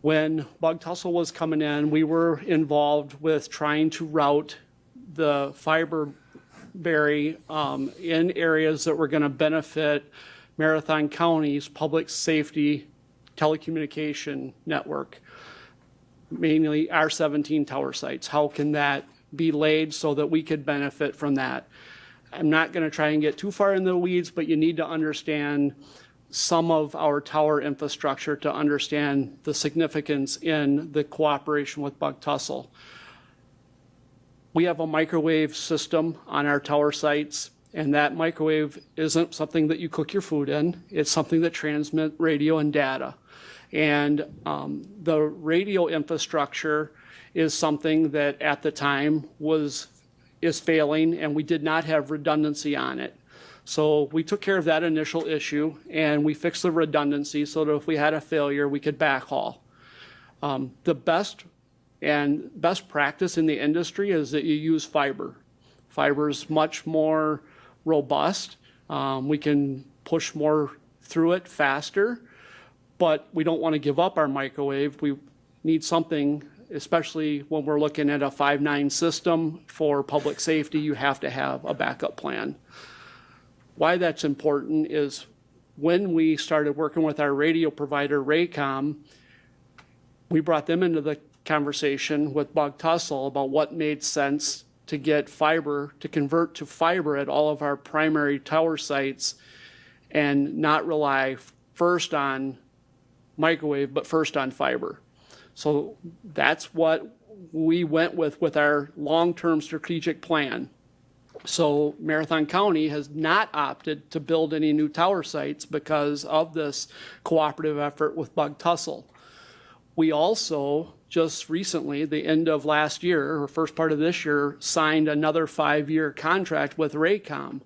When Bug Tussle was coming in, we were involved with trying to route the fiber berry in areas that were going to benefit Marathon County's public safety telecommunication network, mainly our 17 tower sites. How can that be laid so that we could benefit from that? I'm not going to try and get too far in the weeds, but you need to understand some of our tower infrastructure to understand the significance in the cooperation with Bug Tussle. We have a microwave system on our tower sites, and that microwave isn't something that you cook your food in. It's something that transmits radio and data. And the radio infrastructure is something that at the time is failing, and we did not have redundancy on it. So we took care of that initial issue, and we fixed the redundancy so that if we had a failure, we could backhaul. The best practice in the industry is that you use fiber. Fiber is much more robust. We can push more through it faster, but we don't want to give up our microwave. We need something, especially when we're looking at a 5.9 system for public safety, you have to have a backup plan. Why that's important is when we started working with our radio provider, Raycom, we brought them into the conversation with Bug Tussle about what made sense to get fiber, to convert to fiber at all of our primary tower sites and not rely first on microwave, but first on fiber. So that's what we went with our long-term strategic plan. So Marathon County has not opted to build any new tower sites because of this cooperative effort with Bug Tussle. We also just recently, the end of last year, or first part of this year, signed another 5-year contract with Raycom.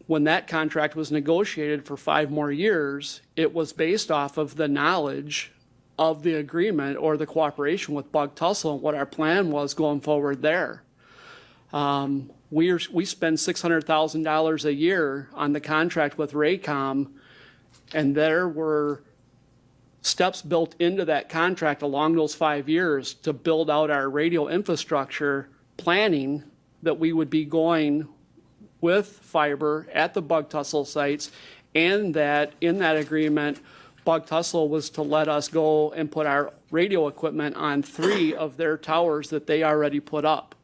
When that contract was negotiated for 5 more years, it was based off of the knowledge of the agreement or the cooperation with Bug Tussle and what our plan was going forward there. We spend $600,000 a year on the contract with Raycom, and there were steps built into that contract along those 5 years to build out our radio infrastructure planning that we would be going with fiber at the Bug Tussle sites, and that in that agreement, Bug Tussle was to let us go and put our radio equipment on 3 of their towers that they already put up.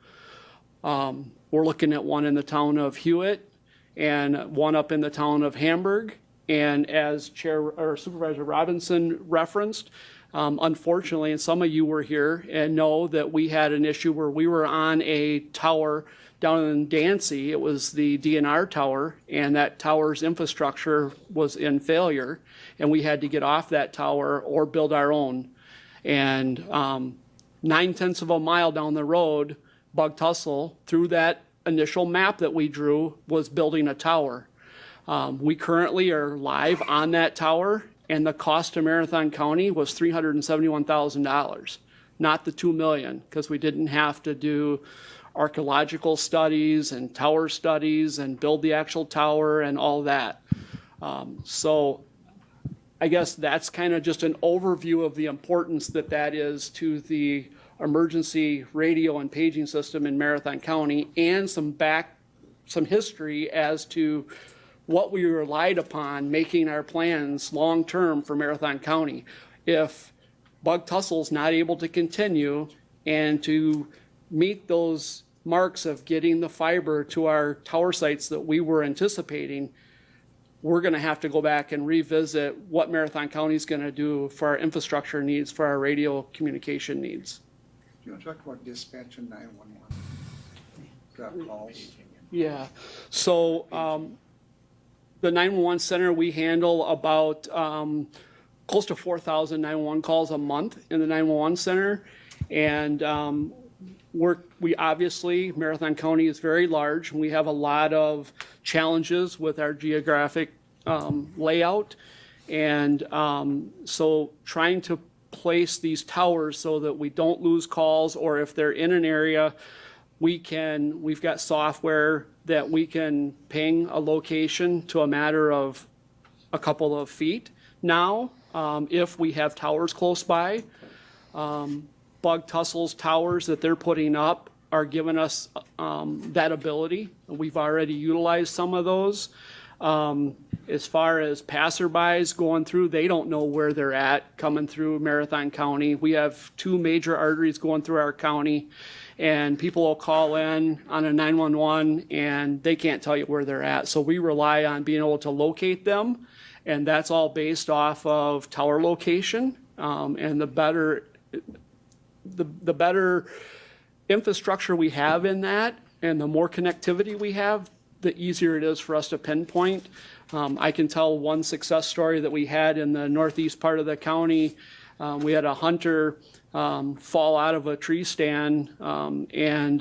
We're looking at one in the town of Hewitt and one up in the town of Hamburg. And as Supervisor Robinson referenced, unfortunately, and some of you were here and know that we had an issue where we were on a tower down in Dancy. It was the DNR tower, and that tower's infrastructure was in failure, and we had to get off that tower or build our own. And 9/10 of a mile down the road, Bug Tussle, through that initial map that we drew, was building a tower. We currently are live on that tower, and the cost to Marathon County was $371,000, not the $2 million, because we didn't have to do archaeological studies and tower studies and build the actual tower and all that. So I guess that's kind of just an overview of the importance that is to the emergency radio and paging system in Marathon County, and some history as to what we relied upon making our plans long-term for Marathon County. If Bug Tussle's not able to continue and to meet those marks of getting the fiber to our tower sites that we were anticipating, we're going to have to go back and revisit what Marathon County is going to do for our infrastructure needs, for our radio communication needs. Do you want to talk about dispatch and 911? Drop calls. Yeah, so the 911 center, we handle about close to 4,000 911 calls a month in the 911 center. And we obviously, Marathon County is very large, and we have a lot of challenges with our geographic layout. And so trying to place these towers so that we don't lose calls, or if they're in an area, we've got software that we can ping a location to a matter of a couple of feet now, if we have towers close by. Bug Tussle's towers that they're putting up are giving us that ability. We've already utilized some of those. As far as passerbys going through, they don't know where they're at coming through Marathon County. We have 2 major arteries going through our county, and people will call in on a 911 and they can't tell you where they're at. So we rely on being able to locate them, and that's all based off of tower location. And the better infrastructure we have in that, and the more connectivity we have, the easier it is for us to pinpoint. I can tell one success story that we had in the northeast part of the county. We had a hunter fall out of a tree stand and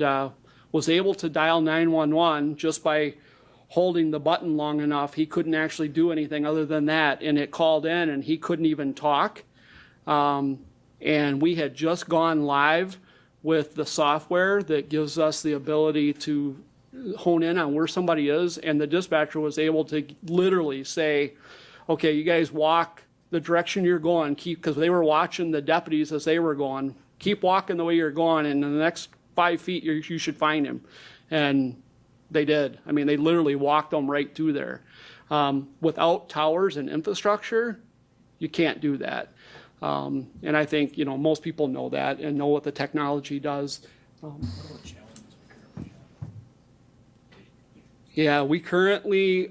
was able to dial 911 just by holding the button long enough. He couldn't actually do anything other than that, and it called in, and he couldn't even talk. And we had just gone live with the software that gives us the ability to hone in on where somebody is, and the dispatcher was able to literally say, okay, you guys walk the direction you're going, because they were watching the deputies as they were going, keep walking the way you're going, and in the next 5 feet you should find him. And they did. I mean, they literally walked them right through there. Without towers and infrastructure, you can't do that. And I think, most people know that and know what the technology does. Yeah, we currently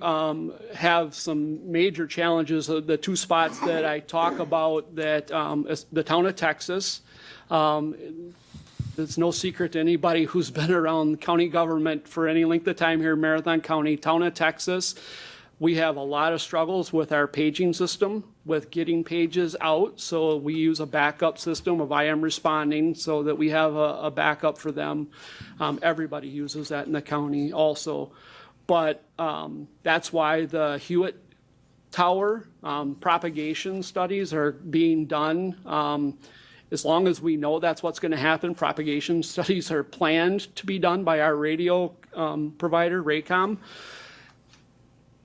have some major challenges. The 2 spots that I talk about, that is the town of Texas. It's no secret to anybody who's been around county government for any length of time here in Marathon County. Town of Texas, we have a lot of struggles with our paging system, with getting pages out. So we use a backup system of I Am Responding so that we have a backup for them. Everybody uses that in the county also. But that's why the Hewitt Tower propagation studies are being done. As long as we know that's what's going to happen, propagation studies are planned to be done by our radio provider, Raycom.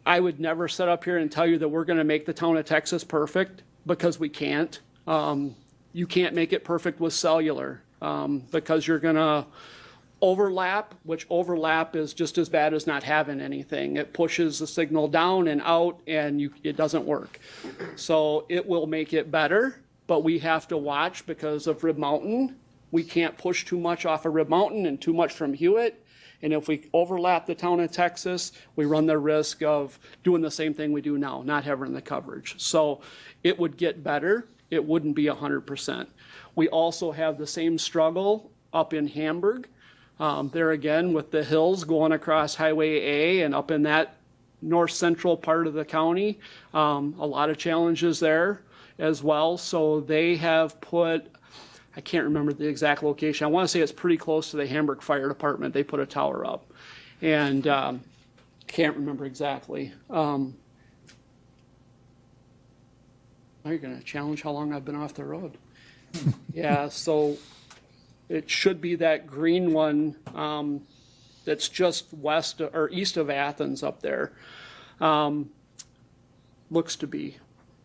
I would never sit up here and tell you that we're going to make the town of Texas perfect, because we can't. You can't make it perfect with cellular because you're going to overlap, which overlap is just as bad as not having anything. It pushes the signal down and out, and it doesn't work. So it will make it better, but we have to watch because of Rib Mountain. We can't push too much off of Rib Mountain and too much from Hewitt. And if we overlap the town of Texas, we run the risk of doing the same thing we do now, not having the coverage. So it would get better. It wouldn't be 100%. We also have the same struggle up in Hamburg. There again, with the hills going across Highway A and up in that north central part of the county, a lot of challenges there as well. So they have put, I can't remember the exact location. I want to say it's pretty close to the Hamburg Fire Department. They put a tower up, and can't remember exactly. Are you going to challenge how long I've been off the road? Yeah, so it should be that green one that's just west or east of Athens up there. Looks to be,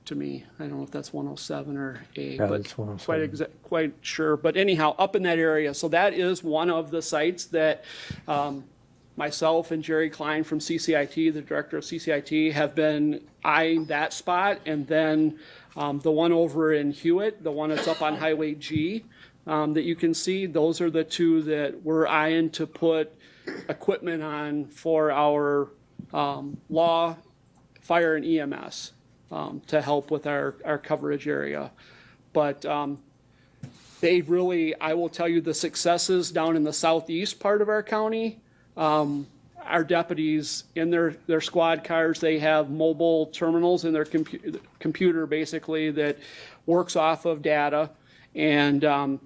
to me. I don't know if that's 107 or A, Yeah, but that's 107. quite sure. But anyhow, up in that area. So that is one of the sites that myself and Jerry Klein from CCIT, the director of CCIT, have been eyeing that spot. And then the one over in Hewitt, the one that's up on Highway G, that you can see, those are the 2 that we're eyeing to put equipment on for our law fire and EMS to help with our coverage area. But they really, I will tell you, the successes down in the southeast part of our county, our deputies in their squad cars, they have mobile terminals in their computer basically that works off of data. And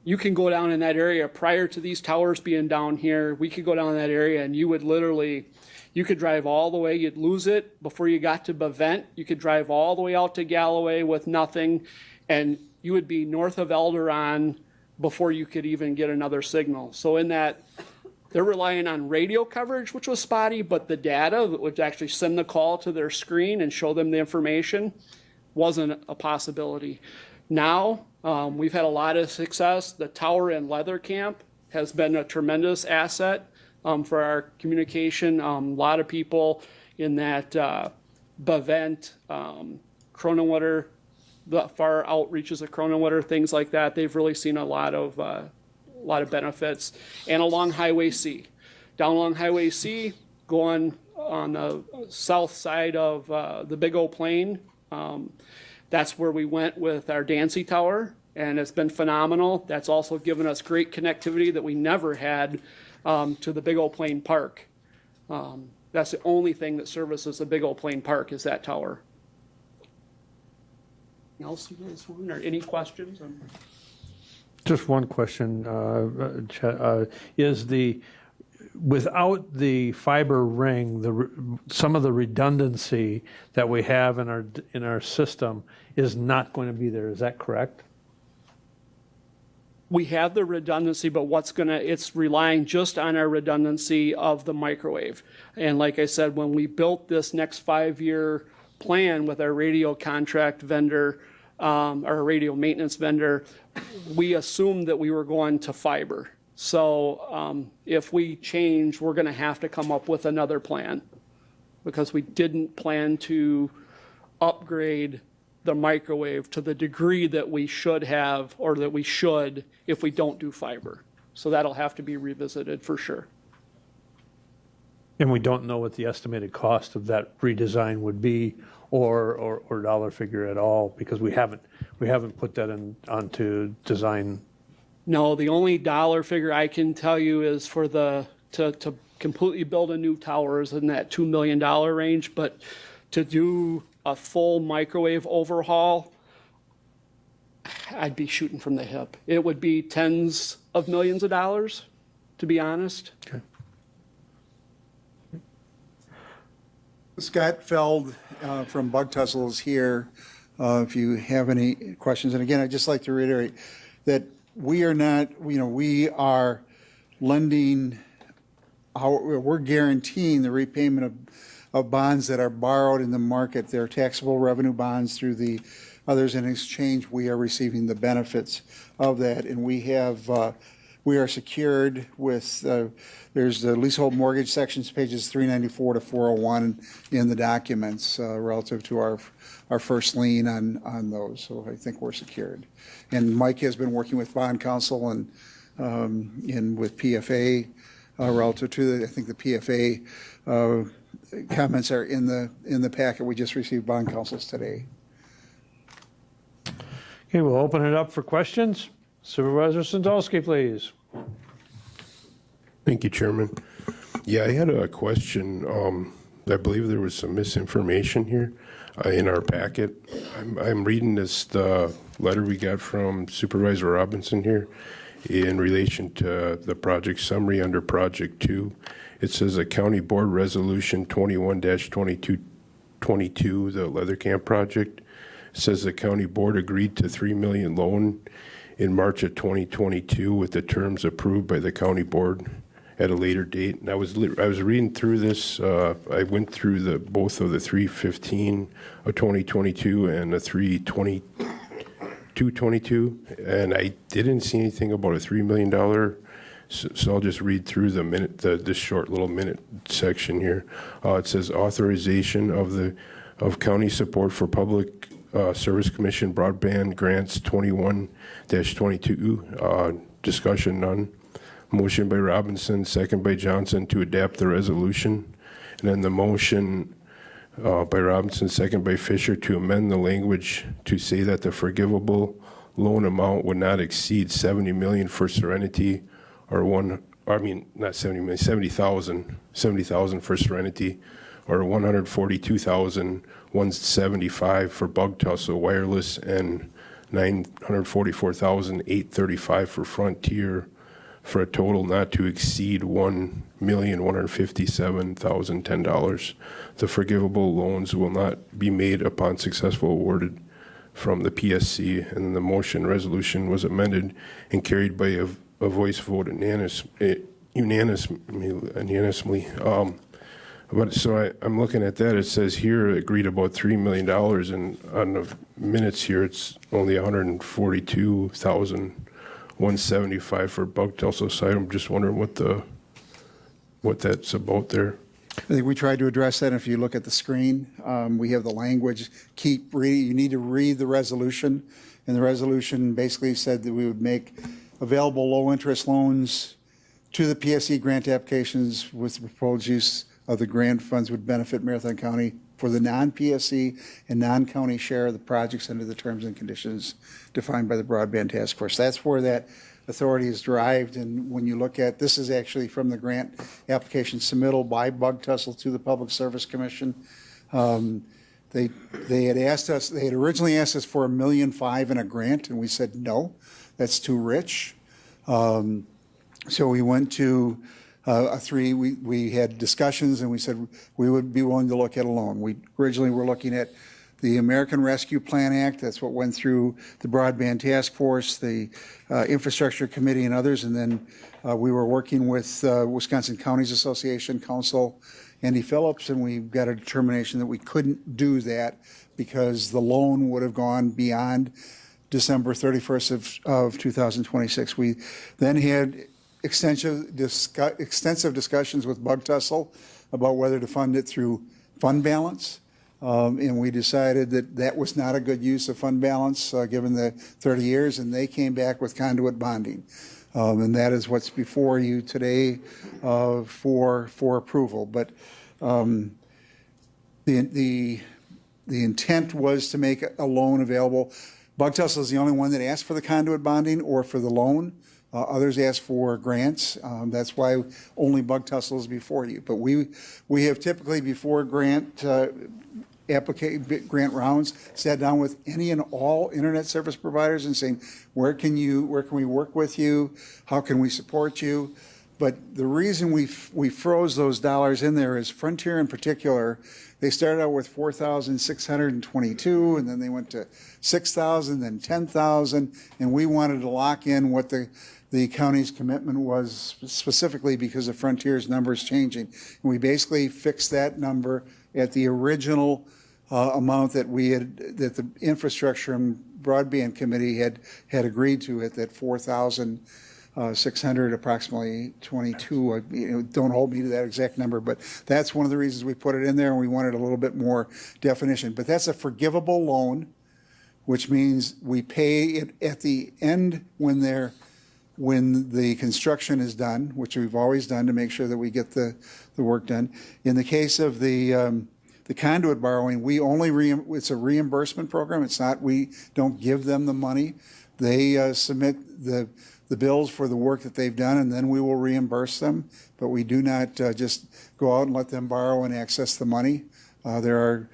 you can go down in that area prior to these towers being down here. We could go down in that area and you would literally, you could drive all the way, you'd lose it before you got to Bevent. You could drive all the way out to Galloway with nothing, and you would be north of Elderon before you could even get another signal. So in that, they're relying on radio coverage, which was spotty, but the data that would actually send the call to their screen and show them the information wasn't a possibility. Now, we've had a lot of success. The tower in Leather Camp has been a tremendous asset for our communication. A lot of people in that Bevent, Croninwater, the far outreaches of Croninwater, things like that, they've really seen a lot of benefits. And along Highway C. Down along Highway C, going on the south side of the Big O Plain, that's where we went with our Dancy Tower, and it's been phenomenal. That's also given us great connectivity that we never had to the Big O Plain Park. That's the only thing that services the Big O Plain Park is that tower. Anything else you guys want, or any questions? Just one question, is without the fiber ring, some of the redundancy that we have in our system is not going to be there. Is that correct? We have the redundancy, but it's relying just on our redundancy of the microwave. And like I said, when we built this next 5-year plan with our radio contract vendor, our radio maintenance vendor, we assumed that we were going to fiber. So if we change, we're going to have to come up with another plan, because we didn't plan to upgrade the microwave to the degree that we should have, or that we should if we don't do fiber. So that'll have to be revisited for sure. And we don't know what the estimated cost of that redesign would be, or dollar figure at all, because we haven't put that onto design. No, the only dollar figure I can tell you is for to completely build a new tower is in that $2 million range, but to do a full microwave overhaul, I'd be shooting from the hip. It would be tens of millions of dollars, to be honest. Okay. Scott Feld from Bug Tussle is here. If you have any questions, and again, I'd just like to reiterate that we are not, we are lending, we're guaranteeing the repayment of bonds that are borrowed in the market. They're taxable revenue bonds through the others. In exchange, we are receiving the benefits of that, and we are secured with, there's the leasehold mortgage sections, pages 394 to 401 in the documents relative to our first lien on those. So I think we're secured. And Mike has been working with bond counsel and with PFA relative to I think the PFA comments are in the packet. We just received bond counsels today. Okay, we'll open it up for questions. Supervisor Sandolsky, please. Thank you, Chairman. Yeah, I had a question. I believe there was some misinformation here in our packet. I'm reading the letter we got from Supervisor Robinson here in relation to the project summary under Project 2. It says a County Board Resolution 21-2222, the Leather Camp project. It says the County Board agreed to $3 million loan in March of 2022 with the terms approved by the County Board at a later date. And I was reading through this. I went through both of the 3/15 of 2022 and the 3/22/22, and I didn't see anything about a $3 million. So I'll just read through this short little minute section here. It says authorization of county support for public Service Commission broadband grants 21-22. Discussion none. Motion by Robinson, second by Johnson to adapt the resolution. And then the motion by Robinson, second by Fisher, to amend the language to say that the forgivable loan amount would not exceed 70 million for Serenity, or not 70 million, 70,000 for Serenity, or 142,175 for Bug Tussle Wireless, and 944,835 for Frontier, for a total not to exceed $1,157,010. The forgivable loans will not be made upon successful awarded from the PSC, and then the motion resolution was amended and carried by a voice vote unanimously. But so I'm looking at that. It says here agreed about $3 million, and on the minutes here it's only $142,175 for Bug Tussle. So I'm just wondering what that's about there. I think we tried to address that. If you look at the screen, we have the language. Keep reading. You need to read the resolution, and the resolution basically said that we would make available low-interest loans to the PSC grant applications with the proposed use of the grant funds would benefit Marathon County for the non-PSC and non-county share of the projects under the terms and conditions defined by the Broadband Task Force. That's where that authority is derived. And when you look at, this is actually from the grant application submittal by Bug Tussle to the Public Service Commission. They had originally asked us for $1.5 million in a grant, and we said, no, that's too rich. So we went to we had discussions, and we said we would be willing to look at a loan. We originally were looking at the American Rescue Plan Act. That's what went through the Broadband Task Force, the Infrastructure Committee, and others. And then we were working with Wisconsin Counties Association Council, Andy Phillips, and we got a determination that we couldn't do that because the loan would have gone beyond December 31st of 2026. We then had extensive discussions with Bug Tussle about whether to fund it through fund balance. And we decided that that was not a good use of fund balance given the 30 years, and they came back with conduit bonding. And that is what's before you today for approval. But the intent was to make a loan available. Bug Tussle is the only one that asked for the conduit bonding or for the loan. Others ask for grants. That's why only Bug Tussle is before you. But we have typically, before grant rounds, sat down with any and all internet service providers and saying, where can we work with you? How can we support you? But the reason we froze those dollars in there is Frontier in particular. They started out with 4,622, and then they went to 6,000, then 10,000, and we wanted to lock in what the county's commitment was, specifically because of Frontier's numbers changing. And we basically fixed that number at the original amount that that the Infrastructure and Broadband Committee had agreed to at that 4,600, approximately 22. Don't hold me to that exact number, but that's one of the reasons we put it in there, and we wanted a little bit more definition. But that's a forgivable loan, which means we pay it at the end when the construction is done, which we've always done to make sure that we get the work done. In the case of the conduit borrowing, we only it's a reimbursement program. It's not, we don't give them the money. They submit the bills for the work that they've done, and then we will reimburse them. But we do not just go out and let them borrow and access the money. There are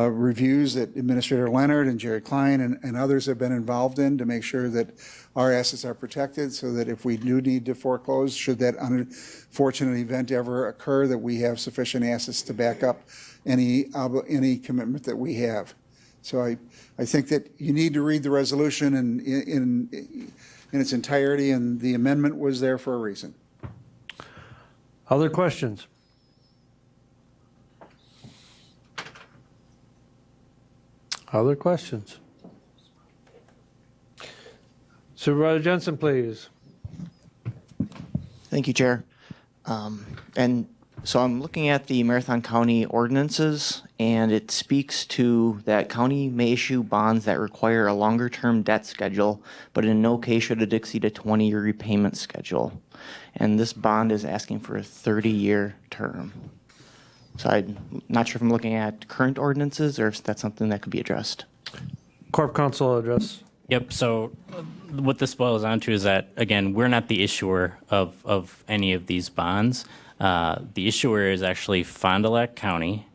reviews that Administrator Leonard and Jerry Klein and others have been involved in to make sure that our assets are protected, so that if we do need to foreclose, should that unfortunate event ever occur, that we have sufficient assets to back up any commitment that we have. So I think that you need to read the resolution in its entirety, and the amendment was there for a reason. Other questions? Other questions? Supervisor Jensen, please. Thank you, Chair. And so I'm looking at the Marathon County ordinances, and it speaks to that county may issue bonds that require a longer-term debt schedule, but in no case should it exceed a 20-year repayment schedule. And this bond is asking for a 30-year term. So I'm not sure if I'm looking at current ordinances or if that's something that could be addressed. Corp Counsel address. Yep. So what this boils down to is that, again, we're not the issuer of any of these bonds. The issuer is actually Fond du Lac County.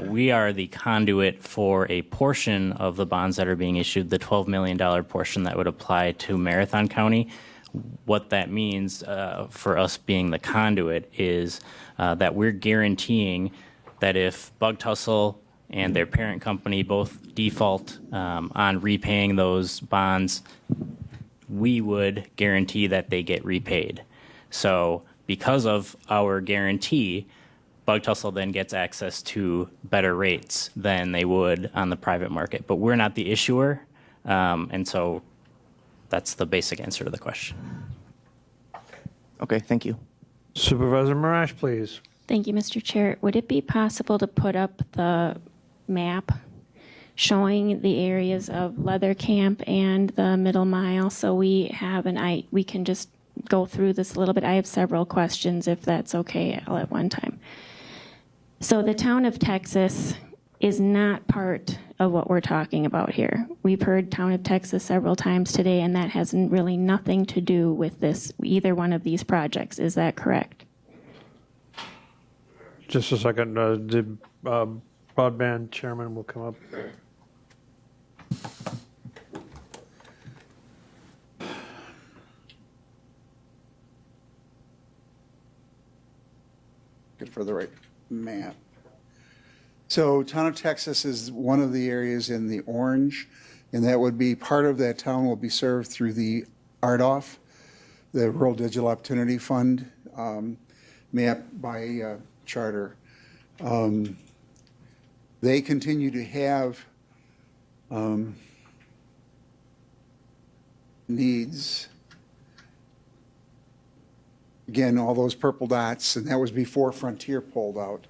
We are the conduit for a portion of the bonds that are being issued, the $12 million portion that would apply to Marathon County. What that means for us being the conduit is that we're guaranteeing that if Bug Tussle and their parent company both default on repaying those bonds, we would guarantee that they get repaid. So because of our guarantee, Bug Tussle then gets access to better rates than they would on the private market. But we're not the issuer, and so that's the basic answer to the question. Okay, thank you. Supervisor Marash, please. Thank you, Mr. Chair. Would it be possible to put up the map showing the areas of Leather Camp and the Middle Mile so we have we can just go through this a little bit? I have several questions, if that's okay, all at one time. So the town of Texas is not part of what we're talking about here. We've heard town of Texas several times today, and that has really nothing to do with this, either one of these projects. Is that correct? Just a second. The broadband chairman will come up. Good for the right map. So town of Texas is one of the areas in the orange, and that would be part of that town will be served through the RDOF, the Rural Digital Opportunity Fund, map by charter. They continue to have needs. Again, all those purple dots, and that was before Frontier pulled out.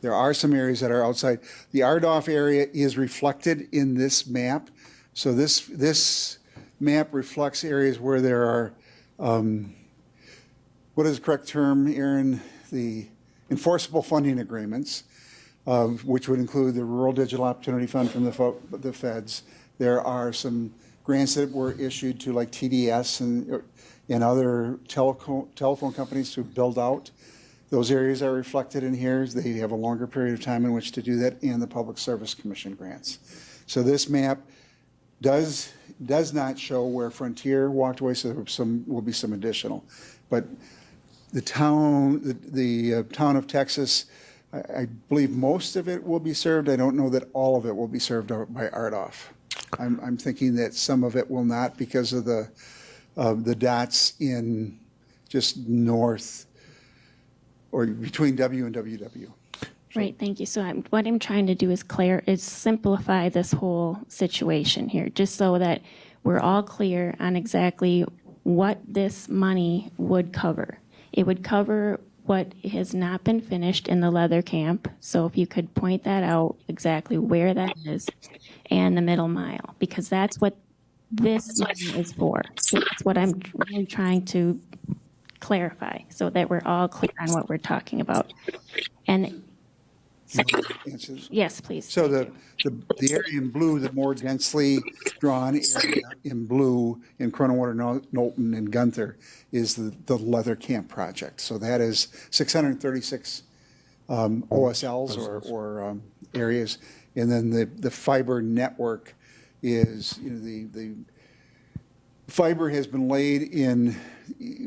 There are some areas that are outside. The RDOF area is reflected in this map. So this map reflects areas where there are, what is the correct term, Aaron? The enforceable funding agreements, which would include the Rural Digital Opportunity Fund from the feds. There are some grants that were issued to like TDS and other telephone companies to build out. Those areas are reflected in here. They have a longer period of time in which to do that, and the Public Service Commission grants. So this map does not show where Frontier walked away, so will be some additional. But the town of Texas, I believe most of it will be served. I don't know that all of it will be served by RDOF. I'm thinking that some of it will not because of the dots in just north or between W and WW. Right, thank you. So what I'm trying to do is simplify this whole situation here, just so that we're all clear on exactly what this money would cover. It would cover what has not been finished in the Leather Camp. So if you could point that out exactly where that is, and the Middle Mile, because that's what this money is for. So that's what I'm really trying to clarify, so that we're all clear on what we're talking about. And yes, please. So the area in blue, the more densely drawn area in blue in Croninwater, Knowlton, and Gunther is the Leather Camp project. So that is 636 OSLs or areas, and then the fiber network is the fiber has been laid in.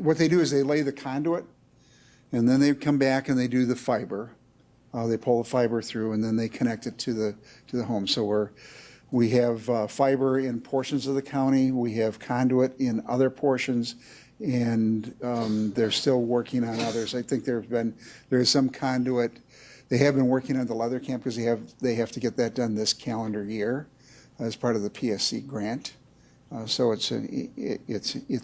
What they do is they lay the conduit, and then they come back and they do the fiber. They pull the fiber through, and then they connect it to the home. So we have fiber in portions of the county. We have conduit in other portions, and they're still working on others. I think there is some conduit. They have been working on the Leather Camp because they have to get that done this calendar year as part of the PSC grant. So it's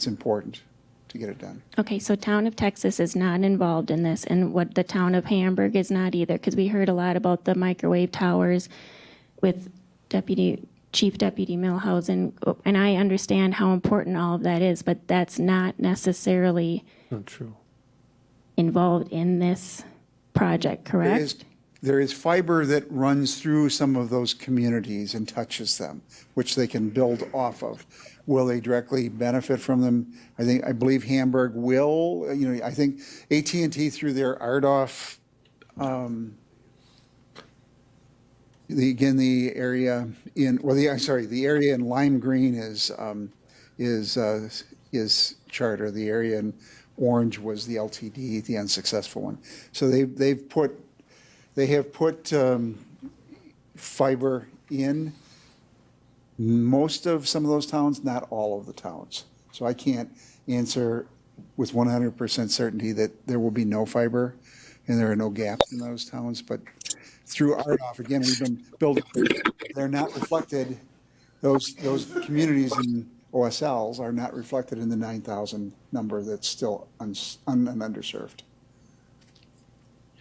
important to get it done. Okay, so town of Texas is not involved in this, and what the town of Hamburg is not either, because we heard a lot about the microwave towers with Chief Deputy Milhausen, and I understand how important all of that is, but that's not necessarily Not true. involved in this project, correct? there is fiber that runs through some of those communities and touches them, which they can build off of. Will they directly benefit from them? I believe Hamburg will. I think AT&T through their RDOF, the area in the area in Lime Green is Charter. The area in Orange was the LTD, the unsuccessful one. So they have put fiber in most of some of those towns, not all of the towns. So I can't answer with 100% certainty that there will be no fiber and there are no gaps in those towns. But through RDOF, again, we've been building. They're not reflected. Those communities in OSLs are not reflected in the 9,000 number that's still underserved.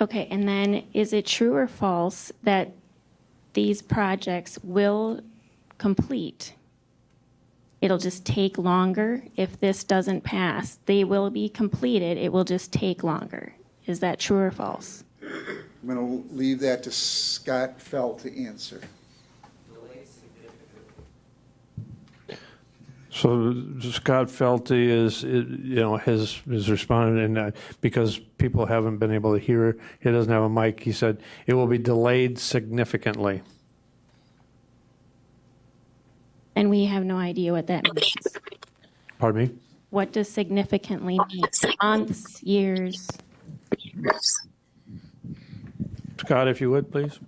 Okay, and then is it true or false that these projects will complete? It'll just take longer if this doesn't pass. They will be completed, it will just take longer. Is that true or false? I'm going to leave that to Scott Felt to answer. So Scott Felty has responded, and because people haven't been able to hear, he doesn't have a mic. He said it will be delayed significantly. And we have no idea what that means. Pardon me? What does significantly mean? Months, years? Scott, if you would, please.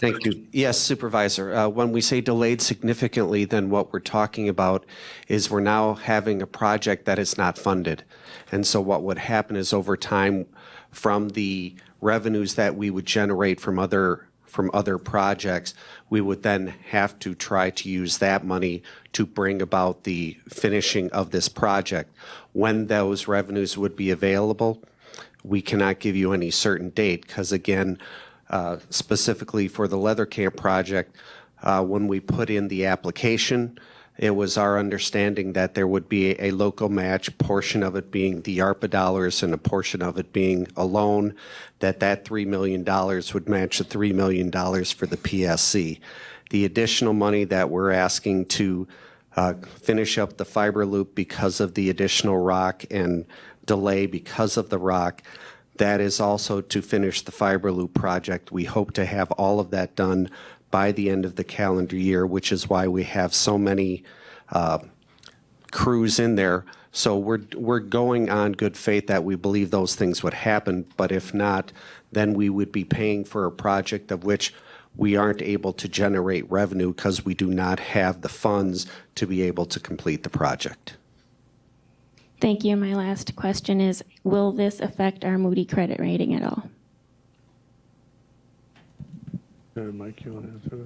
Thank you. Yes, Supervisor. When we say delayed significantly, then what we're talking about is we're now having a project that is not funded. And so what would happen is over time, from the revenues that we would generate from other projects, we would then have to try to use that money to bring about the finishing of this project. When those revenues would be available, we cannot give you any certain date because, again, specifically for the Leather Camp project, when we put in the application, it was our understanding that there would be a local match, portion of it being the ARPA dollars and a portion of it being a loan, that $3 million would match the $3 million for the PSC. The additional money that we're asking to finish up the fiber loop because of the additional rock and delay because of the rock, that is also to finish the fiber loop project. We hope to have all of that done by the end of the calendar year, which is why we have so many crews in there. So we're going on good faith that we believe those things would happen, but if not, then we would be paying for a project of which we aren't able to generate revenue because we do not have the funds to be able to complete the project. Thank you. My last question is, will this affect our Moody credit rating at all? Mike, you want to answer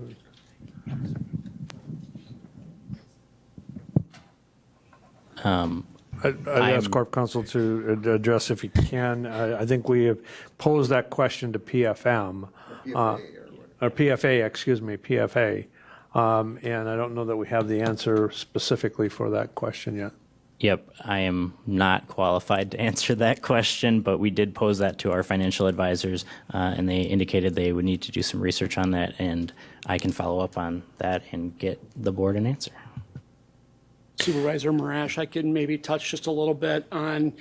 that? I'd ask Corp Counsel to address if he can. I think we have posed that question to PFM, or PFA, excuse me, PFA. And I don't know that we have the answer specifically for that question yet. Yep, I am not qualified to answer that question, but we did pose that to our financial advisors, and they indicated they would need to do some research on that, and I can follow up on that and get the board an answer. Supervisor Marash, I can maybe touch just a little bit on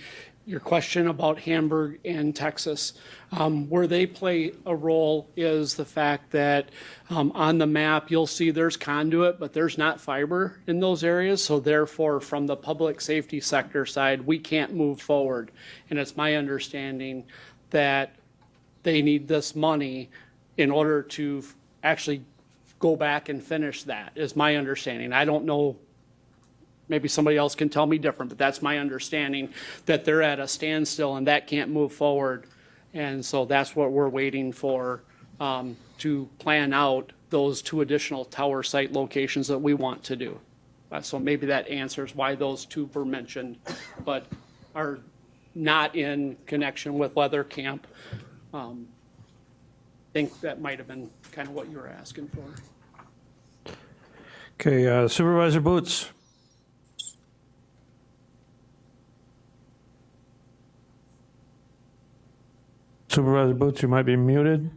your question about Hamburg and Texas. Where they play a role is the fact that on the map, you'll see there's conduit, but there's not fiber in those areas. So therefore, from the public safety sector side, we can't move forward. And it's my understanding that they need this money in order to actually go back and finish that, is my understanding. I don't know. Maybe somebody else can tell me different, but that's my understanding, that they're at a standstill and that can't move forward. And so that's what we're waiting for, to plan out those 2 additional tower site locations that we want to do. So maybe that answers why those 2 were mentioned, but are not in connection with Leather Camp. I think that might have been kind of what you were asking for. Okay, Supervisor Boots. Supervisor Boots, you might be muted.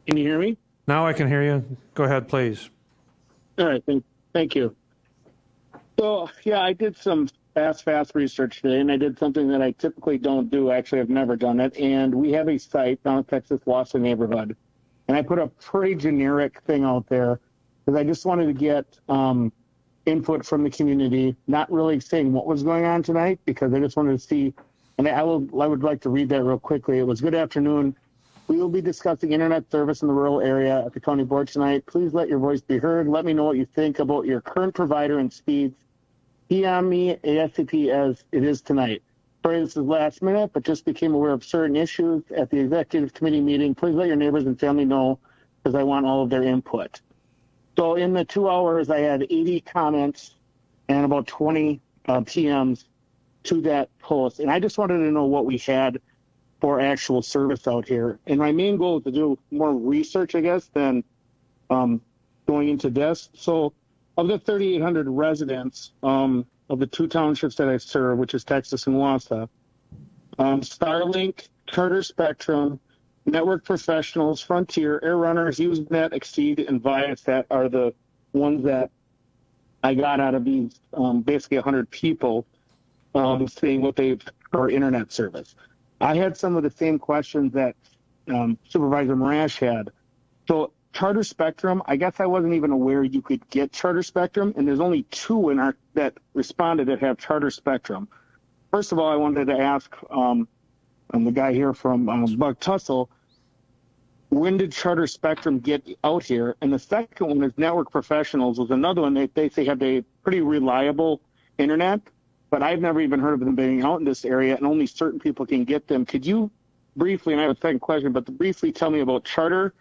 Can you hear me? Now I can hear you. Go ahead, please. All right, thank you. So, yeah, I did some fast research today, and I did something that I typically don't do. Actually, I've never done it. And we have a site down in Texas Wausau neighborhood. And I put a pretty generic thing out there because I just wanted to get input from the community, not really saying what was going on tonight, because I just wanted to see, and I would like to read that real quickly. It was, good afternoon. We will be discussing internet service in the rural area at the county board tonight. Please let your voice be heard. Let me know what you think about your current provider and speeds. PM me ASAP as it is tonight. Sorry this is last minute, but just became aware of certain issues at the executive committee meeting. Please let your neighbors and family know because I want all of their input. So in the 2 hours, I had 80 comments and about 20 PMs to that post. And I just wanted to know what we had for actual service out here. And my main goal is to do more research, I guess, than going into this. So of the 3,800 residents of the two townships that I serve, which is Texas and Wausau, Starlink, Charter Spectrum, Network Professionals, Frontier, Air Runners, Usenet, Exceed, and Viasat are the ones that I got out of these basically 100 people saying what they've for internet service. I had some of the same questions that Supervisor Marash had. So Charter Spectrum, I guess I wasn't even aware you could get Charter Spectrum, and there's only two in our that responded that have Charter Spectrum. First of all, I wanted to ask the guy here from Buck Tussle, when did Charter Spectrum get out here? And the second one is Network Professionals was another one. They say have a pretty reliable internet, but I've never even heard of them being out in this area, and only certain people can get them. Could you briefly, and I have a second question, but briefly tell me about Charter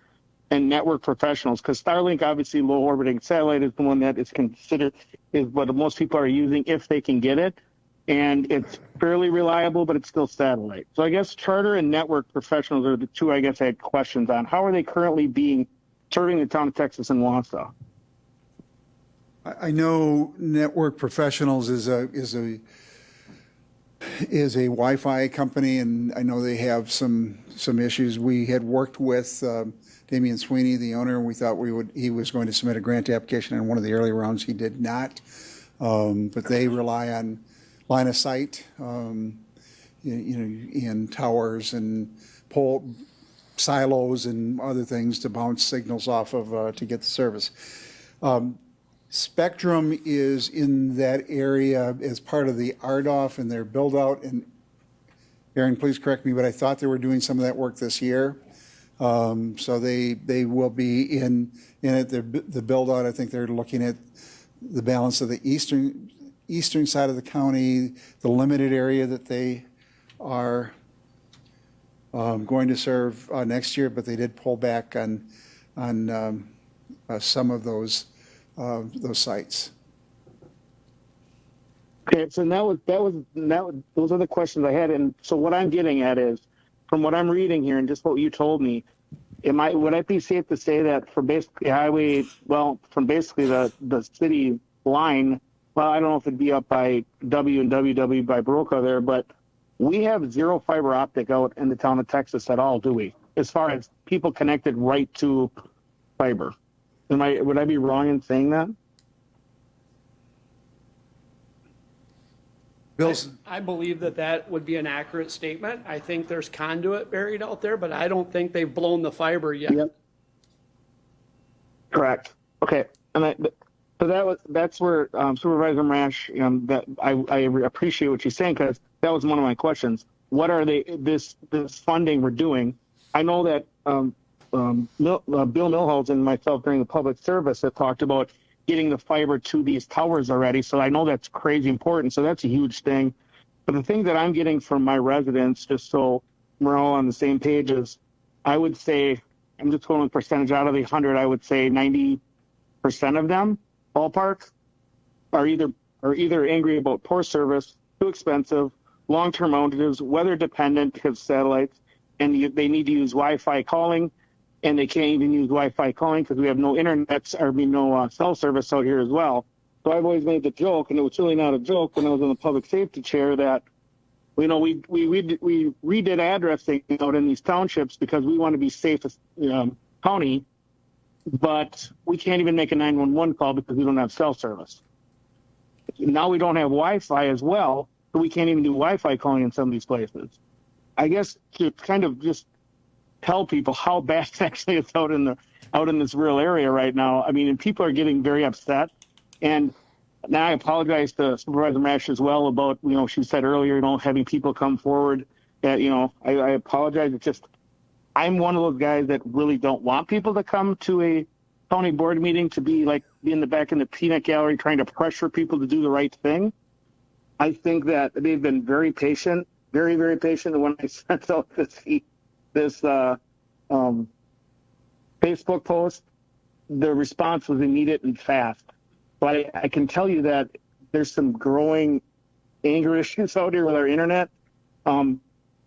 and Network Professionals? Because Starlink, obviously low orbiting satellite, is the one that is considered, is what most people are using if they can get it. And it's fairly reliable, but it's still satellite. So I guess Charter and Network Professionals are the two I guess I had questions on. How are they currently serving the town of Texas and Wausau? I know Network Professionals is a Wi-Fi company, and I know they have some issues. We had worked with Damian Sweeney, the owner, and we thought he was going to submit a grant application in one of the early rounds. He did not, but they rely on line of sight, in towers and pole silos and other things to bounce signals off of to get the service. Spectrum is in that area as part of the RDOF and their build out. And Aaron, please correct me, but I thought they were doing some of that work this year. So they will be in it. The build out, I think they're looking at the balance of the eastern side of the county, the limited area that they are going to serve next year, but they did pull back on some of those sites. Okay, so those are the questions I had, and so what I'm getting at is, from what I'm reading here and just what you told me, would I be safe to say that for basically from basically the city line, well, I don't know if it'd be up by W and WW by Broca there, but we have zero fiber optic out in the town of Texas at all, do we? As far as people connected right to fiber. Would I be wrong in saying that? I believe that would be an accurate statement. I think there's conduit buried out there, but I don't think they've blown the fiber yet. Yep. Correct. Okay. And that's where Supervisor Marash, that I appreciate what she's saying, because that was one of my questions. What are this funding we're doing? I know that Bill Milhouse and myself during the public service have talked about getting the fiber to these towers already. So I know that's crazy important. So that's a huge thing. But the thing that I'm getting from my residents, just so we're all on the same page, is I would say, I'm just going with percentage out of the 100, I would say 90% of them, ballpark, are either angry about poor service, too expensive, long-term outages, weather dependent because satellites, and they need to use Wi-Fi calling, and they can't even use Wi-Fi calling because we have no internet or no cell service out here as well. So I've always made the joke, and it was really not a joke when I was in the public safety chair, that we redid addressing out in these townships because we want to be safe county, but we can't even make a 911 call because we don't have cell service. Now we don't have Wi-Fi as well, so we can't even do Wi-Fi calling in some of these places. I guess to kind of just tell people how bad it actually is out in this rural area right now. I mean, and people are getting very upset. And now I apologize to Supervisor Mash as well about, she said earlier, having people come forward. That, I apologize. It's just, I'm one of those guys that really don't want people to come to a county board meeting to be in the back in the peanut gallery trying to pressure people to do the right thing. I think that they've been very patient, very, very patient. And when I sent out this Facebook post, the response was immediate and fast. But I can tell you that there's some growing anger issues out here with our internet.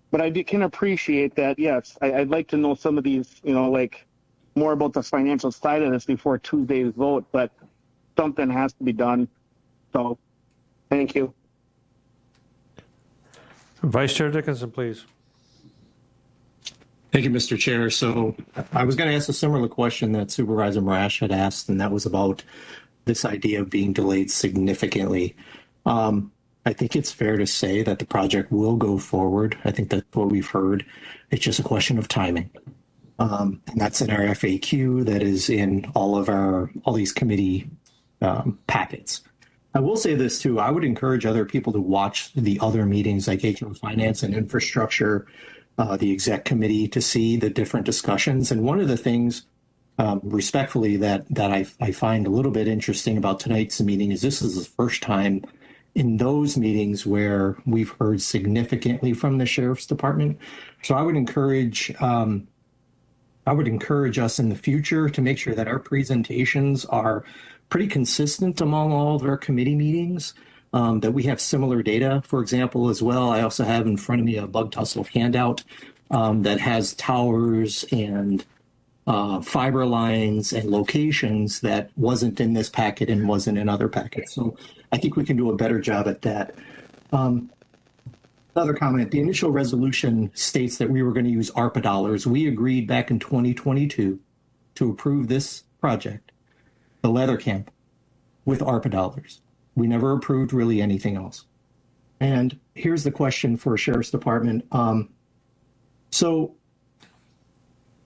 But I can appreciate that. Yes, I'd like to know some of these, more about the financial side of this before Tuesday's vote. But something has to be done. So, thank you. Vice Chair Dickinson, please. Thank you, Mr. Chair. So I was going to ask a similar question that Supervisor Marash had asked, and that was about this idea of being delayed significantly. I think it's fair to say that the project will go forward. I think that's what we've heard. It's just a question of timing. And that's in our FAQ, that is in all these committee packets. I will say this too. I would encourage other people to watch the other meetings like HO Finance and Infrastructure, the exec committee, to see the different discussions. And one of the things, respectfully, that I find a little bit interesting about tonight's meeting is this is the first time in those meetings where we've heard significantly from the Sheriff's Department. So I would encourage us in the future to make sure that our presentations are pretty consistent among all of our committee meetings, that we have similar data, for example, as well. I also have in front of me a Bug Tussle handout that has towers and fiber lines and locations that wasn't in this packet and wasn't in other packets. So I think we can do a better job at that. Another comment, the initial resolution states that we were going to use ARPA dollars. We agreed back in 2022 to approve this project, the Leather Camp, with ARPA dollars. We never approved really anything else. And here's the question for Sheriff's Department. So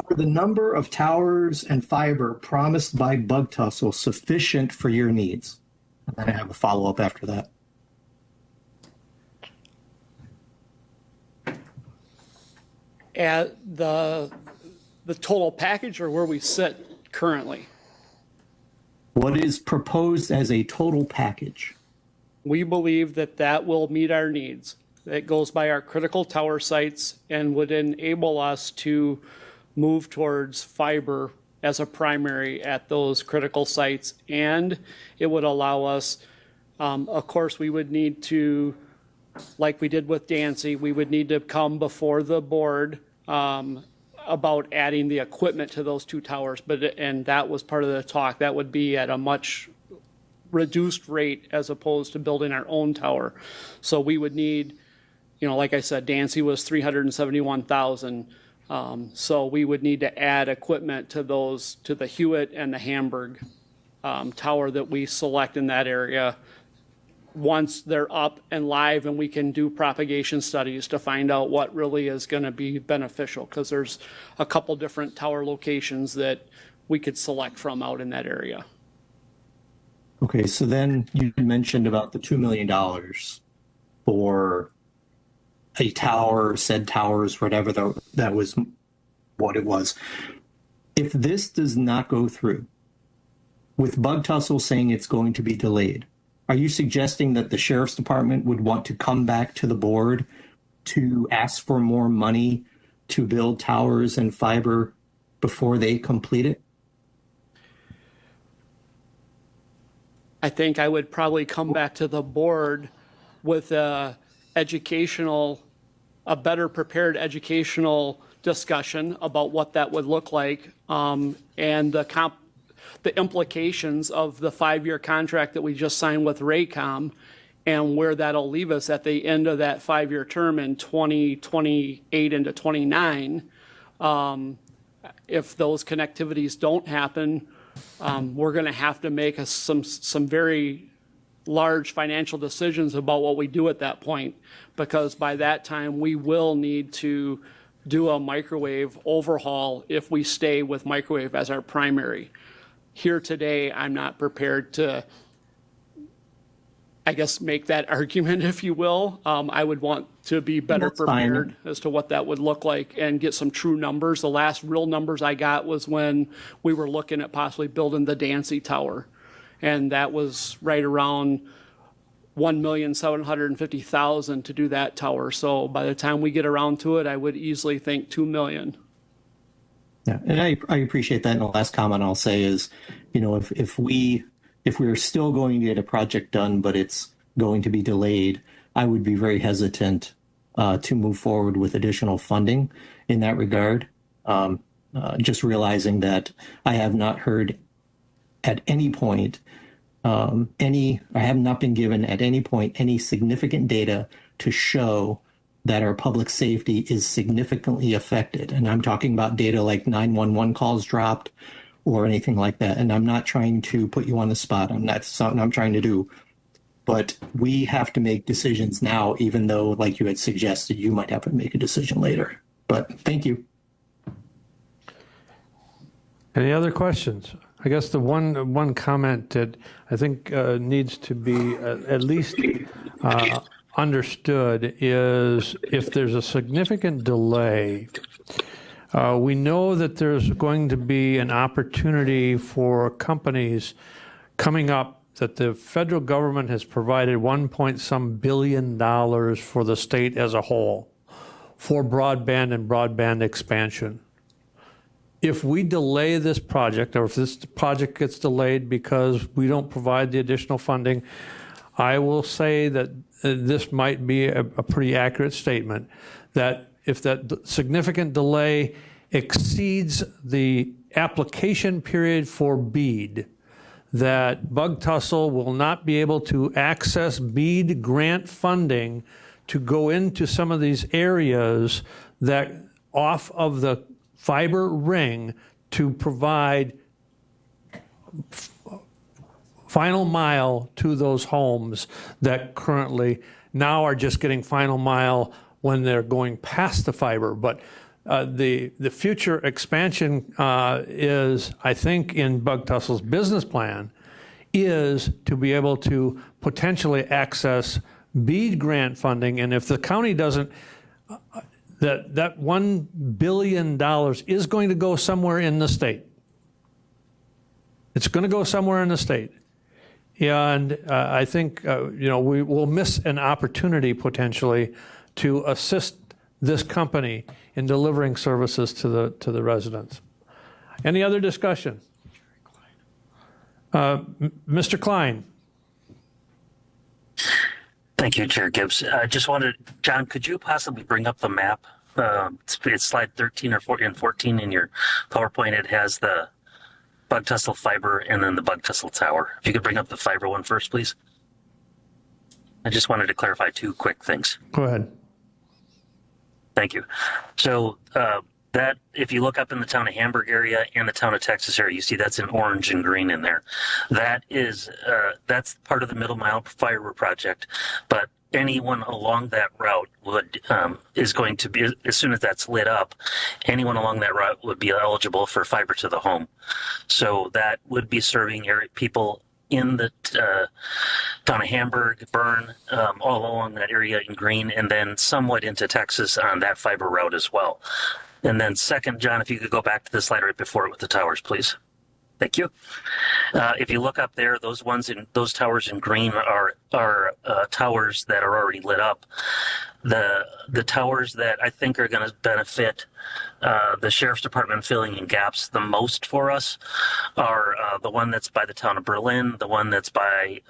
are the number of towers and fiber promised by Bug Tussle sufficient for your needs? And then I have a follow-up after that. At the total package, or where we sit currently? What is proposed as a total package? We believe that will meet our needs. It goes by our critical tower sites and would enable us to move towards fiber as a primary at those critical sites. And it would allow us, of course, we would need to, like we did with Dancy, we would need to come before the board about adding the equipment to those two towers. And that was part of the talk. That would be at a much reduced rate as opposed to building our own tower. So we would need, like I said, Dancy was 371,000. So we would need to add equipment to the Hewitt and the Hamburg tower that we select in that area once they're up and live, and we can do propagation studies to find out what really is going to be beneficial, because there's a couple different tower locations that we could select from out in that area. Okay, so then you mentioned about the $2 million for a tower, said towers, whatever that was what it was. If this does not go through, with Bug Tussle saying it's going to be delayed, are you suggesting that the Sheriff's Department would want to come back to the board to ask for more money to build towers and fiber before they complete it? I think I would probably come back to the board with a better prepared educational discussion about what that would look like, and the implications of the 5-year contract that we just signed with Raycom, and where that'll leave us at the end of that 5-year term in 2028 into 29. if those connectivities don't happen, we're going to have to make some very large financial decisions about what we do at that point, because by that time we will need to do a microwave overhaul if we stay with microwave as our primary. Here today, I'm not prepared to, I guess, make that argument, if you will. I would want to be better That's fine. prepared as to what that would look like and get some true numbers. The last real numbers I got was when we were looking at possibly building the Dancy Tower. And that was right around $1,750,000 to do that tower. So by the time we get around to it, I would easily think $2 million. Yeah, and I appreciate that. And the last comment I'll say is, if we're still going to get a project done, but it's going to be delayed, I would be very hesitant to move forward with additional funding in that regard. Just realizing that I have not heard at any point I have not been given at any point any significant data to show that our public safety is significantly affected. And I'm talking about data like 911 calls dropped or anything like that. And I'm not trying to put you on the spot. That's something I'm trying to do. But we have to make decisions now, even though, like you had suggested, you might have to make a decision later. But thank you. Any other questions? I guess the one comment that I think needs to be at least understood is if there's a significant delay, we know that there's going to be an opportunity for companies coming up that the federal government has provided $1 billion for the state as a whole for broadband and broadband expansion. If we delay this project, or if this project gets delayed because we don't provide the additional funding, I will say that this might be a pretty accurate statement, that if that significant delay exceeds the application period for BEAD, that Bug Tussle will not be able to access BEAD grant funding to go into some of these areas that off of the fiber ring to provide final mile to those homes that currently now are just getting final mile when they're going past the fiber. But the future expansion is, I think, in Bug Tussle's business plan, is to be able to potentially access BEAD grant funding. And if the county doesn't, that $1 billion is going to go somewhere in the state. It's going to go somewhere in the state. And I think, we will miss an opportunity potentially to assist this company in delivering services to the residents. Any other discussion? Mr. Klein. Thank you, Chair Gibbs. Just wanted, John, could you possibly bring up the map? It's slide 13 or 14 in your PowerPoint. It has the Bug Tussle fiber and then the Bug Tussle tower. If you could bring up the fiber one first, please. I just wanted to clarify two quick things. Go ahead. Thank you. So that, if you look up in the town of Hamburg area and the town of Texas area, you see that's in orange and green in there. That is, that's part of the Middle Mile Fiber Project, but anyone along that route is going to be, as soon as that's lit up, anyone along that route would be eligible for fiber to the home. So that would be serving people in the town of Hamburg, Bern, all along that area in green, and then somewhat into Texas on that fiber route as well. And then second, John, if you could go back to the slide right before it with the towers, please. Thank you. If you look up there, those towers in green are towers that are already lit up. The towers that I think are going to benefit the Sheriff's Department filling in gaps the most for us are the one that's by the town of Berlin, the one that's by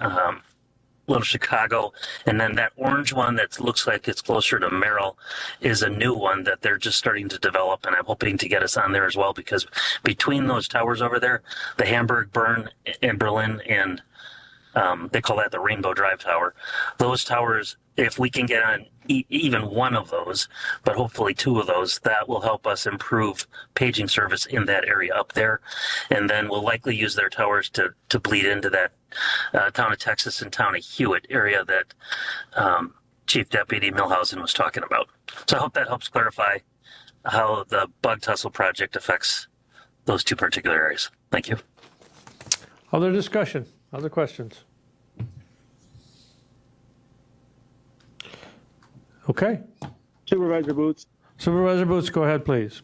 Little Chicago, and then that orange one that looks like it's closer to Merrill is a new one that they're just starting to develop, and I'm hoping to get us on there as well, because between those towers over there, the Hamburg, Bern, and Berlin, and they call that the Rainbow Drive Tower, those towers if we can get on even one of those, but hopefully two of those, that will help us improve paging service in that area up there. And then we'll likely use their towers to bleed into that town of Texas and town of Hewitt area that Chief Deputy Milhausen was talking about. So I hope that helps clarify how the bug tussle project affects those two particular areas. Thank you. Other discussion, other questions? Okay. Supervisor Boots. Supervisor Boots, go ahead, please.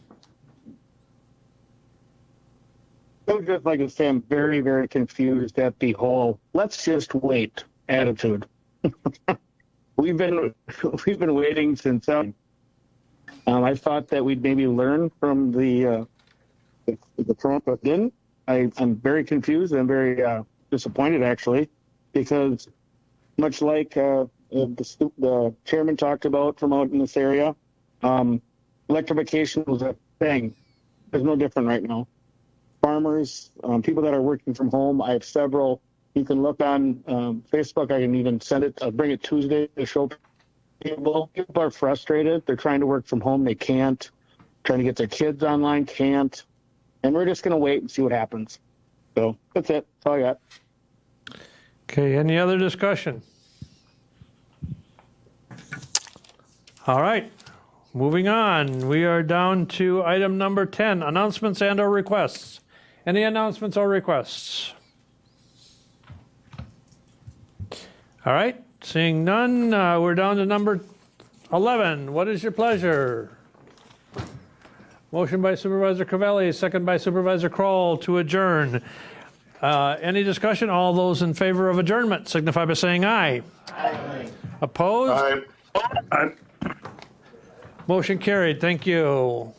I would just like to say I'm very, very confused at the whole "let's just wait" attitude. We've been waiting since. I thought that we'd maybe learn from the Trump, but didn't. I'm very confused. I'm very disappointed actually, because much like the chairman talked about from out in this area, electrification was a thing. It's no different right now. Farmers, people that are working from home. I have several. You can look on Facebook. I can even send it. I'll bring it Tuesday to show people. People are frustrated. They're trying to work from home. They can't. Trying to get their kids online. Can't. And we're just going to wait and see what happens. So that's it. That's all I got. Okay, any other discussion? All right, moving on. We are down to item number 10, announcements and or requests. Any announcements or requests? All right, seeing none, we're down to number 11. What is your pleasure? Motion by Supervisor Covelli, second by Supervisor Kroll to adjourn. Any discussion? All those in favor of adjournment signify by saying aye. Aye. Opposed? Aye. Motion carried. Thank you.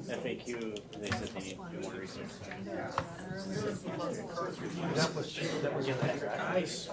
FAQ, they said they need to do more research. That was in that. Nice.